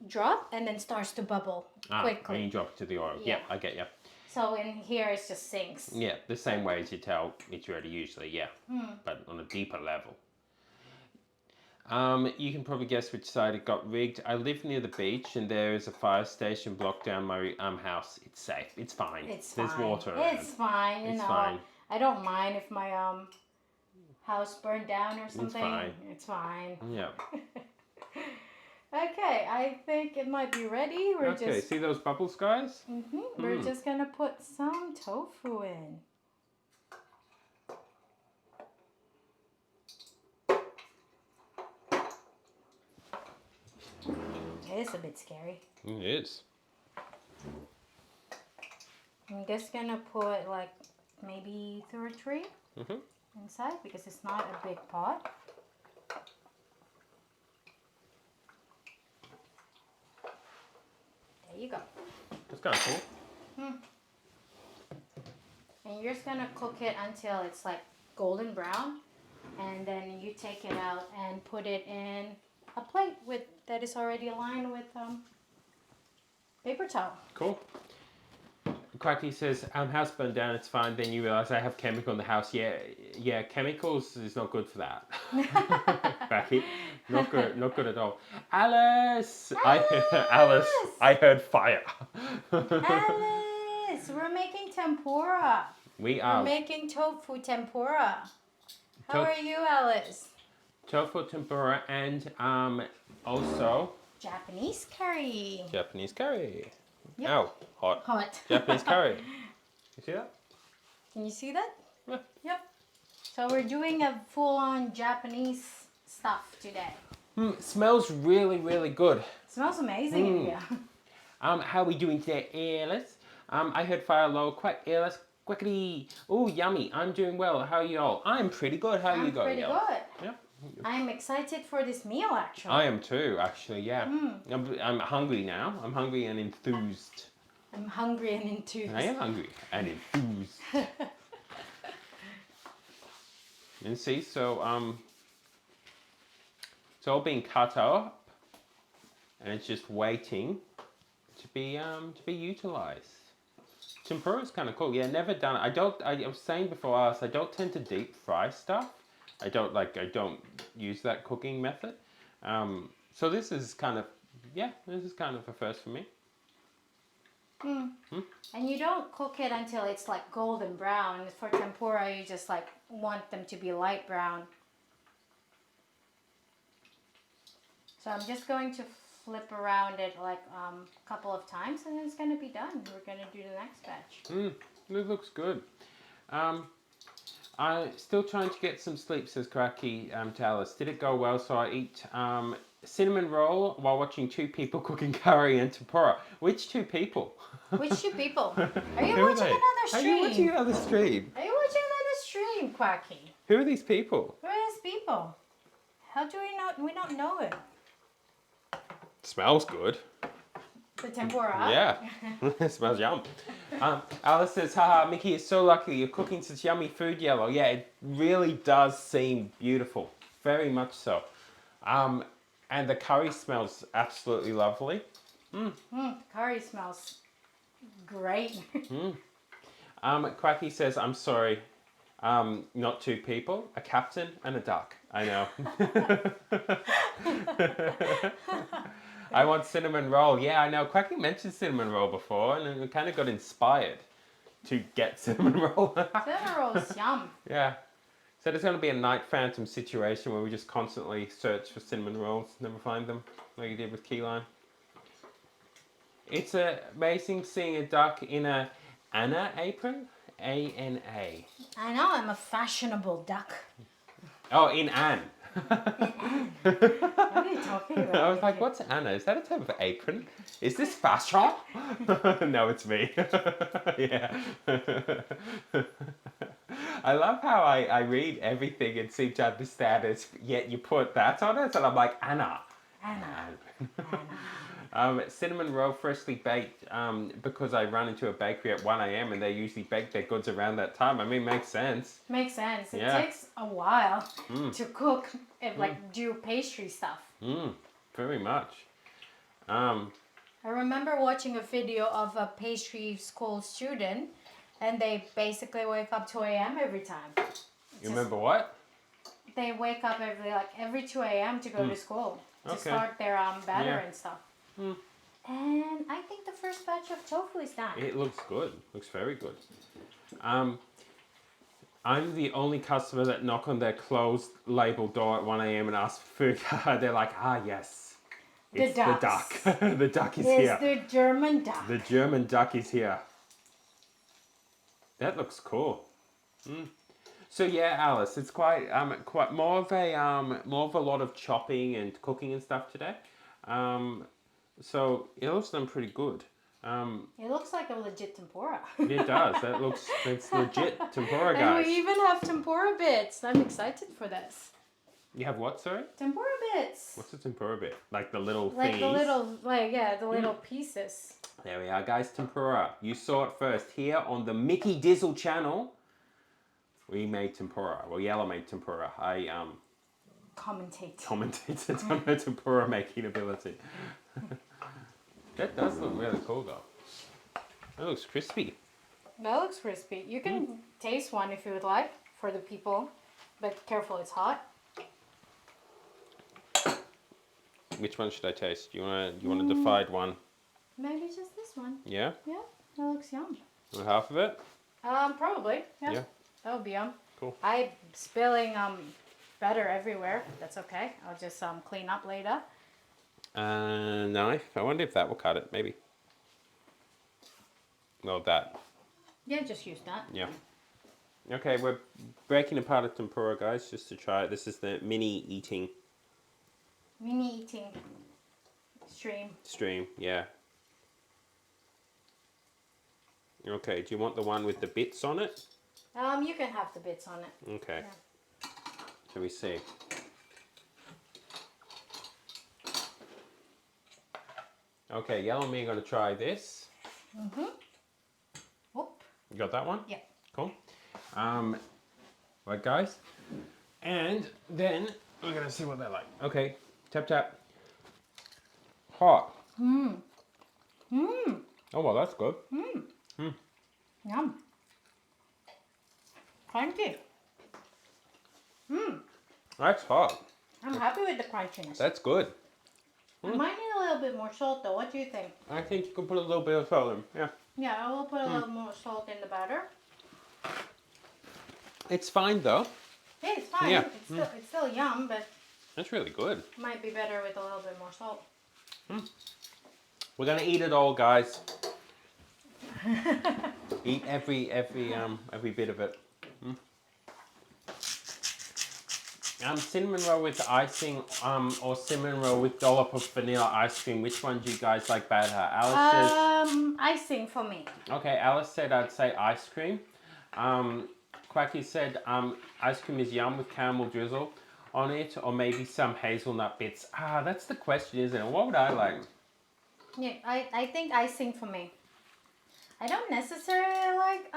drop and then starts to bubble quickly. When you drop it to the oil. Yeah, I get you. So in here it just sinks. Yeah, the same way as you tell it's ready usually. Yeah, but on a deeper level. You can probably guess which side it got rigged. I live near the beach and there is a fire station blocked down my house. It's safe. It's fine. There's water around. It's fine. It's fine. I don't mind if my house burned down or something. It's fine. Yeah. Okay, I think it might be ready. Okay, see those bubbles, guys? We're just gonna put some tofu in. It is a bit scary. It is. I'm just gonna put like maybe 2 or 3 inside because it's not a big pot. There you go. That's kind of cool. And you're just gonna cook it until it's like golden brown, and then you take it out and put it in a plate that is already aligned with paper towel. Cool. Quacky says, house burned down, it's fine. Then you realise I have chemical in the house. Yeah, chemicals is not good for that. Quacky, not good at all. Alice! Alice, I heard fire. Alice, we're making tempura. We're making tofu tempura. How are you, Alice? Tofu tempura and also Japanese curry. Japanese curry. Yep. Ow, hot. Hot. Japanese curry. You see that? Can you see that? Yeah. Yep. So we're doing a full-on Japanese stuff today. Smells really, really good. Smells amazing in here. How are we doing today, Alice? I heard fire low. Quack, Alice. Quickly. Oh, yummy. I'm doing well. How are you all? I'm pretty good. How are you going? Pretty good. Yeah. I'm excited for this meal, actually. I am too, actually, yeah. I'm hungry now. I'm hungry and enthused. I'm hungry and enthused. I am hungry and enthused. And see, so it's all being cut up and it's just waiting to be utilized. Tempura is kind of cool. Yeah, never done it. I was saying before I don't tend to deep fry stuff. I don't use that cooking method. So this is kind of a first for me. And you don't cook it until it's like golden brown. For tempura, you just like want them to be light brown. So I'm just going to flip around it like a couple of times and then it's going to be done. We're going to do the next batch. It looks good. I'm still trying to get some sleep, says Cracky to Alice. Did it go well? So I eat cinnamon roll while watching 2 people cooking curry and tempura. Which 2 people? Which 2 people? Are you watching another stream? Are you watching another stream? Are you watching another stream, Quacky? Who are these people? Who are these people? How do we not? We don't know it. Smells good. The tempura. Yeah, it smells yum. Alice says, haha, Mickey is so lucky you're cooking such yummy food, Yellow. Yeah, it really does seem beautiful. Very much so. And the curry smells absolutely lovely. Curry smells great. Quacky says, I'm sorry, not 2 people, a captain and a duck. I know. I want cinnamon roll. Yeah, I know. Quacky mentioned cinnamon roll before, and we kind of got inspired to get cinnamon roll. Cinnamon rolls, yum. Yeah. So there's going to be a night phantom situation where we just constantly search for cinnamon rolls, never find them, like you did with key lime. It's amazing seeing a duck in a Anna apron. A-N-A. I know, I'm a fashionable duck. Oh, in Anne. What are you talking about? I was like, what's Anna? Is that a type of apron? Is this fashion? No, it's me. Yeah. I love how I read everything and seem to understand it, yet you put that on it, and I'm like, Anna. Cinnamon roll freshly baked, because I run into a bakery at 1 a.m. and they usually bake their goods around that time. I mean, makes sense. Makes sense. It Yeah. takes a while to cook and do pastry stuff. Very much. I remember watching a video of a pastry school student, and they basically wake up 2 a.m. every time. You remember what? They wake up every 2 a.m. to go to school to start their batter and stuff. And I think the first batch of tofu is done. It looks good. Looks very good. I'm the only customer that knock on their closed label door at 1 a.m. and ask for food. They're like, yes. It's the duck. The duck is here. It's the German duck. The German duck is here. That looks cool. So yeah, Alice, it's quite more of a lot of chopping and cooking and stuff today. So it looks done pretty good. It looks like a legit tempura. It does. It's legit tempura, guys. And we even have tempura bits. I'm excited for this. You have what, sorry? Tempura bits. What's a tempura bit? Like the little Like thingies? the little pieces. There we are, guys. Tempura. You saw it first here on the Mickey Dizzle channel. We made tempura. Well, Yellow made tempura. I commentated on her tempura making ability. That does look really cool, though. That looks crispy. That looks crispy. You can taste one if you would like for the people, but careful, it's hot. Which one should I taste? You want a defied one? Maybe just this one. Yeah? Yeah, that looks yum. Want half of it? Probably. Yeah. That would be yum. Cool. I'm spilling batter everywhere. That's okay. I'll just clean up later. Knife. I wonder if that will cut it. Maybe. Well, that. Yeah, just use that. Yeah. Okay, we're breaking apart a tempura, guys, just to try it. This is the mini eating stream. Yeah. Okay. Do you want the one with the bits on it? You can have the bits on it. Okay. Yeah. Shall we see? Okay, Yellow and me are going to try this. Whoop. You got that one? Yeah. Cool. Right, guys. And then we're going to see what they're like. Okay, tap, tap. Hot. Oh, well, that's good. Yum. Crunchy. That's hot. I'm happy with the crunchiness. That's good. I might need a little bit more salt though. What do you think? I think you can put a little bit of salt in. Yeah. Yeah, I will put a little more salt in the batter. It's fine, though. Yeah, it's fine. Yeah. It's still yum, but That's really good. might be better with a little bit more salt. We're going to eat it all, guys. Eat every bit of it. Cinnamon roll with icing, or cinnamon roll with dollop of vanilla ice cream. Which one do you guys like better? Alice says. Icing for me. Okay, Alice said I'd say ice cream. Quacky said ice cream is yum with caramel drizzle on it, or maybe some hazelnut bits. That's the question, isn't it? What would I like? Yeah, I think icing for me. I don't necessarily like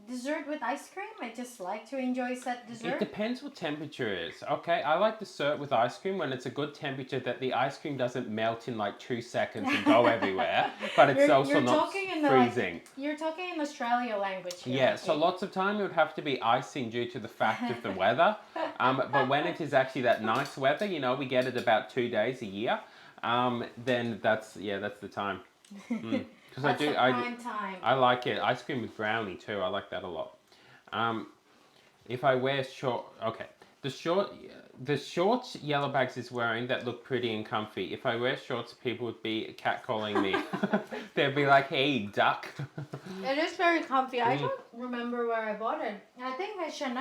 dessert with ice cream. I just like to enjoy set dessert. It depends what temperature it is. Okay, I like dessert with ice cream when it's a good temperature that the ice cream doesn't melt in like 2 seconds and go everywhere, but it's also not freezing. You're talking in Australia language here. Yeah, so lots of time it would have to be icing due to the fact of the weather. But when it is actually that nice weather, you know, we get it about 2 days a year. then that's the time. Because That's the prime time. I like it. Ice cream with brownie too. I like that a lot. If I wear the shorts Yellow Bags is wearing that look pretty and comfy. If I wear shorts, people would be catcalling me. They'd be like, "Hey, duck." It is very comfy. I don't remember where I bought it. I think H&M.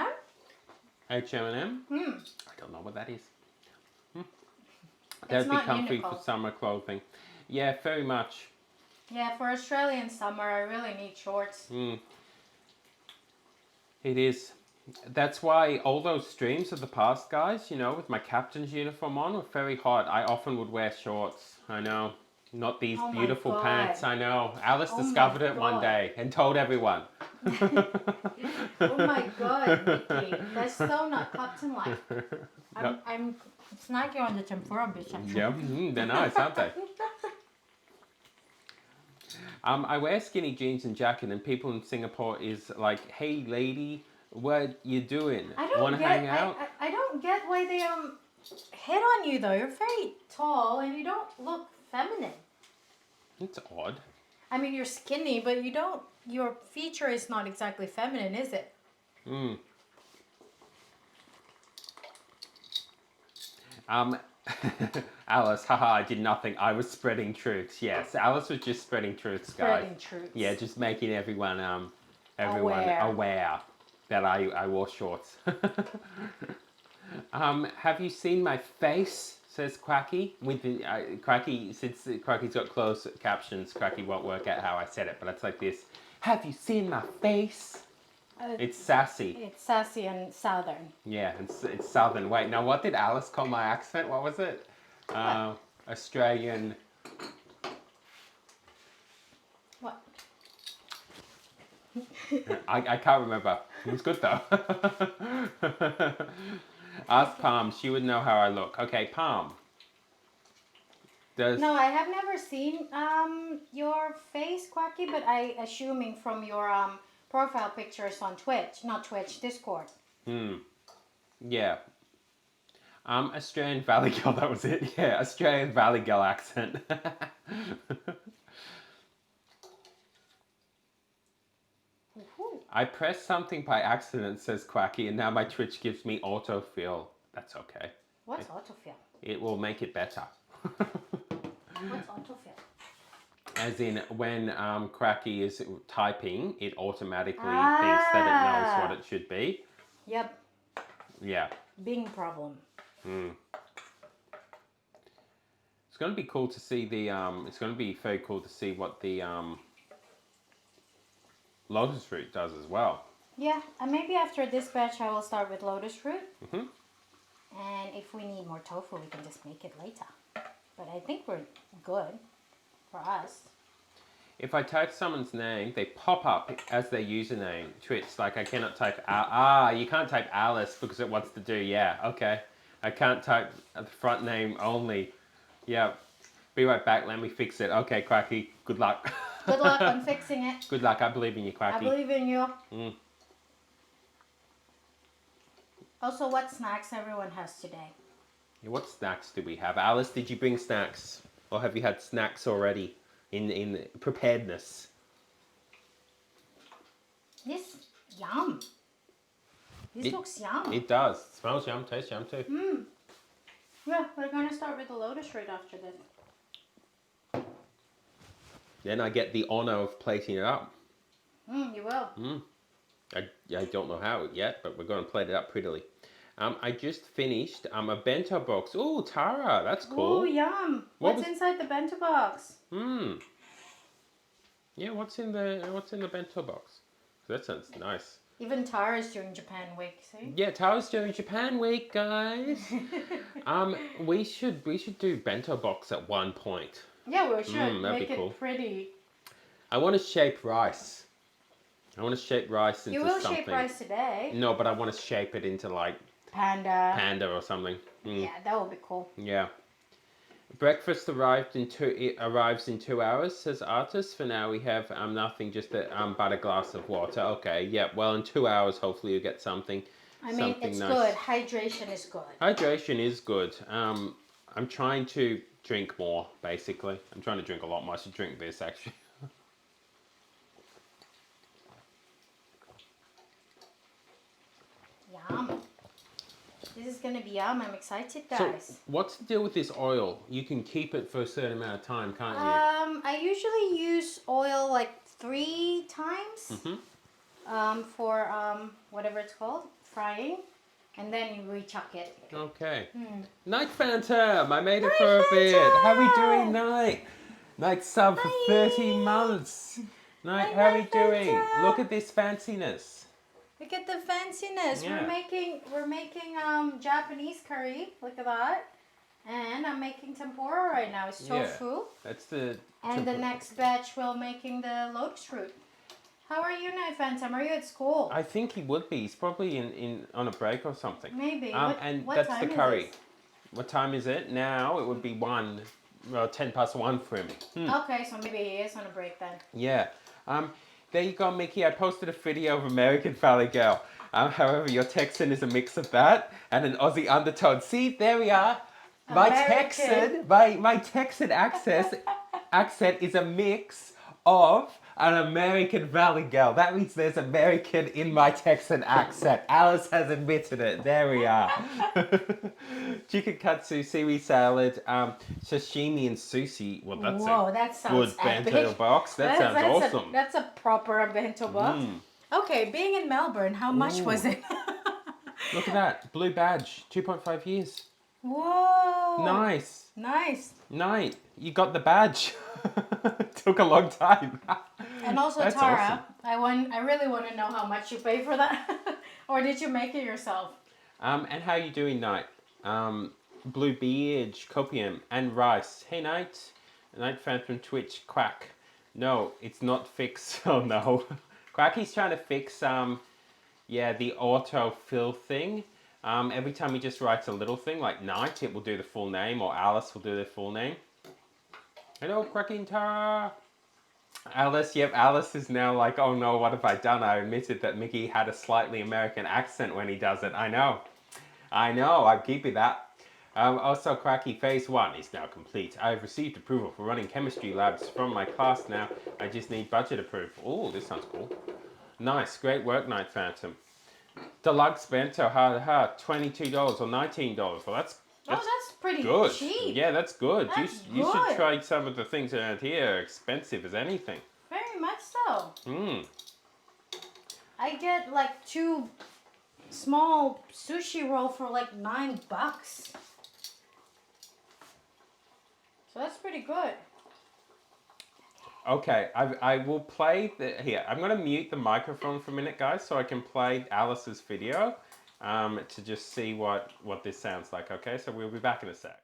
H&M? Hmm. I don't know what that is. It's That'd be not comfy Uniqlo. for summer clothing. Yeah, very much. Yeah, for Australian summer, I really need shorts. It is. That's why all those streams of the past, guys, with my captain's uniform on, were very hot. I often would wear shorts. I know. Not these Oh my beautiful God. pants. I know. Alice Oh my discovered it one God. day and told everyone. Oh my God, Nikki. That's so not captain-like. I'm snacking on the tempura bits. Yeah, they're nice, aren't they? I wear skinny jeans and jacket, and people in Singapore is like, "Hey, lady, what you doing? Want to hang out?" I don't get why they hit on you though. You're very tall and you don't look feminine. It's odd. I mean, you're skinny, but you don't. Your feature is not exactly feminine, is it? Alice, haha, I did nothing. I was spreading truths. Yes, Alice was just spreading truths, guys. Spreading truths. Yeah, just making everyone aware that I wore shorts. Have you seen my face? Says Quacky. With the Quacky, since Quacky's got closed captions, Quacky won't work out how I said it, but it's like this. Have you seen my face? It's sassy. It's sassy and southern. Yeah, it's southern. Wait, now what did Alice call my accent? What was it? Australian. What? I can't remember. It was good though. Ask Palm. She would know how I look. Okay, Palm. No, I have never seen your face, Quacky, but I assuming from your profile pictures on Twitch, not Twitch, Discord. Yeah. Australian Valley Girl, that was it. Yeah, Australian Valley Girl accent. I pressed something by accident, says Quacky, and now my Twitch gives me autofill. That's okay. What's autofill? It will make it better. What's autofill? As in, when Quacky is typing, it automatically thinks that it knows what it should be. Yep. Yeah. Bing problem. It's going to be cool to see the. It's going to be very cool to see what the lotus root does as well. Yeah, and maybe after this batch, I will start with lotus root. And if we need more tofu, we can just make it later. But I think we're good for us. If I type someone's name, they pop up as their username. Twitch, like I cannot type you can't type Alice because it wants to do, yeah, okay. I can't type the front name only. Yeah, be right back, let me fix it. Okay, Quacky, good luck. Good luck on fixing it. Good luck, I believe in you, Quacky. I believe in you. Also, what snacks everyone has today? What snacks do we have? Alice, did you bring snacks? Or have you had snacks already in preparedness? This, yum. This looks yum. It does. It smells yum, tastes yum too. Yeah, we're going to start with the lotus root after this. Then I get the honor of plating it up. You will. I don't know how yet, but we're going to plate it up prettily. I just finished a bento box. Ooh, Tara, that's cool. Ooh, yum. What's inside the bento box? Yeah, what's in the bento box? That sounds nice. Even Tara's doing Japan week, see? Yeah, Tara's doing Japan week, guys. We should do bento box at one point. Yeah, we should that'd make be cool. it pretty. I want to shape rice. I want to shape rice into something. You will shape rice today. No, but I want to shape it into like panda or something. Yeah, that would be cool. Yeah. Breakfast arrives in 2 hours, says Artist. For now, we have nothing, just but a glass of water. Okay, yeah. Well, in 2 hours, hopefully you'll get something. I mean, it's nice. Good. Hydration is good. Hydration is good. I'm trying to drink more, basically. I'm trying to drink a lot more. I should drink this, actually. Yum. This is gonna be yum. I'm excited, So, guys. what's the deal with this oil? You can keep it for a certain amount of time, can't you? I usually use oil like 3 times for whatever it's called, frying, and then you rechuck it. Okay. Night Phantom, I made it for a bit. How are we doing, Night? Night sub for 30 months. Night, how are we doing? Look at this fanciness. Look at the fanciness. Yeah. We're making Japanese curry. Look at that. And I'm making tempura right now. It's tofu. That's the... And the next batch we're making the lotus fruit. How are you, Night Phantom? Are you at school? I think he would be. He's probably in on a break or something. Maybe. And what that's time the is curry. this? What time is it? Now it would be 10 past 1 for him. Okay, so maybe he is on a break then. Yeah. There you go, Mickey. I posted a video of American Valley Girl. However, your Texan is a mix of that and an Aussie undertone. See, there we are. My Texan accent is a mix of an American Valley Girl. That means there's American in my Texan accent. Alice has admitted it. There we are. Chicken katsu, seaweed salad, sashimi and sushi. Well, that's a sounds good bento epic. box. That sounds awesome. That's a proper bento box. Okay, being in Melbourne, how much was it? Look at that. Blue badge. 2.5 years. Whoa. Nice. Nice. Nice. You got the badge. Took a long time. And also, That's Tara, awesome. I really want to know how much you pay for that. Or did you make it yourself? And how you doing, Knight? Blue Beard, Copium, and Rice. Hey, Knight. Knight fan from Twitch. Quack. No, it's not fixed. Oh, no. Quacky's trying to fix, the auto-fill thing. Every time he just writes a little thing, like Knight, it will do the full name, or Alice will do the full name. Hello, Quacky and Tara. Alice, yep, Alice is now like, oh no, what have I done? I admitted that Mickey had a slightly American accent when he does it. I know, I'm keeping that. Also, Cracky, phase 1 is now complete. I've received approval for running chemistry labs from my class now. I just need budget approval. Oh, this sounds cool. Nice, great work, Night Phantom. Deluxe bento, $22 or $19. Well, that's pretty good. cheap. Yeah, that's good. That's You should good. try some of the things around here. Expensive as anything. Very much so. I get like 2 small sushi roll for like $9. So that's pretty good. Okay, I will play here. I'm going to mute the microphone for a minute, guys, so I can play Alice's video to just see what this sounds like. Okay, so we'll be back in a sec.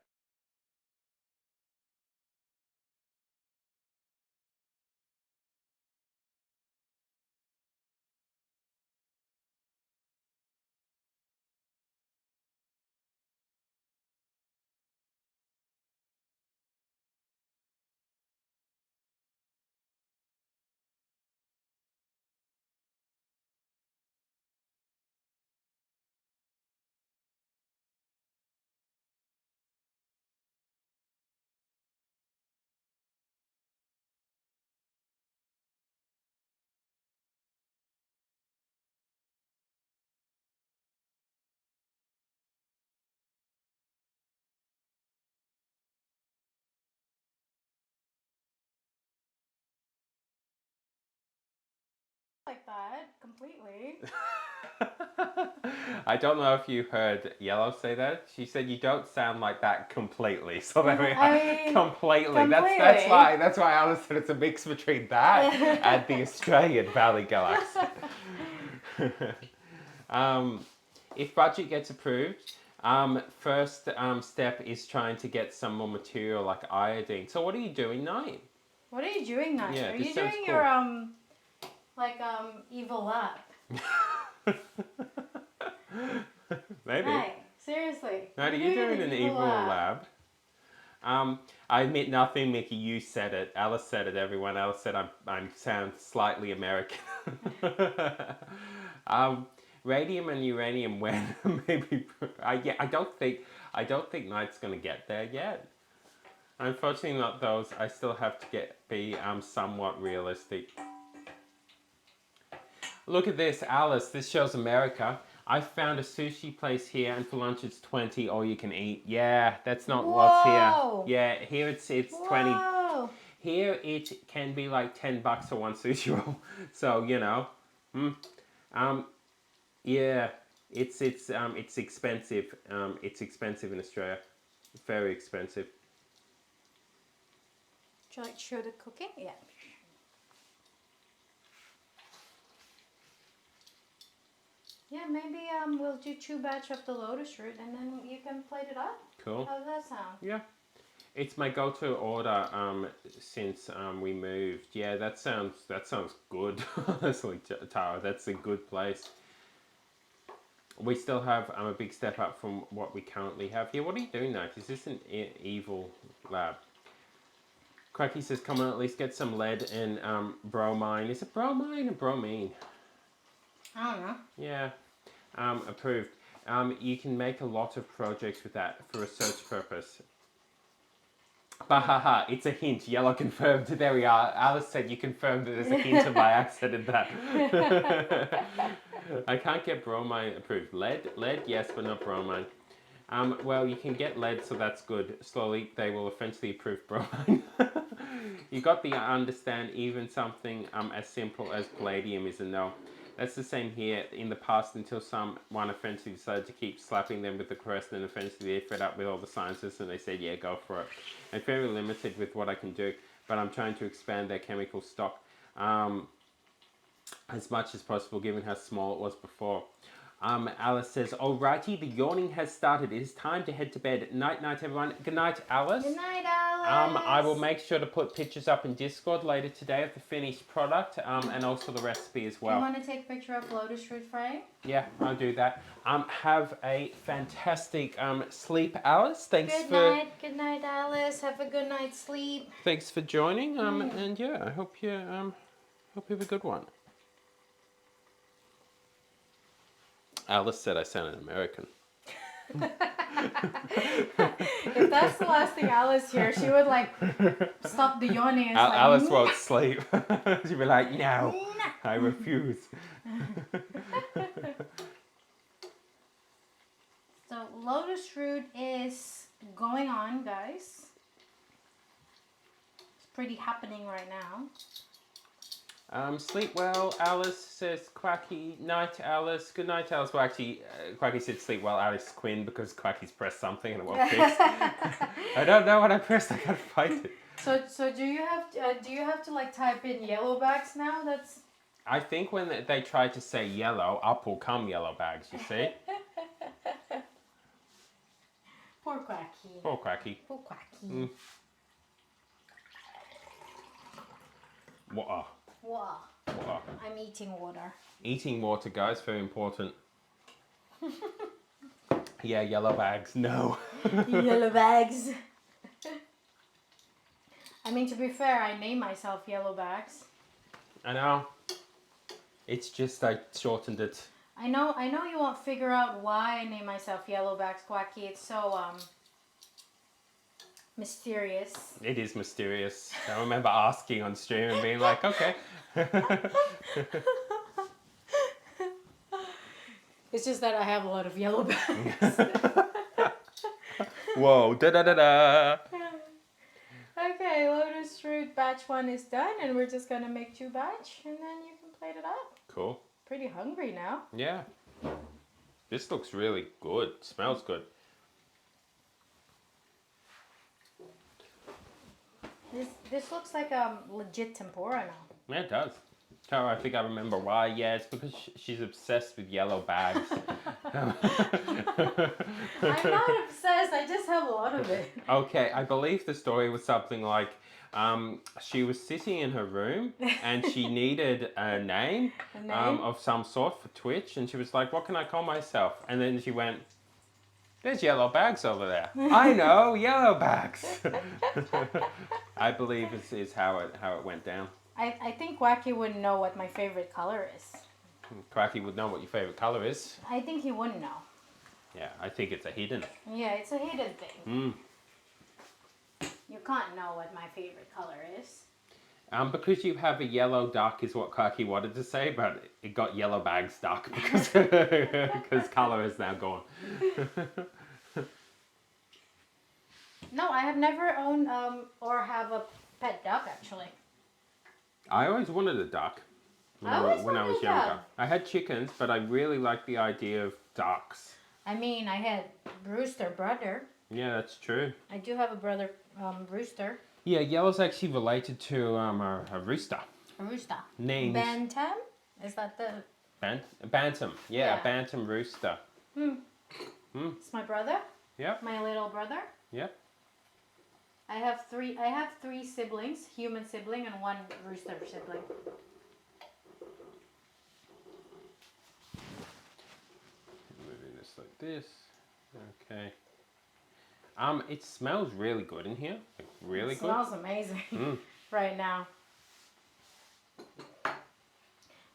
Like that completely. I don't know if you heard Yellow say that. She said you don't sound like that completely. So there we are. Completely. That's why Alice said it's a mix between that and the Australian Valley Girl accent. If budget gets approved, first step is trying to get some more material like iodine. So what are you doing, Knight? What are you doing now? Yeah, are this you sounds doing cool. your evil lab? Maybe. Hey, seriously. Now, are you doing an evil lab? I admit nothing, Mickey. You said it. Alice said it. Everyone else said I sound slightly American. Radium and uranium. When maybe? I don't think Knight's gonna get there yet. Unfortunately, not those. I still have to be somewhat realistic. Look at this, Alice. This shows America. I found a sushi place here, and for lunch it's 20, all you can eat. Yeah, that's not what's Whoa. here. Yeah, here it's 20. Whoa. Here it can be like $10 for one sushi roll. So you know, yeah, it's expensive. It's expensive in Australia, very expensive. Would you like to show the cooking? Yeah. Yeah, maybe we'll do 2 batch of the lotus root and then you can plate it up. Cool. How does that sound? Yeah, it's my go-to order since we moved. Yeah, that sounds good. Honestly, Tara, that's a good place. We still have a big step up from what we currently have here. What are you doing, Nate? Is this an evil lab? Cracky says, come on, at least get some lead and bromine. Is it bromine or bromine? I don't know. Yeah, approved. You can make a lot of projects with that for research purpose. Bahaha, it's a hint. Yellow confirmed. There we are. Alice said you confirmed that there's a hint by accident that. I can't get bromine approved. Lead, yes, but not bromine. Well, you can get lead, so that's good. Slowly, they will eventually approve bromine. You got the understand. Even something as simple as palladium is a no. That's the same here in the past until someone eventually decided to keep slapping them with the crest, and eventually they fed up with all the scientists and they said, yeah, go for it. I'm very limited with what I can do, but I'm trying to expand their chemical stock as much as possible given how small it was before. Alice says, alrighty, the yawning has started. It is time to head to bed. Night, everyone. Good night, Alice. Good night, Alice. I will make sure to put pictures up in Discord later today of the finished product and also the recipe as well. You want to take a picture of lotus root frying? Yeah, I'll do that. Have a fantastic sleep, Alice. Thanks Good night, Alice. Have a good night's sleep. Thanks for joining. And yeah, I hope you have a good one. Alice said I sounded American. If that's the last thing Alice hears, she would like stop the yawning and Alice won't sleep. She'll be like, no, I refuse. So lotus root is going on, guys. It's pretty happening right now. Sleep well, Alice says. Quacky, night, Alice. Good night, Alice. Well, actually, Quacky said sleep well, Alice Quinn, because Quacky's pressed something and it won't fix. I don't know what I pressed. I gotta fight it. So do you have to like type in yellow bags now? That's. I think when they try to say yellow, up will come yellow bags. You see. Poor Quacky. Poor Quacky. Poor Quacky. Water. Wow. Water. I'm eating water. Eating water, guys, very important. Yeah, yellow bags. No. Yellow bags. I mean, to be fair, I name myself Yellow Bags. I know. It's just I shortened it. I know you won't figure out why I name myself Yellow Bags, Quacky. It's so mysterious. It is mysterious. I remember asking on stream and being like, okay. It's just that I have a lot of yellow bags. Whoa, da-da-da-da. Okay, lotus root batch 1 is done, and we're just gonna make 2 batch, and then you can plate it up. Cool. Pretty hungry now. Yeah. This looks really good. Smells good. This looks like a legit tempura now. Yeah, it does. Tara, I think I remember why. Yeah, it's because she's obsessed with yellow bags. I'm not obsessed, I just have a lot of it. Okay, I believe the story was something like she was sitting in her room and she needed a name, of some sort for Twitch, and she was like, what can I call myself? And then she went, there's yellow bags over there. I know, yellow bags. I believe is how it went down. I think Wacky wouldn't know what my favorite color is. Cracky would know what your favorite color is. I think he wouldn't know. Yeah, I think it's a hidden. Yeah, it's a hidden thing. You can't know what my favorite color is. Because you have a yellow duck is what Clarky wanted to say, but it got yellow bag stuck because color is now gone. No, I have never owned or have a pet duck actually. I always wanted a duck when I was wanted a younger. duck. I had chickens, but I really liked the idea of ducks. I mean, I had rooster brother. Yeah, that's true. I do have a brother rooster. Yeah, yellow's actually related to a rooster. A rooster. Names. Bantam? Is that the... Bantam. Yeah, Yeah. a bantam rooster. It's my brother. Yep. My little brother. Yep. I have three siblings, human sibling and one rooster sibling. Moving this like this. Okay. It smells really good in here. Like, really It good. smells amazing right now.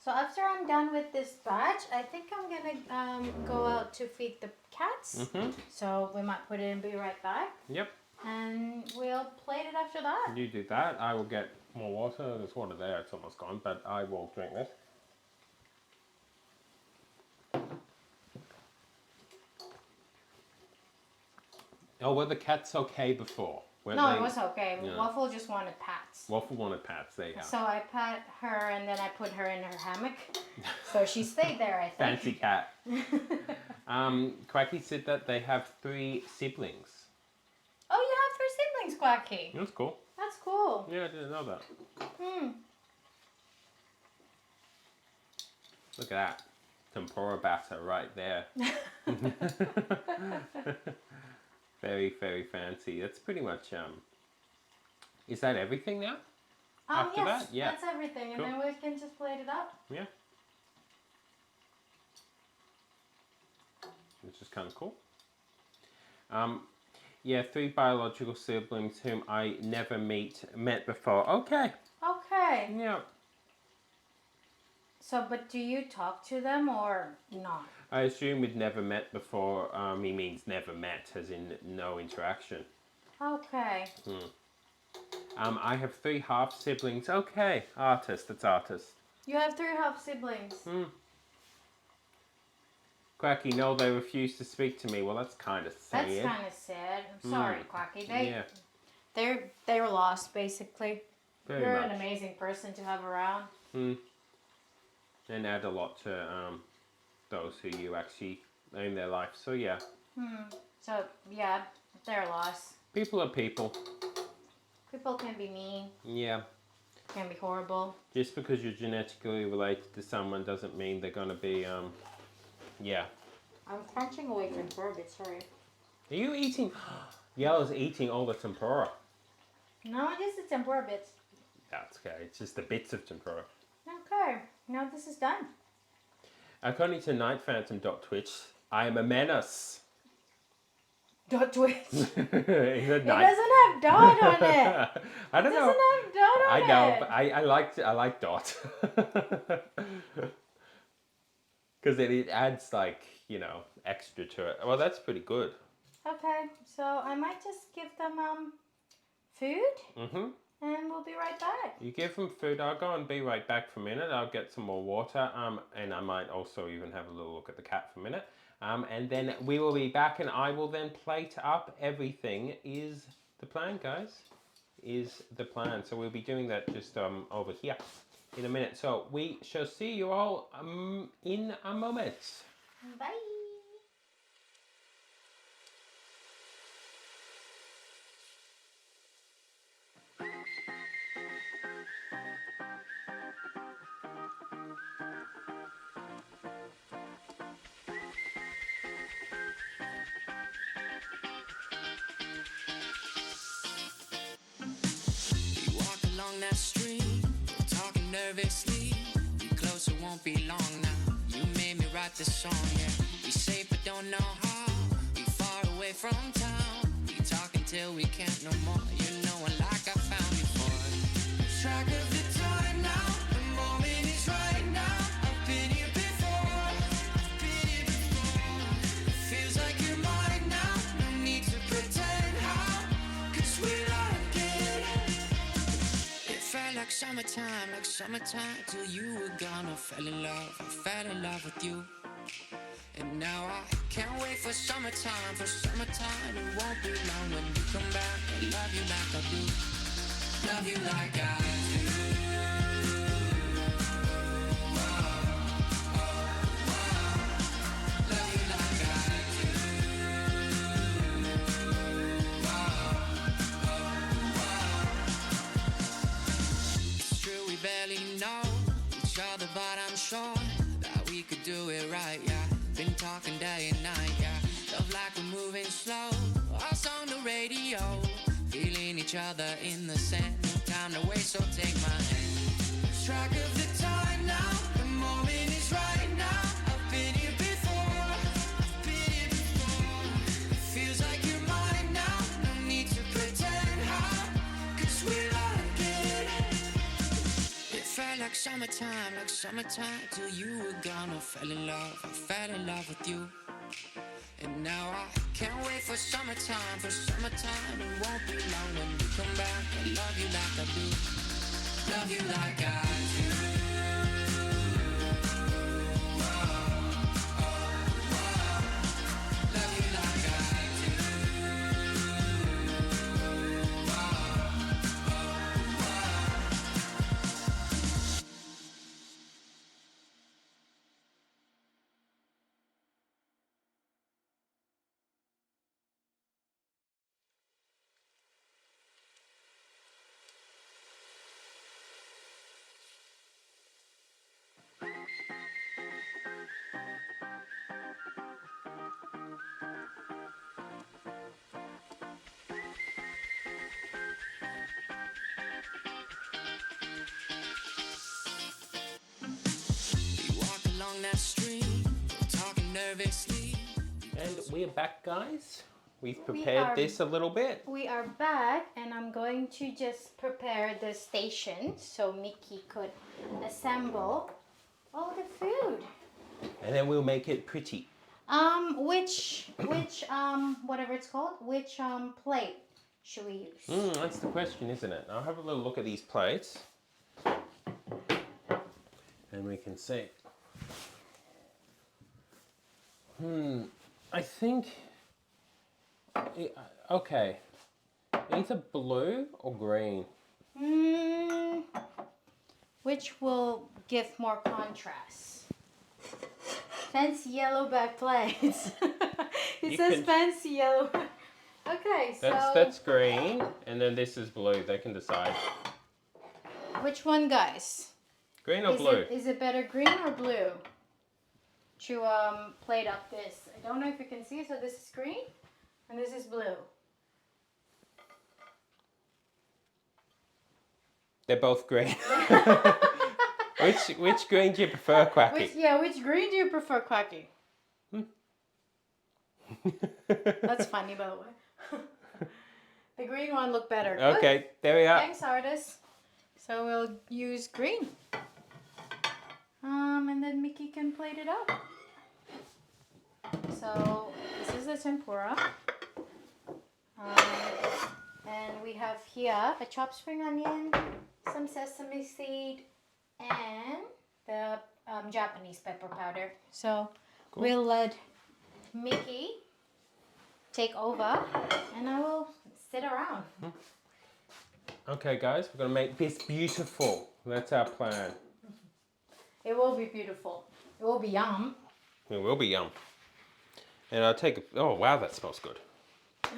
So after I'm done with this batch, I think I'm gonna go out to feed the cats. So we might put it and be right back. Yep. And we'll plate it after that. You do that. I will get more water. There's water there. It's almost gone, but I will drink this. Oh, were the cats okay before? No, it was okay. Yeah. Waffle just wanted pats. Waffle wanted pats. There you go. So I pat her and then I put her in her hammock. So she stayed there, I think. Fancy cat. Quacky said that they have 3 siblings. Oh, you have 3 siblings, Quacky. That's cool. That's cool. Yeah, I didn't know that. Look at that. Tempura batter right there. Very, very fancy. That's pretty much, is that everything now? After yes, that? Yeah. that's everything. Cool. And then we can just plate it up. Yeah. Which is kind of cool. Yeah, 3 biological siblings whom I never met before. Okay. Okay. Yeah. So, but do you talk to them or not? I assume we'd never met before. He means never met, as in no interaction. Okay. I have 3 half siblings. Okay, artist. It's artist. You have 3 half siblings. Quacky, no, they refuse to speak to me. Well, that's kind of sad. That's kind of sad. I'm sorry, Quacky. Yeah, They're lost, basically. very You're much. an amazing person to have around. And add a lot to those who you actually know in their life. So yeah. So, yeah, they're lost. People are people. People can be mean, Yeah. can be horrible. Just because you're genetically related to someone doesn't mean they're going to be, yeah. I'm crunching away tempura bits, sorry. Are you eating? Yellow's eating all the tempura. No, it is the tempura bits. That's okay. It's just the bits of tempura. Okay, now this is done. According to nightphantom.twitch, I am a menace. Dot Twitch. Is it It night? doesn't have dot on it. I don't It know. doesn't have dot on I know, it. but I like dot. Because it adds like, you know, extra to it. Well, that's pretty good. Okay, so I might just give them food and we'll be right back. You give them food. I'll go and be right back for a minute. I'll get some more water. And I might also even have a little look at the cat for a minute. And then we will be back and I will then plate up everything. Is the plan, guys? Is the plan. So we'll be doing that just over here in a minute. So we shall see you all in a moment. Bye. You walk along that street, talking nervously. We close, it won't be long now. You made me write this song, yeah. We safe but don't know how. We far away from town. We talk until we can't no more. You know it like I found you for. Lose track of the time now. The moment is right now. I've been here before. I've been here before. It feels like you're mine now. No need to pretend how. 'Cause we're not summertime till you were gone. I fell in love with you. And now I can't wait for summertime. It won't be long when you come back and love you like I do. Love you like I do. Love you like I do. It's true we barely know each other, but I'm sure that we could do it right, yeah. Been talking day and night, yeah. Love like we're moving slow. Us on the radio, feeling each other in the sand. No time to waste, so take my hand. Lose track of the time now. The moment is right now. I've been here before. It feels like you're mine now. No need to pretend how, 'cause we like it. It felt like summertime till you were gone. I fell in love with you. And now I can't wait for summertime. It won't be long when you come back and love you like I do. Love you like I do. Love you like I do. That street, talking nervously. And we're back, guys. We've prepared this a little bit. We are back, and I'm going to just prepare the station so Mickey could assemble all the food. And then we'll make it pretty. Which whatever it's called, which plate should we use? That's the question, isn't it? I'll have a little look at these plates. And we can see. I think, okay, either blue or green. Which will give more contrast? Fancy yellow back plates. It says fancy yellow. Okay, so that's green, and then this is blue. They can decide. Which one, guys? Green or blue? Is it better green or blue? To plate up this. I don't know if you can see. So this is green, and this is blue. They're both green. Which green do you prefer, Quacky? Which green do you prefer, Quacky? That's funny, by the way. The green one looked better. Okay, good. There we are. Thanks, artist. So we'll use green. And then Mickey can plate it up. So this is the tempura. And we have here a chopped spring onion, some sesame seed, and the Japanese pepper powder. So cool. We'll let Mickey take over, and I will sit around. Okay, guys, we're gonna make this beautiful. That's our plan. It will be beautiful. It will be yum. It will be yum. And I'll take oh wow, that smells good. I'm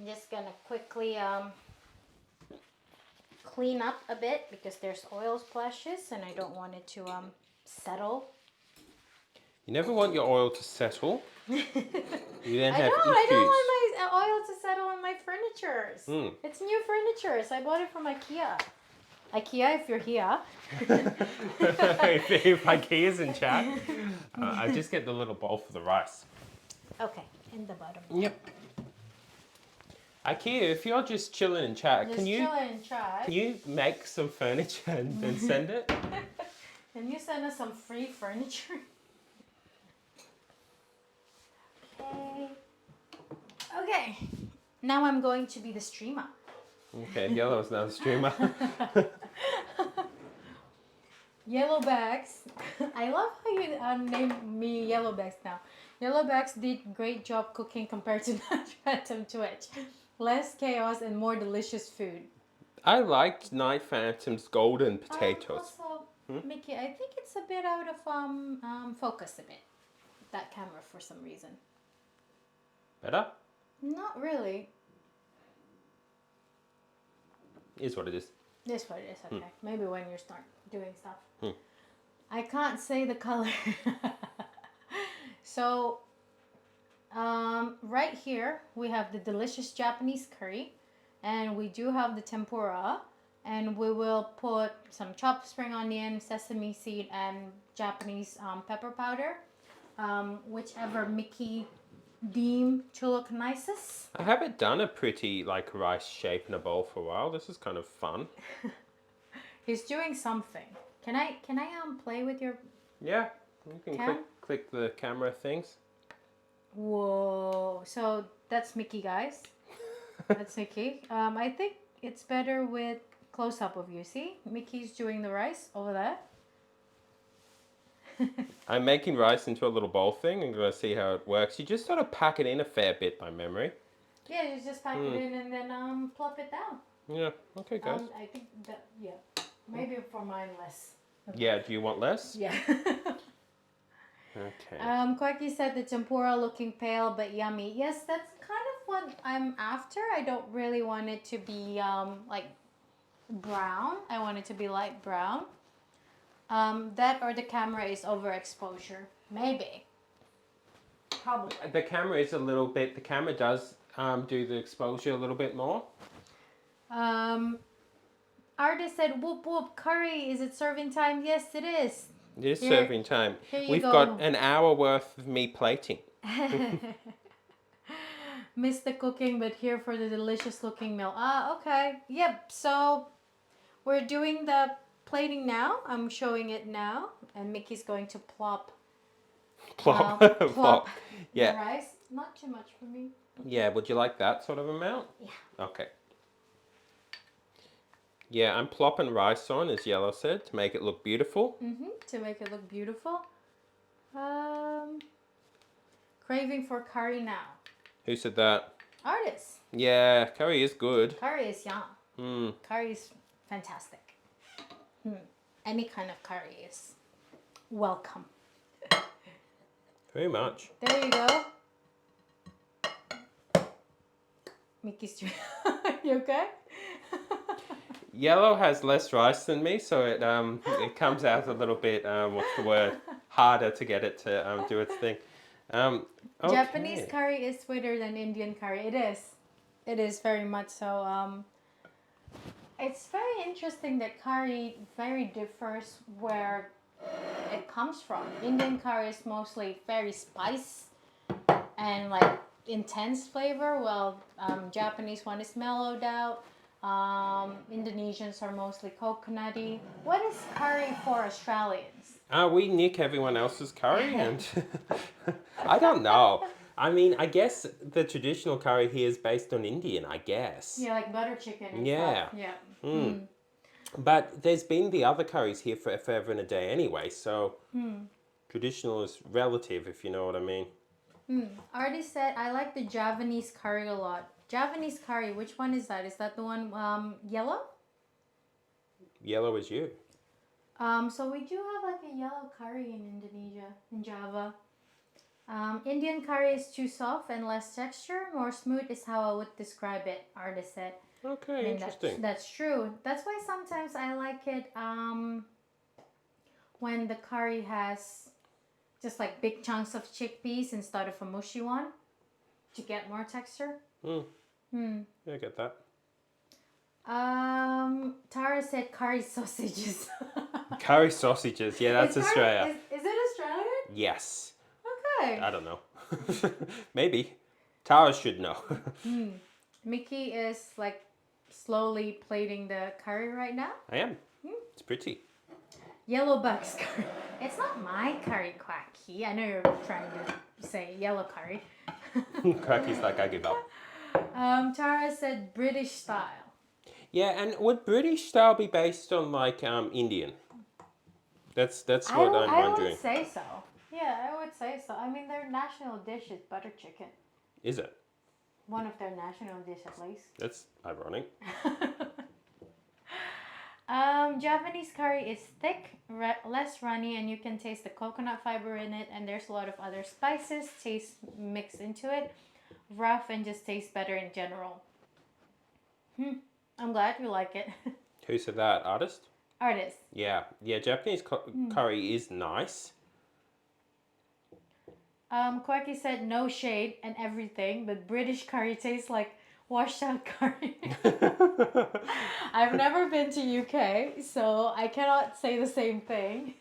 just gonna quickly clean up a bit because there's oil splashes and I don't want it to settle. You never want your oil to settle. You then have issues. I don't want my oil to settle on my furniture. It's new furniture. I bought it from IKEA. IKEA, if you're here. if IKEA's in chat, I just get the little bowl for the rice. Okay, in the bottom. Yep. IKEA, if you're just chilling in chat, can you make some furniture and then send it? Can you send us some free furniture? Okay. Okay. Now I'm going to be the streamer. Okay, Yellow is now the streamer. Yellowbacks. I love how you name me Yellowbacks now. Yellowbacks did great job cooking compared to Night Phantom Twitch. Less chaos and more delicious food. I liked Night Phantom's golden potatoes. Also, Mickey, I think it's a bit out of focus a bit. That camera for some reason. Better? Not really. Is what it is. This one is okay. Maybe when you start doing stuff. I can't say the color. So, right here we have the delicious Japanese curry, and we do have the tempura, and we will put some chopped spring onion, sesame seed, and Japanese pepper powder, whichever Mickey deem to look nicest. I haven't done a pretty like rice shape in a bowl for a while. This is kind of fun. He's doing something. Can I play with your... Yeah, you can click the camera things. Whoa, so that's Mickey, guys. That's Mickey. I think it's better with close-up of you. See, Mickey's doing the rice over there. I'm making rice into a little bowl thing. I'm going to see how it works. You just sort of pack it in a fair bit by memory. Yeah, you just pack it in and then plop it down. Yeah, okay guys. I think that, yeah, maybe for mine less. Yeah, do you want less? Yeah. Okay. Quacky said the tempura looking pale but yummy. Yes, that's kind of what I'm after. I don't really want it to be like brown. I want it to be light brown. That or the camera is overexposure. Maybe. Probably. The camera is a little bit, the camera does do the exposure a little bit more. Artist said, whoop whoop, curry, is it serving time? Yes, it is. It is serving time. We've go. got an hour worth of me plating. Missed the cooking, but here for the delicious looking meal. Ah, okay. Yep, so we're doing the plating now. I'm showing it now. And Mickey's going to plop. Plop. Plop Yeah. the rice. Not too much for me. Yeah, would you like that sort of amount? Yeah. Okay. Yeah, I'm plopping rice on, as Yellow said, to make it look beautiful. To make it look beautiful. Craving for curry now. Who said that? Artist. Yeah, curry is good. Curry is yum. Curry is fantastic. Any kind of curry is welcome. Very much. There you go. Mickey's doing... You okay? Yellow has less rice than me, so it comes out a little bit, what's the word, harder to get it to do its thing. Okay. Japanese curry is sweeter than Indian curry. It is. It is very much so. It's very interesting that curry very differs where it comes from. Indian curry is mostly very spice and like intense flavor, while Japanese one is mellowed out. Indonesians are mostly coconutty. What is curry for Australians? We nick everyone else's curry, and I don't know. I mean, I guess the traditional curry here is based on Indian, I guess. Yeah, like butter chicken and Yeah. stuff. Yeah. But there's been the other curries here for forever and a day anyway, so traditional is relative, if you know what I mean. Artie said, I like the Javanese curry a lot. Javanese curry, which one is that? Is that the one yellow? Yellow is you. So we do have like a yellow curry in Indonesia, in Java. Indian curry is too soft and less texture. More smooth is how I would describe it, Artist said. Okay, interesting. That's true. That's why sometimes I like it when the curry has just like big chunks of chickpeas instead of a mushy one to get more texture. Yeah, I get that. Tara said curry sausages. Curry sausages, yeah, that's Australia. Is it Australian? Yes. Okay. I don't know. Maybe. Tara should know. Mickey is like slowly plating the curry right now. I am. It's pretty. Yellow bucks curry. It's not my curry, Quacky. I know you're trying to say yellow curry. Cracky's like, I give up. Tara said British style. Yeah, and would British style be based on like Indian? That's what I'm I wondering. would say so. Yeah, I would say so. I mean, their national dish is butter chicken. Is it? One of their national dishes, at least. That's ironic. Japanese curry is thick, less runny, and you can taste the coconut fiber in it. And there's a lot of other spices, taste mixed into it. Rough and just tastes better in general. I'm glad you like it. Who said that? Artist? Artist. Yeah, Japanese curry is nice. Quacky said no shade and everything, but British curry tastes like washed out curry. I've never been to UK, so I cannot say the same thing.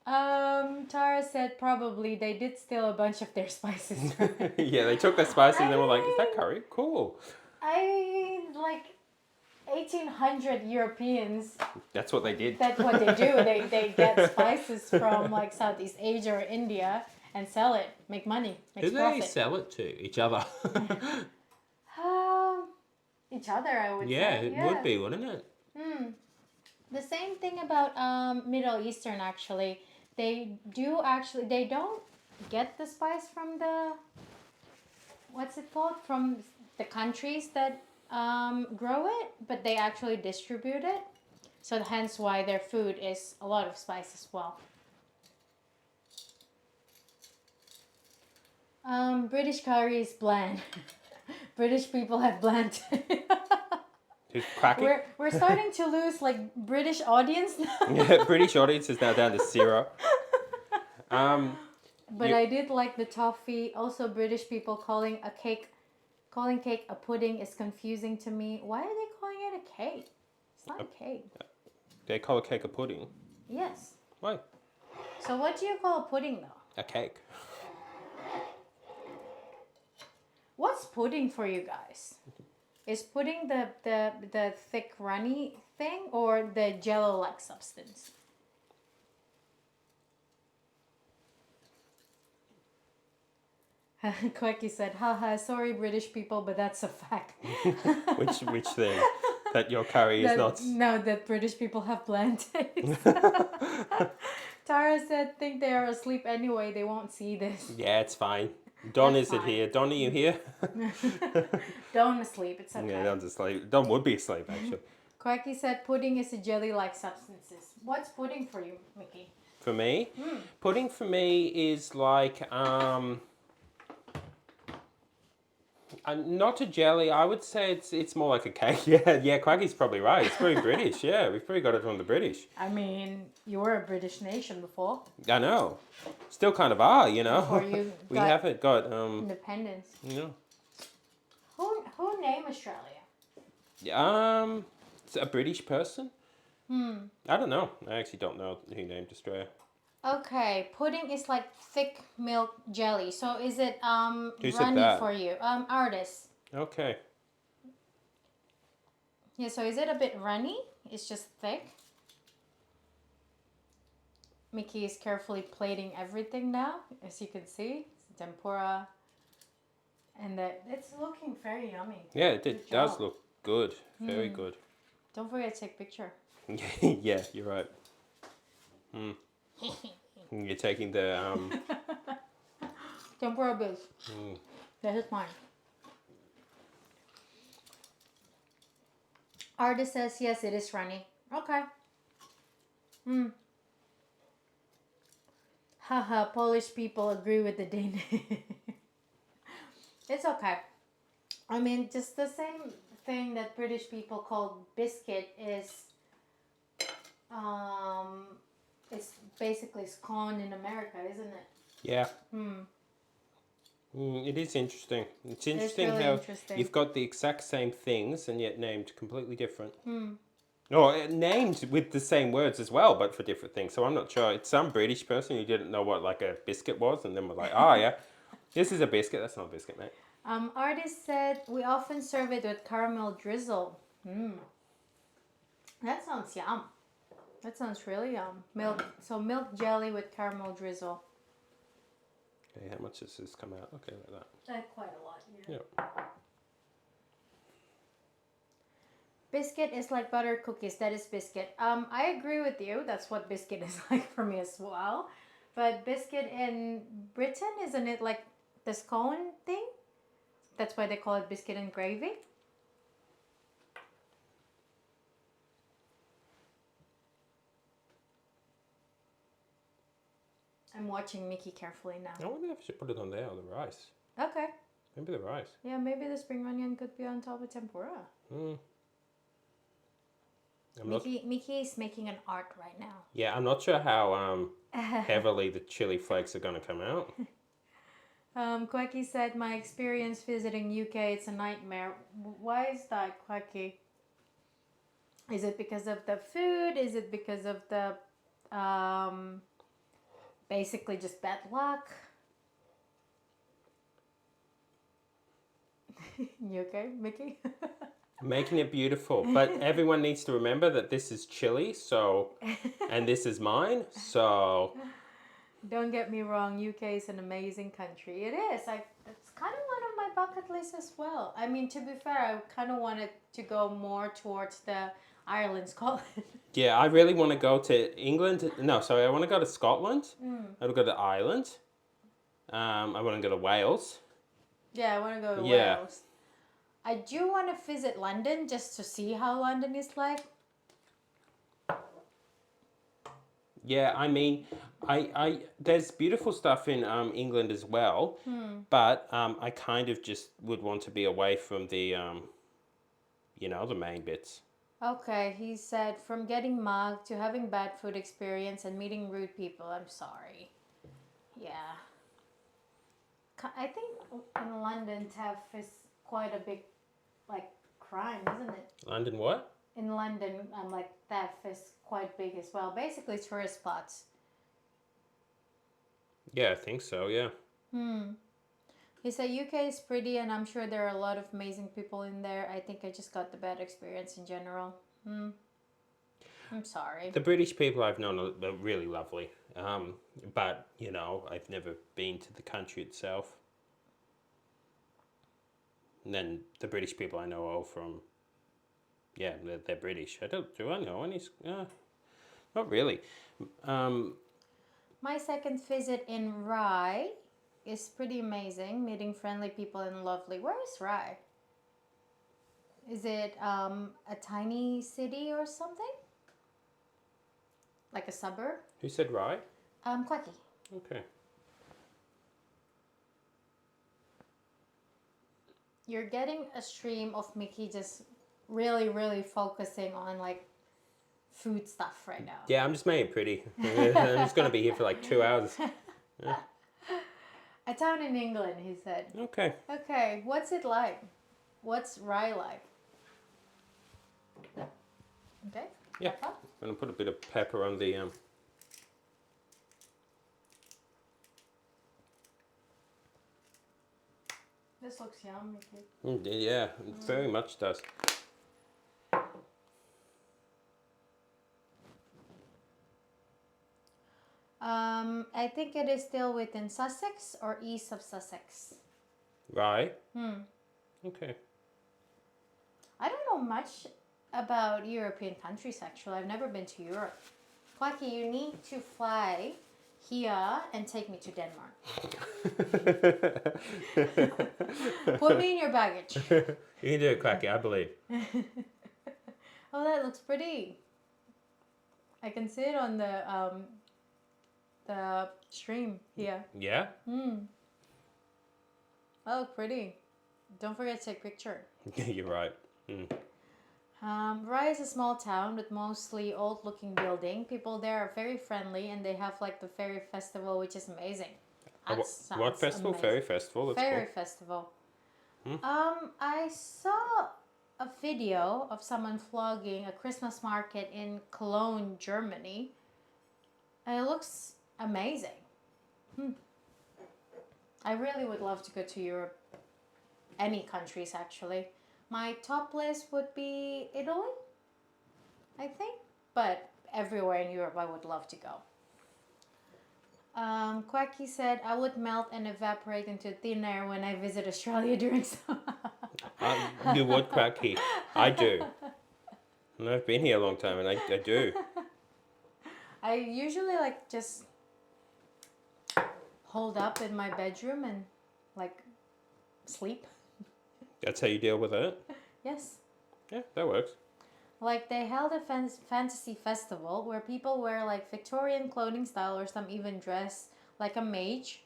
Tara said probably they did steal a bunch of their spices. Yeah, they took the spices and they were like, "Is that curry? Cool." Like 1800 Europeans. That's what they did. That's what they do. They get spices from like Southeast Asia or India and sell it, make money, Who make do profit. they sell it to? Each other. Each other, I would Yeah, say. it would be, wouldn't it? The same thing about Middle Eastern actually. They don't get the spice from the what's it called? From the countries that grow it, but they actually distribute it. So hence why their food is a lot of spice as well. British curry is bland. British people have bland. Who's cracking? We're starting to lose like British audience now. Yeah, British audience is now down to 0. But I did like the toffee. Also, British people calling cake a pudding is confusing to me. Why are they calling it a cake? It's not a cake. They call a cake a pudding. Yes. Why? So what do you call a pudding though? A cake. What's pudding for you guys? Is pudding the thick runny thing or the jello-like substance? Quacky said, haha, sorry British people, but that's a fact. Which thing? That your curry is not... No, that British people have bland taste. Tara said, think they are asleep anyway, they won't see this. Yeah, it's fine. Don That's isn't fine. here. Don, are you here? Don't asleep, it's okay. Yeah, Don's asleep. Don would be asleep, actually. Quacky said, pudding is a jelly-like substances. What's pudding for you, Mickey? For me? Pudding for me is like... not a jelly. I would say it's more like a cake. Yeah, Quacky's probably right. It's pretty British. Yeah, we've probably got it from the British. I mean, you were a British nation before. I know. Still kind of are, you know. Before you We got haven't got independence. you Who named Australia? know. It's a British person. I don't know. I actually don't know who named Australia. Okay, pudding is like thick milk jelly. So is it Who said runny that? for you? Artist. Okay. Yeah, so is it a bit runny? It's just thick. Mickey is carefully plating everything now, as you can see. It's tempura. And it's looking very yummy. Yeah, Good it does job. look good. Very good. Don't forget to take a picture. Yeah, you're right. You're taking the Tempura base. This is mine. Artist says yes, it is runny. Okay. Haha, Polish people agree with the Danish. It's okay. I mean, just the same thing that British people call biscuit is it's basically scone in America, isn't it? yeah. It is interesting. It's interesting really how interesting. you've got the exact same things and yet named completely different. Or named with the same words as well, but for different things. So I'm not sure. It's some British person who didn't know what like a biscuit was, and then was like, "Oh yeah, this is a biscuit. That's not a biscuit, mate." Artist said we often serve it with caramel drizzle. That sounds yum. That sounds really yum. Milk jelly with caramel drizzle. Okay, how much does this come out? Okay, like that. Quite a lot. Yeah. Yeah. biscuit is like butter cookies. That is biscuit. I agree with you. That's what biscuit is like for me as well. But biscuit in Britain, isn't it like the scone thing? That's why they call it biscuit and gravy. I'm watching Mickey carefully now. I wonder if I should put it on there, on the rice. Okay. Maybe the rice. Yeah, maybe the spring onion could be on top of tempura. Mickey is making an art right now. Yeah, I'm not sure how heavily the chili flakes are going to come out. Quacky said, my experience visiting UK, it's a nightmare. Why is that, Quacky? Is it because of the food? Is it because of the basically just bad luck? You okay, Mickey? Making it beautiful, but everyone needs to remember that this is chili, so, and this is mine, so. Don't get me wrong, UK is an amazing country. It is. It's kind of one of my bucket lists as well. I mean, to be fair, I kind of wanted to go more towards the Ireland, Scotland. Yeah, I really want to go to England. No, sorry, I want to go to Scotland. I want to go to Ireland. I want to go to Wales. Yeah, I want to go to Yeah. Wales. I do want to visit London just to see how London is like. Yeah, I mean, I there's beautiful stuff in England as well, but I kind of just would want to be away from the, the main bits. Okay, he said, from getting mugged to having bad food experience and meeting rude people, I'm sorry. Yeah. I think in London, theft is quite a big, like, crime, isn't it? London what? In London, like, theft is quite big as well. Basically, tourist spots. Yeah, I think so, yeah. He said UK is pretty and I'm sure there are a lot of amazing people in there. I think I just got the bad experience in general. I'm sorry. The British people I've known are really lovely, but, I've never been to the country itself. And then the British people I know are all from, yeah, they're British. Do I know any? Not really. My second visit in Rye is pretty amazing. Meeting friendly people and lovely. Where is Rye? Is it a tiny city or something? Like a suburb? Who said Rye? Quacky. Okay. You're getting a stream of Mickey just really, really focusing on like food stuff right now. Yeah, I'm just making it pretty. I'm just going to be here for like 2 hours. Yeah. A town in England, he said. Okay. Okay, what's it like? What's Rye like? Okay. Yeah. Pepper? I'm going to put a bit of pepper on the... This looks yummy. Yeah, it very much does. I think it is still within Sussex or east of Sussex. Right. Okay. I don't know much about European countries actually. I've never been to Europe. Quacky, you need to fly here and take me to Denmark. Put me in your baggage. You can do it, Quacky, I believe. Oh, that looks pretty. I can see it on the stream here. Yeah? Oh, pretty. Don't forget to take a picture. You're right. Rye is a small town with mostly old-looking building. People there are very friendly, and they have like the fairy festival, which is amazing. What festival? Amazing. Fairy festival. That's Fairy cool. festival. I saw a video of someone vlogging a Christmas market in Cologne, Germany, and it looks amazing. I really would love to go to Europe. Any countries actually. My top list would be Italy, I think. But everywhere in Europe I would love to go. Quacky said, I would melt and evaporate into thin air when I visit Australia during summer. You would, Quacky. I do. And I've been here a long time, and I do. I usually like just hold up in my bedroom and like sleep. That's how you deal with it? Yes. Yeah, that works. Like they held a fantasy festival where people wear like Victorian clothing style, or some even dress like a mage.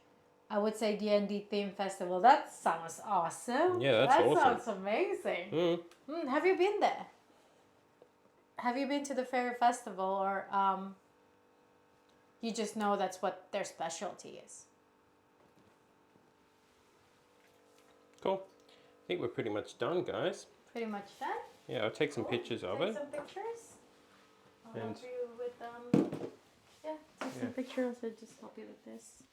I would say D&D theme festival. That sounds awesome. Yeah, that's that awesome. sounds amazing. Mm. Have you been there? Have you been to the fairy festival, or you just know that's what their specialty is? Cool. I think we're pretty much done, guys. Pretty much done. Yeah, I'll take some pictures of it. Some pictures. I'll And- help you with take some pictures. I'll just help you with this.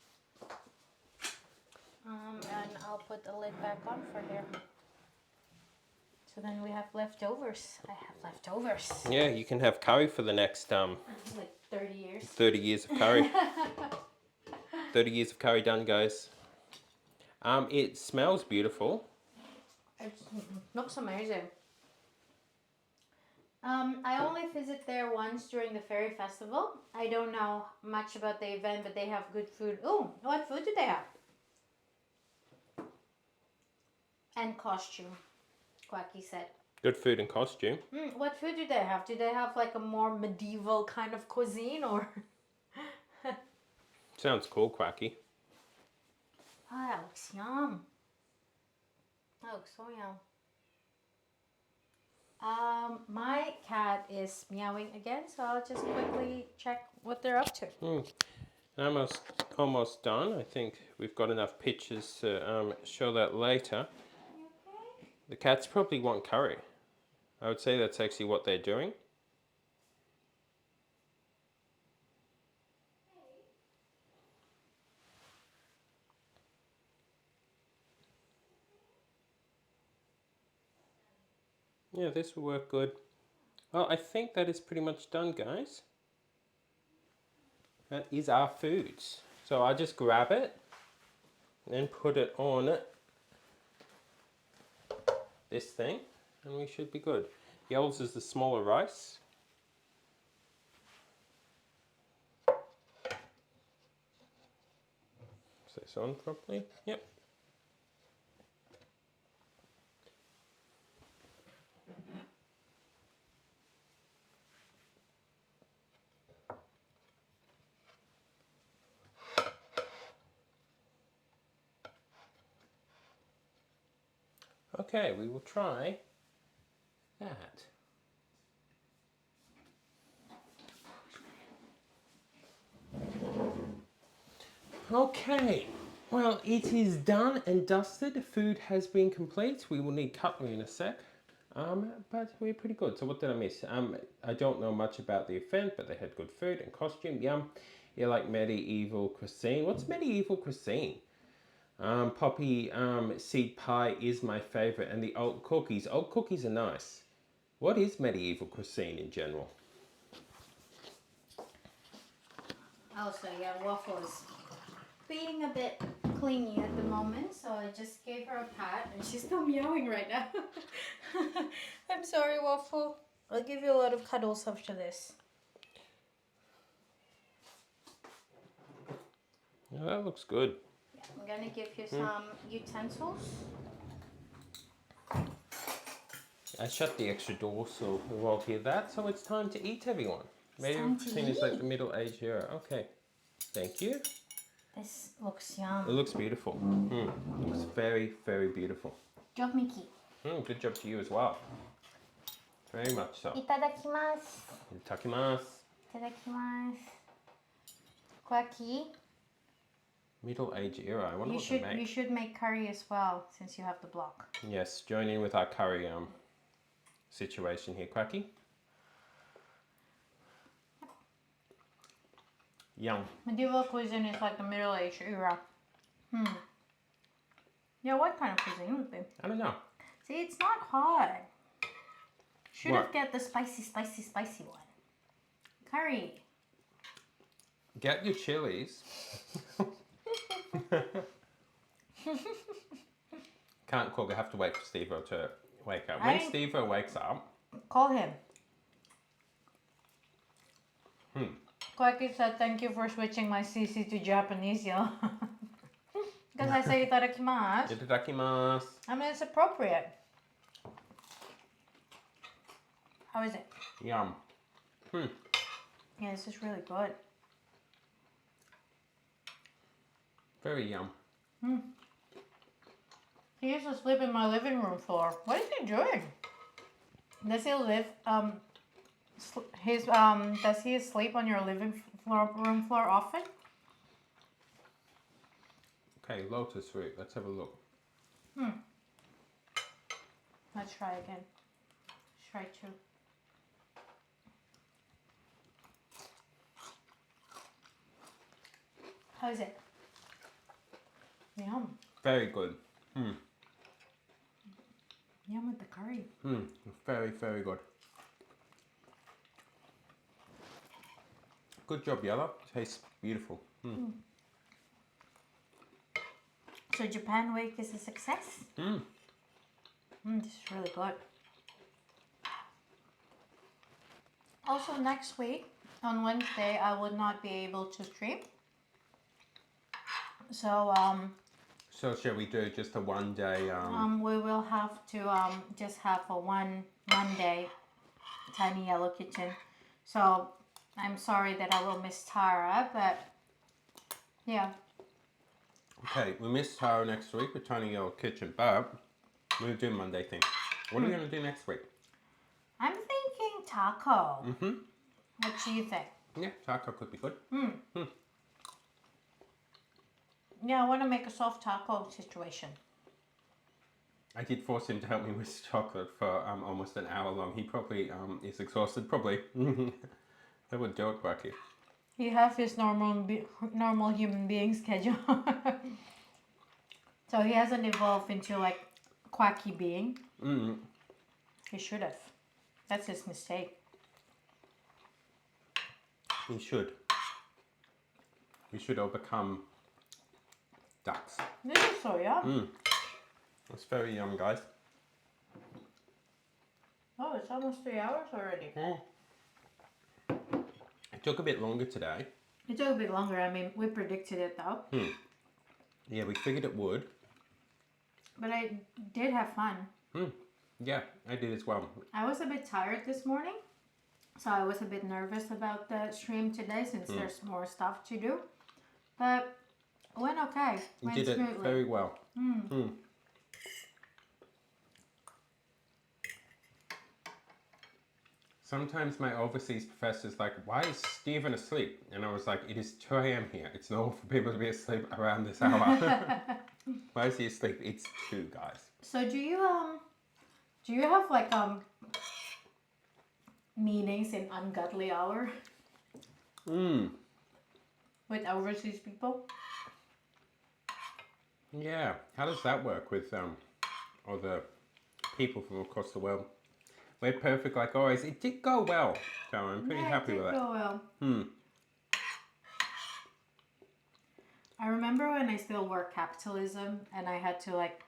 And I'll put the lid back on for here. So then we have leftovers. I have leftovers. Yeah, you can have curry for the next Like 30 years. 30 years of curry. 30 years of curry done, guys. It smells beautiful. It looks amazing. I only visit there once during the fairy festival. I don't know much about the event, but they have good food. Oh, what food do they have? And costume, Quacky said. Good food and costume. What food do they have? Do they have like a more medieval kind of cuisine, or? Sounds cool, Quacky. Oh, that looks yum. That looks so yum. My cat is meowing again, so I'll just quickly check what they're up to. Almost done. I think we've got enough pictures to show that later. You okay? The cats probably want curry. I would say that's actually what they're doing. Yeah, this will work good. Well, I think that is pretty much done, guys. That is our foods. So I'll just grab it and put it on this thing, and we should be good. Yours is the smaller rice. Is this on properly? Yep. Okay, we will try that. Okay, well, it is done and dusted. Food has been complete. We will need cutlery in a sec. But we're pretty good. So what did I miss? I don't know much about the event, but they had good food and costume. Yum. You like medieval cuisine. What's medieval cuisine? Poppy seed pie is my favorite, and the old cookies. Old cookies are nice. What is medieval cuisine in general? Also, yeah, Waffle is being a bit clingy at the moment, so I just gave her a pat, and she's still meowing right now. I'm sorry, Waffle. I'll give you a lot of cuddles after this. Oh, that looks good. Yeah, I'm gonna give you some utensils. I shut the extra door so we won't hear that. So it's time to eat, everyone. Maybe time to it's like eat. the middle age era. Okay, thank you. This looks yum. It looks beautiful. Looks very, very beautiful. Job, Mickey. Good job to you as well. Very much so. Itadakimasu. Itakimasu. Itadakimasu. Quacky, Middle age era. I wonder you what they should make. you should make curry as well, since you have the block. Yes, join in with our curry situation here, Quacky. Yum. Medieval cuisine is like the Middle Age era. Yeah, what kind of cuisine would be? I don't know. See, it's not hard. Should have What? get the spicy one. Curry. Get your chilies. Can't cook. I have to wait for Steve-O to wake up. When I- Steve-O wakes up, Call him. Kwaki said thank you for switching my CC to Japanese, yo. Because I say itadakimasu. Itadakimasu. I mean, it's appropriate. How is it? Yum. Yeah, this is really good. Very yum. He used to sleep in my living room floor. What is he doing? Does he live, does he sleep on your room floor often? Okay, lotus root. Let's have a look. Let's try again. Try two. How is it? Yum. Very good. Yum with the curry. Very, very good. Good job, Yellow. Tastes beautiful. So Japan week is a success? This is really good. Also next week, on Wednesday, I would not be able to stream. So, So shall we do just a 1 day? we will have to just have a one day Tiny Yellow Kitchen. So I'm sorry that I will miss Tara, but yeah. Okay, we miss Tara next week with Tiny Yellow Kitchen, but we'll do Monday thing. What are we going to do next week? I'm thinking taco. What do you think? Yeah, taco could be good. Yeah, I want to make a soft taco situation. I did force him to help me with chocolate for almost an hour long. He probably is exhausted, probably. That would do it, Bucky. He has his normal human being schedule. So he hasn't evolved into like quacky being. He should have. That's his mistake. He should. We should all become ducks. This is so yum. It's very yum, guys. Oh, it's almost 3 hours already. It took a bit longer today. It took a bit longer. I mean, we predicted it though. Yeah, we figured it would. But I did have fun. Yeah, I did as well. I was a bit tired this morning. So I was a bit nervous about the stream today since there's more stuff to do. But it went okay. You Went did smoothly. it very well. Sometimes my overseas professor's like, why is Stephen asleep? And I was like, it is 2 a.m. here. It's normal for people to be asleep around this hour. Why is he asleep? It's 2, guys. So do you have like meetings in ungodly hour with overseas people? Yeah. How does that work with other people from across the world? We're perfect like always. It did go well, so I'm pretty happy with It it. did go well. I remember when I still worked capitalism and I had to like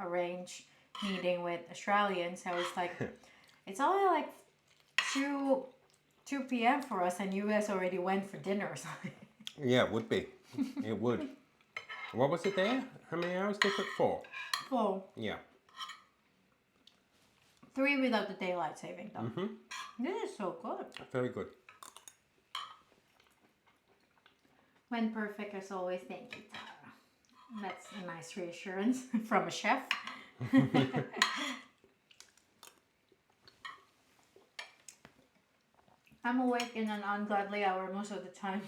arrange meeting with Australians. I was like, it's only like 2 p.m. for us and you guys already went for dinner or something. Yeah, it would be. It would. What was it there? How many hours different? 4. 4. Yeah. 3 without the daylight saving though. This is so good. Very good. When perfect as always, thank you, Tara. That's a nice reassurance from a chef. I'm awake in an ungodly hour most of the time.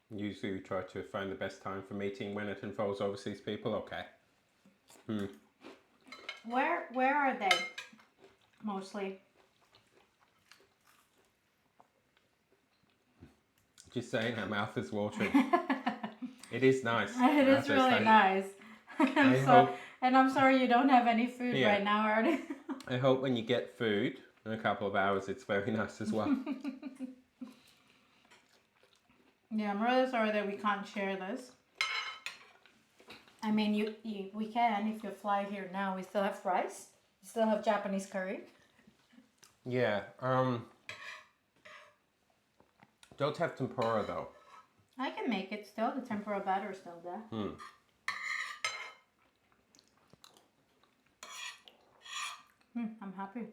Usually we try to find the best time for meeting when it involves overseas people. Okay. Where are they? Mostly. Just saying, our mouth is watering. It is nice. It is really nice. And I'm sorry you don't have any food right now, Artie. I hope when you get food in a couple of hours, it's very nice as well. Yeah, I'm really sorry that we can't share this. I mean, we can if you fly here now. We still have rice. We still have Japanese curry. Yeah. Don't have tempura though. I can make it still. The tempura batter is still there. I'm happy.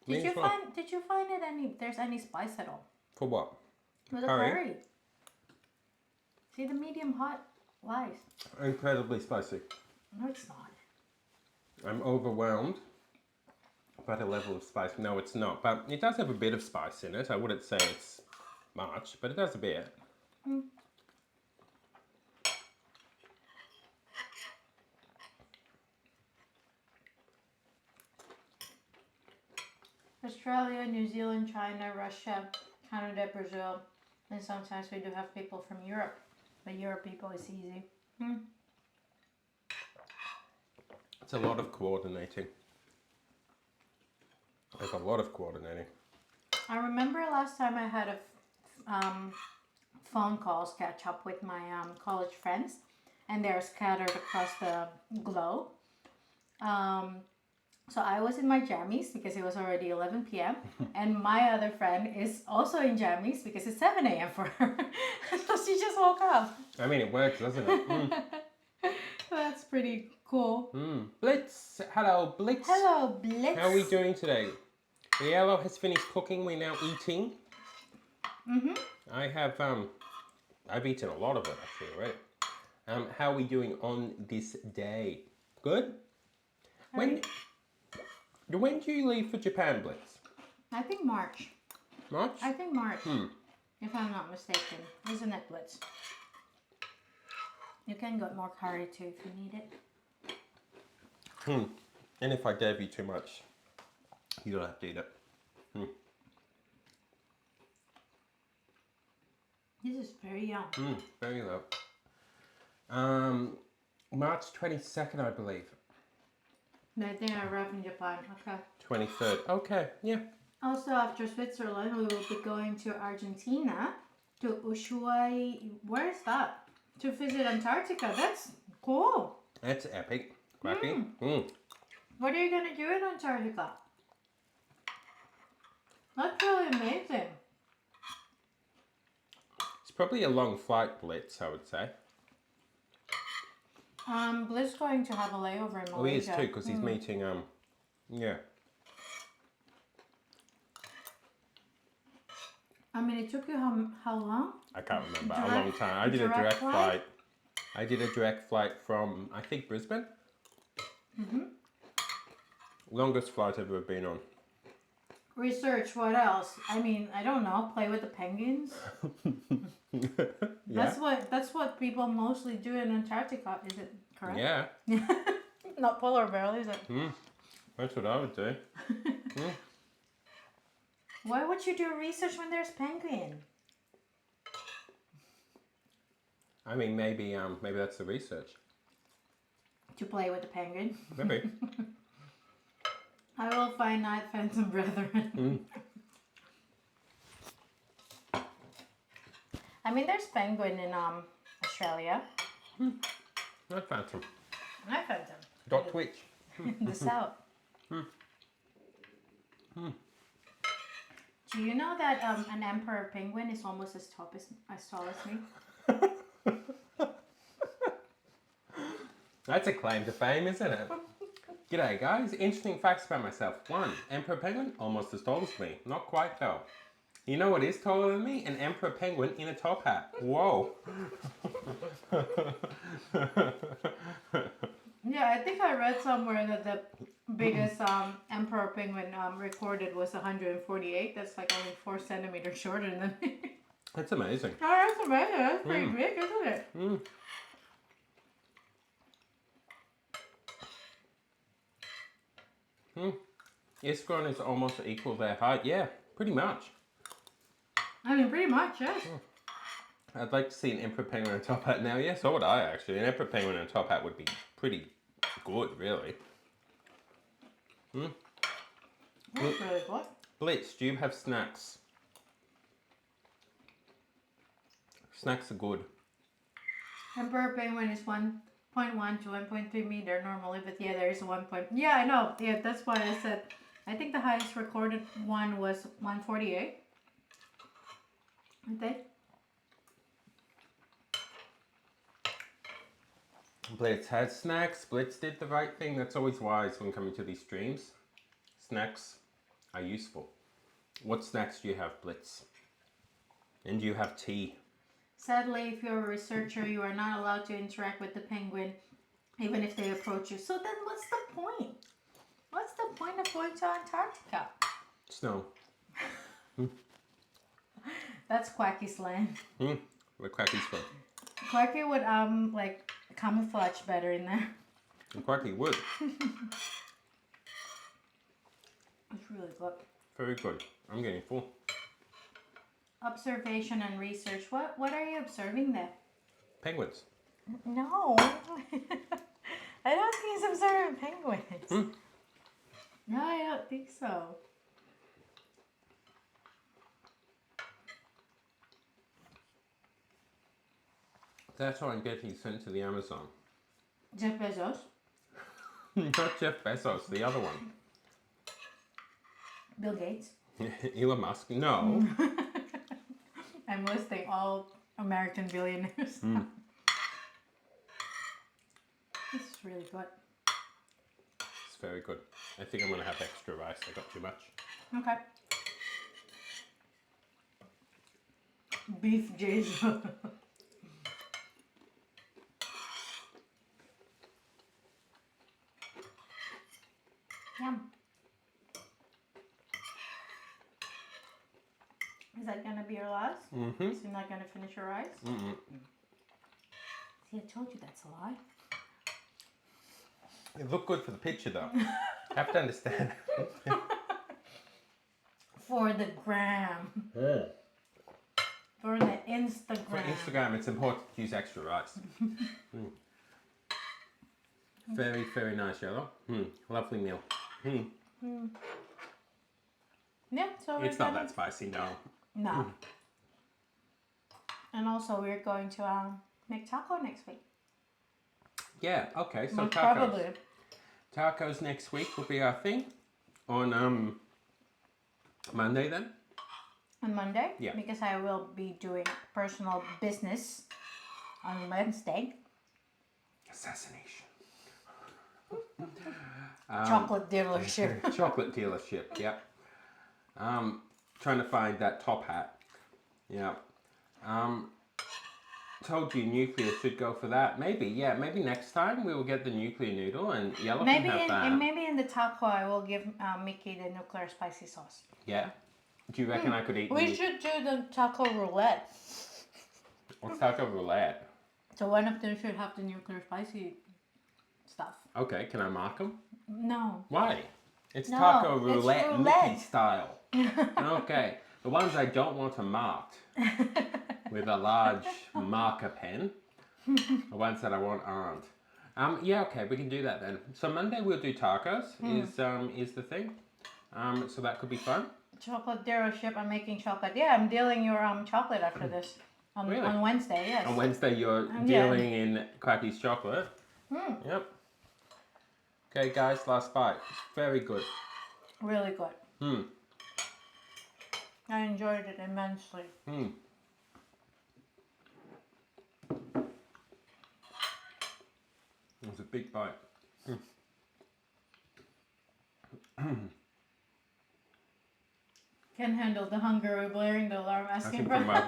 Did you find it there's any spice at all? For what? With the curry. See the medium hot lies. Incredibly spicy. No, it's not. I'm overwhelmed by the level of spice. No, it's not. But it does have a bit of spice in it. I wouldn't say it's much, but it does a bit. Australia, New Zealand, China, Russia, Canada, Brazil, and sometimes we do have people from Europe. But Europe people is easy. It's a lot of coordinating. There's a lot of coordinating. I remember last time I had a phone calls catch up with my college friends, and they're scattered across the globe. So I was in my jammies because it was already 11 p.m. and my other friend is also in jammies because it's 7 a.m. for her. So she just woke up. I mean, it works, doesn't it? That's pretty cool. Blitz! Hello, Blitz! Hello, Blitz. How are we doing today? Yellow has finished cooking. We're now eating. I have, I've eaten a lot of it actually already. How are we doing on this day? Good? When do you leave for Japan, Blitz? I think March. March? I think March, if I'm not mistaken. Isn't it, Blitz? You can get more curry too if you need it. And if I gave you too much, you don't have to eat it. This is very young. Very low. March 22nd, I believe. I think I arrived in Japan. Okay. 23rd. Okay, yeah. Also, after Switzerland, we will be going to Argentina, to Ushuaia. Where is that? To visit Antarctica. That's cool. That's epic. Quacky. What are you going to do in Antarctica? That's really amazing. It's probably a long flight, Blitz, I would say. Blizz going to have a layover in Malaysia. Oh, he is too, because he's meeting, yeah. I mean, it took you how long? I can't remember. A long time. I did a direct flight. I did a direct flight from, I think, Brisbane. Longest flight I've ever been on. Research, what else? I mean, I don't know, play with the penguins. Yeah. That's what people mostly do in Antarctica, is it correct? Yeah. Not polar bear, is it? That's what I would do. Why would you do research when there's penguin? I mean, maybe that's the research. To play with the penguin? Maybe. I will find Night Phantom Brethren. I mean, there's penguin in Australia. Not Phantom. Night Phantom. Dot Twitch. In the south. Do you know that an emperor penguin is almost as tall as me? That's a claim to fame, isn't it? G'day guys, interesting facts about myself. 1. Emperor penguin, almost as tall as me. Not quite though. You know what is taller than me? An emperor penguin in a top hat. Whoa. Yeah, I think I read somewhere that the biggest emperor penguin recorded was 148. That's like only 4 centimeters shorter than me. That's amazing. Oh, that's amazing. That's pretty big, isn't it? Iskron is almost equal their height. Yeah, pretty much. I mean, pretty much, yes. I'd like to see an emperor penguin in a top hat now. Yeah, so would I actually. An emperor penguin in a top hat would be pretty good, really. That's really good. Blitz, do you have snacks? Snacks are good. Emperor penguin is 1.1 to 1.3 meter normally, but yeah, there is a 1 point. Yeah, I know. Yeah, that's why I said. I think the highest recorded one was 148. Okay. Blitz had snacks. Blitz did the right thing. That's always wise when coming to these streams. Snacks are useful. What snacks do you have, Blitz? And do you have tea? Sadly, if you're a researcher, you are not allowed to interact with the penguin, even if they approach you. So then what's the point? What's the point of going to Antarctica? Snow. That's Quacky slang. Where Quacky's from. Quacky would like camouflage better in there. And Quacky would. It's really good. Very good. I'm getting full. Observation and research. What are you observing there? Penguins. No. I don't think he's observing penguins. No, I don't think so. That's how I'm getting sent to the Amazon. Jeff Bezos? Not Jeff Bezos, the other one. Bill Gates? Elon Musk. No. I'm listing all American billionaires. This is really good. It's very good. I think I'm going to have extra rice. I got too much. Okay. Beef Jesus. Yum. Is that gonna be your last? Mm-hmm. So you're not gonna finish your rice? Mm-mm. See, I told you that's a lie. It looked good for the picture though. Have to understand. For the gram. For the Instagram. For Instagram, it's important to use extra rice. Very, very nice, Yellow. Lovely meal. Yeah, so It's not that spicy, no. No. And also, we're going to make taco next week. Yeah, okay, so Most tacos. probably. Tacos next week will be our thing. On Monday then? On Monday? Yeah. Because I will be doing personal business on Wednesday. Assassination. Chocolate dealership. Chocolate dealership, yep. Trying to find that top hat. Yeah. Told you nuclear should go for that. Maybe next time we will get the nuclear noodle and Yellow can have that. Maybe in the taco I will give Mickey the nuclear spicy sauce. Yeah. Do you reckon I could eat? We should do the taco roulette. What's taco roulette? So one of them should have the nuclear spicy stuff. Okay, can I mark them? No. Why? It's No, taco it's roulette, roulette. Mickey style. Okay. The ones I don't want are marked with a large marker pen. The ones that I want aren't. Yeah, okay, we can do that then. So Monday we'll do tacos is the thing. So that could be fun. Chocolate dealership. I'm making chocolate. Yeah, I'm dealing your chocolate after this on Really? on Wednesday. Yes. On Wednesday you're dealing in Quacky's chocolate. Yep. Okay, guys, last bite. It's very good. Really good. I enjoyed it immensely. It was a big bite. Can't handle the hunger. We're blaring the alarm asking for for my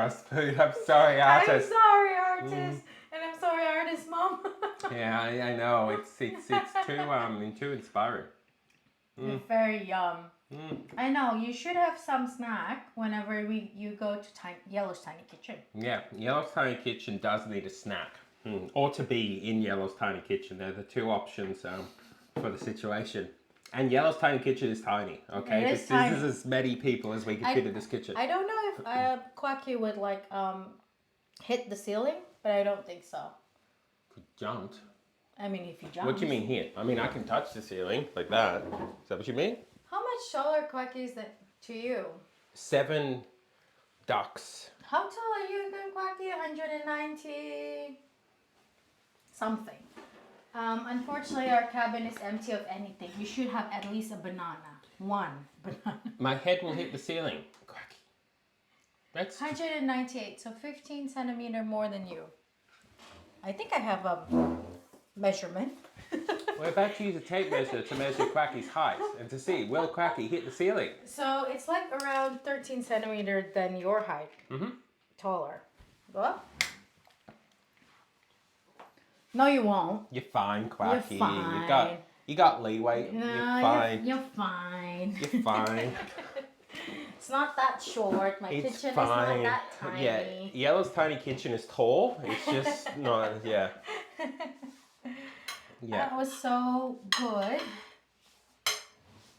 food. I'm sorry, I'm artist. sorry, artist, and I'm sorry, artist mom. Yeah, I know. It's too inspiring. You're very yum. I know. You should have some snack whenever you go to Yellow's Tiny Kitchen. Yeah, Yellow's Tiny Kitchen does need a snack. Or to be in Yellow's Tiny Kitchen. They're the two options for the situation. And Yellow's Tiny Kitchen is tiny, okay? It is This tiny. is as many people as we can fit in this kitchen. I don't know if Quacky would hit the ceiling, but I don't think so. If we jumped. I mean, if you jump. What do you mean here? I mean, I can touch the ceiling like that. Is that what you mean? How much taller Quacky is that to you? 7 ducks. How tall are you again, Quacky? 190 something. Unfortunately, our cabin is empty of anything. You should have at least a banana. One banana. My head will hit the ceiling. Quacky. That's 198, so 15 centimeter more than you. I think I have a measurement. We're about to use a tape measure to measure Quacky's height and to see, will Quacky hit the ceiling? So it's like around 13 centimeter than your height. Taller. What? No, you won't. You're fine, Quacky. You're fine. You got leeway. No, You're fine. You're fine. You're fine. It's not that short. My It's kitchen fine. is not that tiny. Yeah, Yellow's tiny kitchen is tall. It's just not, yeah. Yeah. That was so good.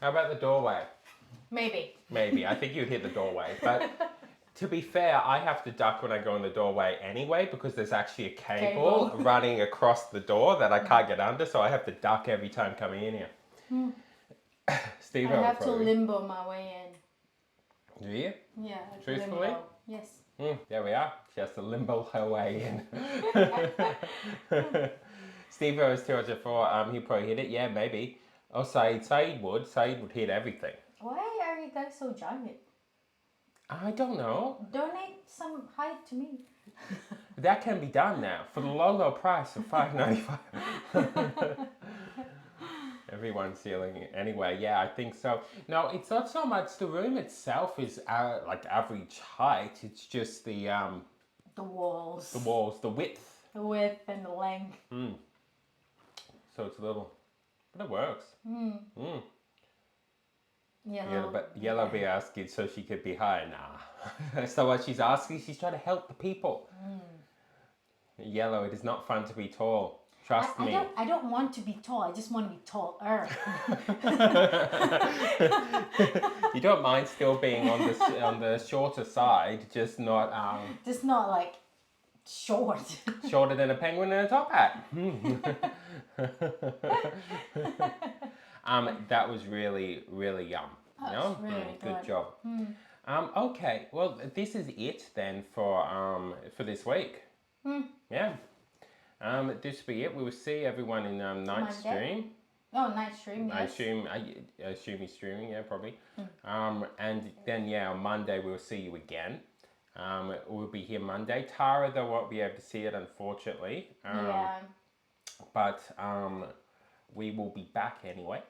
How about the doorway? Maybe. Maybe. I think you'd hit the doorway. But to be fair, I have to duck when I go in the doorway anyway because there's actually a cable running across the door that I can't get under, so I have to duck every time coming in here. Steve, I have to limbo my way in. Do you? Yeah. Truthfully? Limbo. Yes. There we are. She has to limbo her way in. Steve was 204. He'll probably hit it. Yeah, maybe. Oh, Saeed would. Saeed would hit everything. Why are you guys so giant? I don't know. Donate some height to me. That can be done now for the low price of $5.95. Everyone's ceiling anyway. Yeah, I think so. No, it's not so much the room itself is like average height. It's just the walls. the walls, the width. The width and the length. So it's a little, but it works. Yellow be asking so she could be high. Nah. That's not what she's asking. She's trying to help the people. Yellow, it is not fun to be tall. Trust me. I don't want to be tall. I just want to be taller. You don't mind still being on the shorter side, just not just not like short. Shorter than a penguin in a top hat. That was really, really yum. That's really good job. Okay, well, this is it then for this week. Yeah. This will be it. We will see everyone in night stream. Oh, night stream, yes. I assume he's streaming, yeah, probably. And then, yeah, on Monday we'll see you again. We'll be here Monday. Tara, though, won't be able to see it, unfortunately. But we will be back anyway.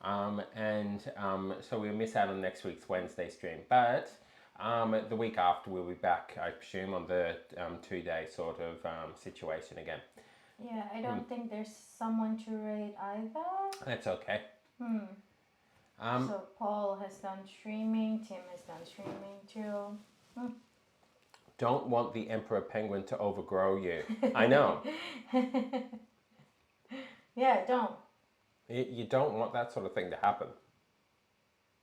So we'll miss out on next week's Wednesday stream. But the week after we'll be back, I presume, on the 2-day sort of situation again. Yeah, I don't think there's someone to rate either. That's okay. So Paul has done streaming, Tim has done streaming too. Don't want the emperor penguin to overgrow you. I know. Yeah, don't. You don't want that sort of thing to happen.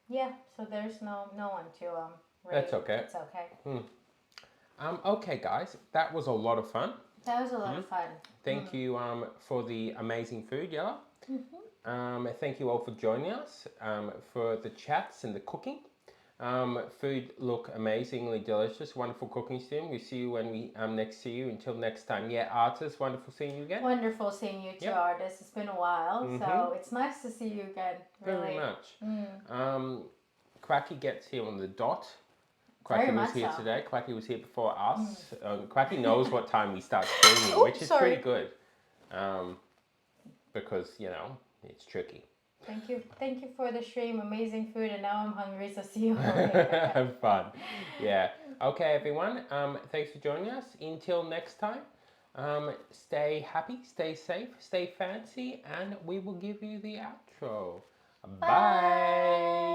Yeah, so there's no one to rate. That's okay. It's okay. Okay, guys, that was a lot of fun. That was a lot of fun. Thank you for the amazing food, Yella. Thank you all for joining us for the chats and the cooking. Food look amazingly delicious. Wonderful cooking stream. We see you when we next see you. Until next time. Yeah, artists, wonderful seeing you again. Wonderful seeing you too, artists. It's been a while, so it's nice to see you again. Really. Very much. Quacky gets here on the dot. Very Quacky was much here so. today. Quacky was here before us. Quacky knows what time we start streaming, which is pretty good. Because, you know, it's tricky. Thank you for the stream. Amazing food, and now I'm hungry, so see you later. Have fun. Yeah. Okay, everyone. Thanks for joining us. Until next time, stay happy, stay safe, stay fancy, and we will give you the outro. Bye.